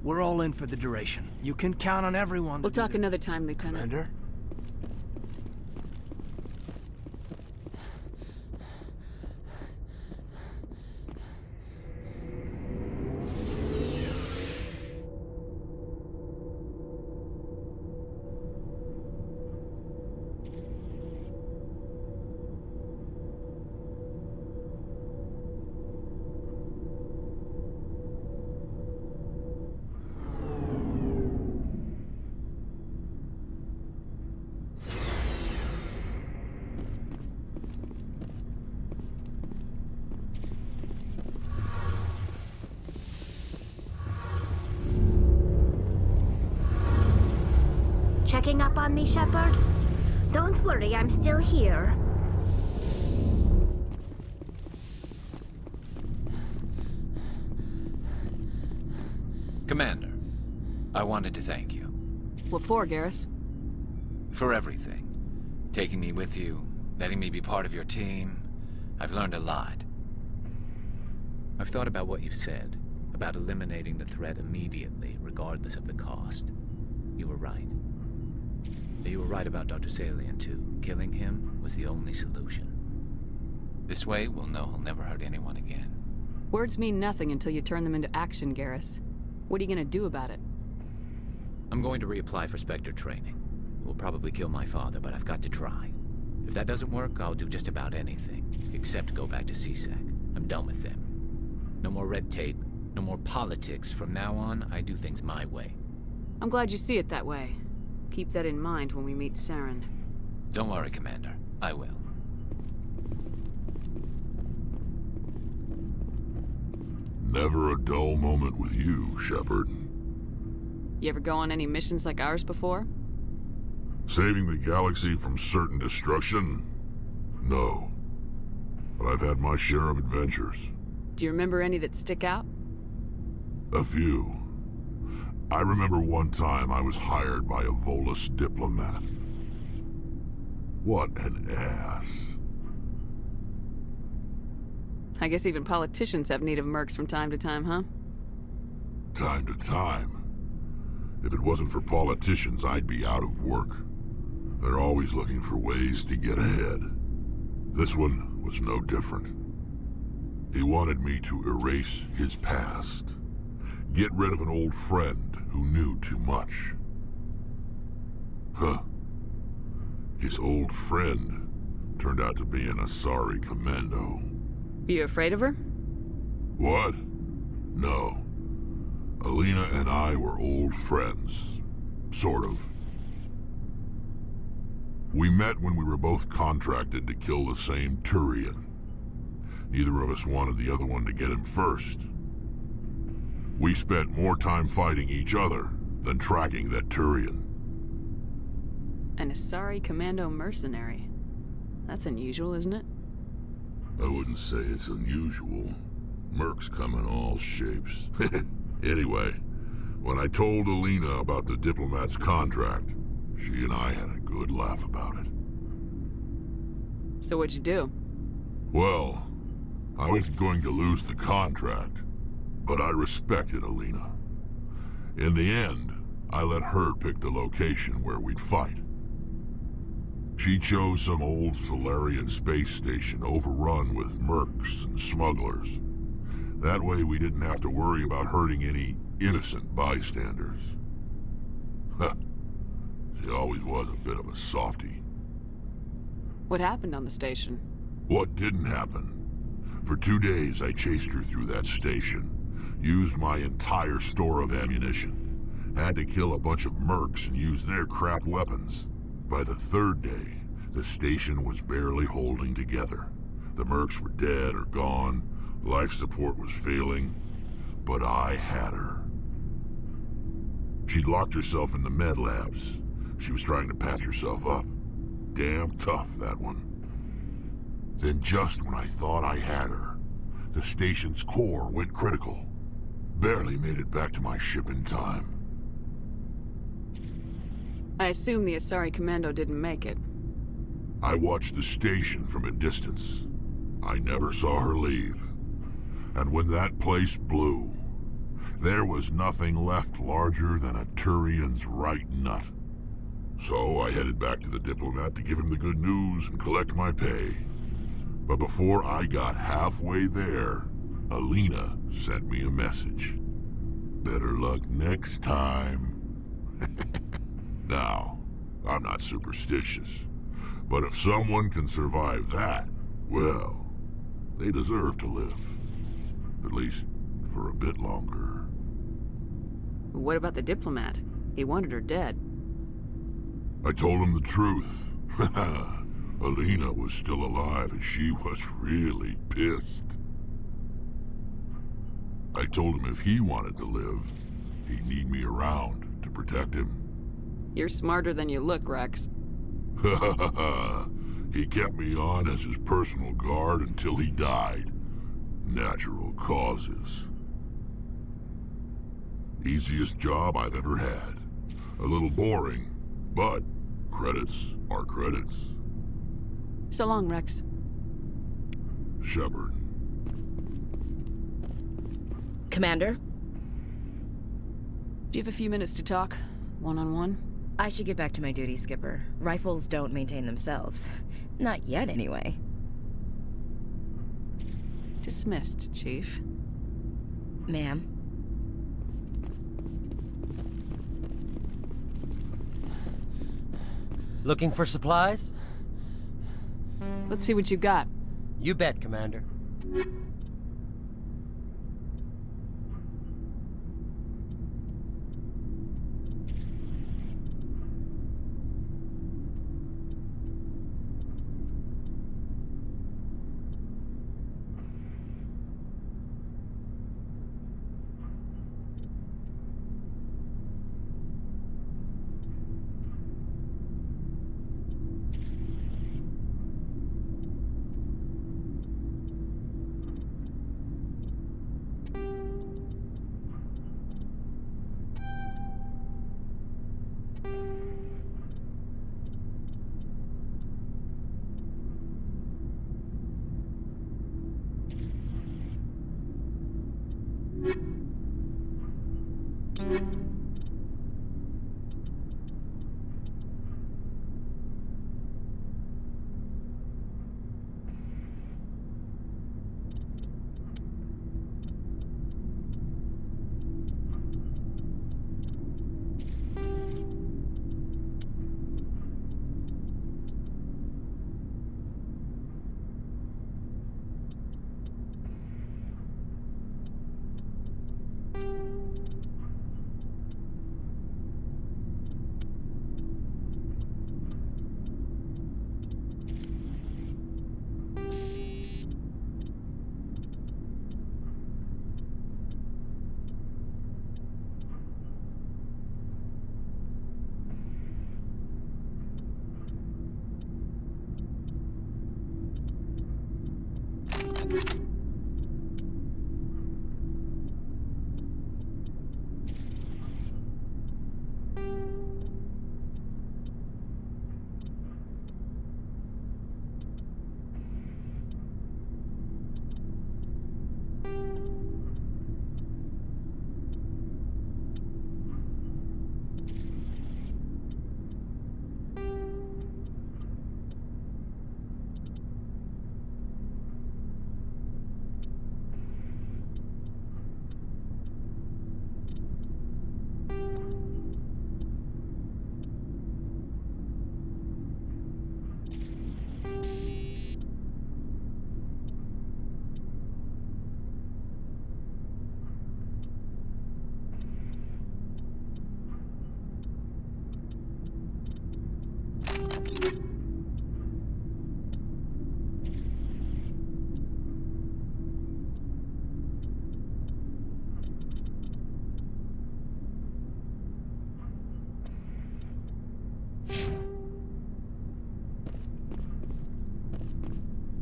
We're all in for the duration. You can count on everyone. We'll talk another time, Lieutenant. Commander? checking up on me, Shepard? Don't worry, I'm still here. Commander, I wanted to thank you. What for, Garrus? For everything. Taking me with you, letting me be part of your team. I've learned a lot. I've thought about what you said, about eliminating the threat immediately, regardless of the cost. You were right. You were right about Dr. Salian, too. Killing him was the only solution. This way, we'll know he'll never hurt anyone again. Words mean nothing until you turn them into action, Garrus. What are you gonna do about it? I'm going to reapply for Spectre training. It will probably kill my father, but I've got to try. If that doesn't work, I'll do just about anything, except go back to CSAC. I'm done with them. No more red tape, no more politics. From now on, I do things my way. I'm glad you see it that way. Keep that in mind when we meet Saren. Don't worry, Commander. I will. Never a dull moment with you, Shepard. You ever go on any missions like ours before? Saving the galaxy from certain destruction? No. But I've had my share of adventures. Do you remember any that stick out? A few. I remember one time I was hired by a Volus diplomat. What an ass. I guess even politicians have need of mercs from time to time, huh? Time to time. If it wasn't for politicians, I'd be out of work. They're always looking for ways to get ahead. This one was no different. He wanted me to erase his past. Get rid of an old friend who knew too much. Huh. His old friend turned out to be an Asari commando. You afraid of her? What? No. Alina and I were old friends. Sort of. We met when we were both contracted to kill the same Turian. Neither of us wanted the other one to get him first. We spent more time fighting each other than tracking that Turian. An Asari commando mercenary. That's unusual, isn't it? I wouldn't say it's unusual. Mercs come in all shapes. Anyway, when I told Alina about the diplomat's contract, she and I had a good laugh about it. So what'd you do? Well, I wasn't going to lose the contract, but I respected Alina. In the end, I let her pick the location where we'd fight. She chose some old Solarian space station overrun with mercs and smugglers. That way we didn't have to worry about hurting any innocent bystanders. Huh. She always was a bit of a softie. What happened on the station? What didn't happen? For 2 days I chased her through that station. Used my entire store of ammunition. Had to kill a bunch of mercs and use their crap weapons. By the 3rd day, the station was barely holding together. The mercs were dead or gone. Life support was failing. But I had her. She'd locked herself in the med labs. She was trying to patch herself up. Damn tough, that one. Then just when I thought I had her, the station's core went critical. Barely made it back to my ship in time. I assume the Asari commando didn't make it. I watched the station from a distance. I never saw her leave. And when that place blew, there was nothing left larger than a Turian's right nut. So I headed back to the diplomat to give him the good news and collect my pay. But before I got halfway there, Alina sent me a message. Better luck next time. Now, I'm not superstitious, but if someone can survive that, well, they deserve to live. At least for a bit longer. What about the diplomat? He wanted her dead. I told him the truth. Alina was still alive and she was really pissed. I told him if he wanted to live, he'd need me around to protect him. You're smarter than you look, Rex. He kept me on as his personal guard until he died. Natural causes. Easiest job I've ever had. A little boring, but credits are credits. So long, Rex. Shepard. Commander? Do you have a few minutes to talk? One-on-one? I should get back to my duty, Skipper. Rifles don't maintain themselves. Not yet, anyway. Dismissed, Chief. Ma'am? Looking for supplies? Let's see what you got. You bet, Commander.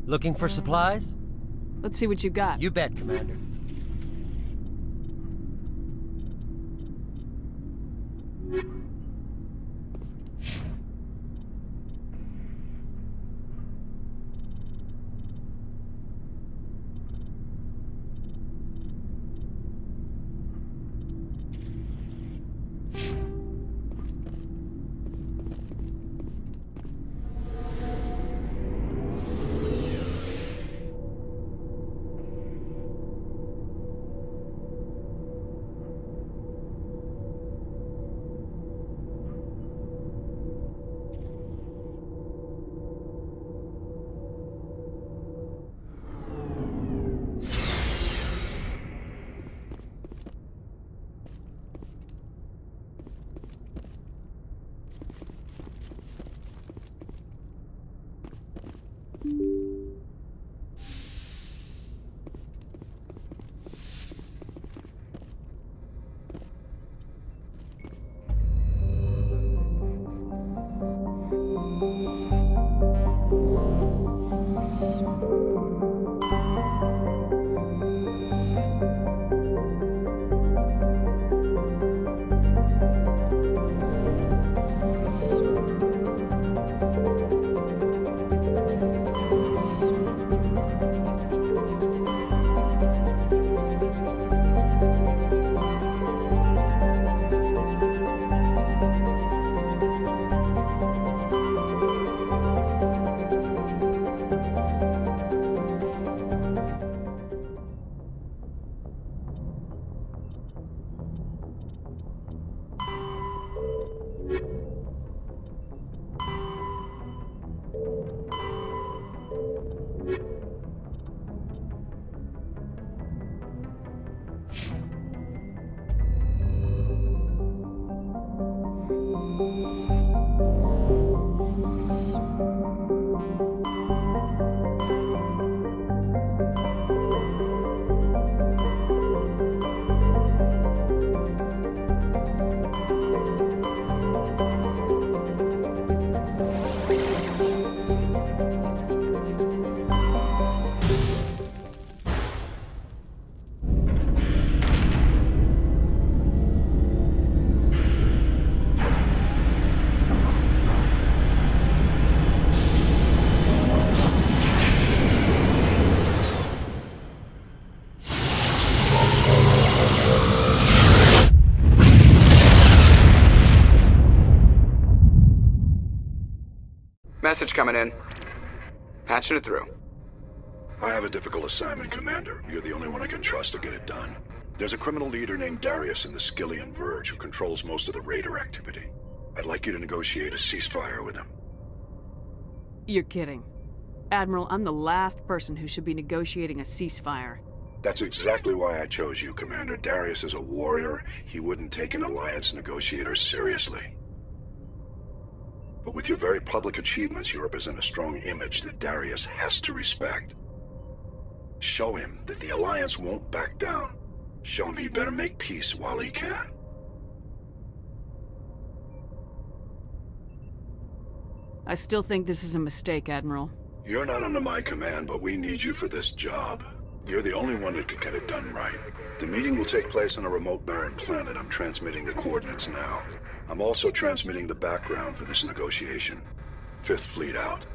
Looking for supplies? Let's see what you got. You bet, Commander. Message coming in. Patching it through. I have a difficult assignment, Commander. You're the only one I can trust to get it done. There's a criminal leader named Darius in the Skillian Verge who controls most of the raider activity. I'd like you to negotiate a ceasefire with him. You're kidding. Admiral, I'm the last person who should be negotiating a ceasefire. That's exactly why I chose you, Commander. Darius is a warrior. He wouldn't take an alliance negotiator seriously. But with your very public achievements, you represent a strong image that Darius has to respect. Show him that the Alliance won't back down. Show him he better make peace while he can. I still think this is a mistake, Admiral. You're not under my command, but we need you for this job. You're the only one that could get it done right. The meeting will take place on a remote barren planet. I'm transmitting the coordinates now. I'm also transmitting the background for this negotiation. 5th Fleet out.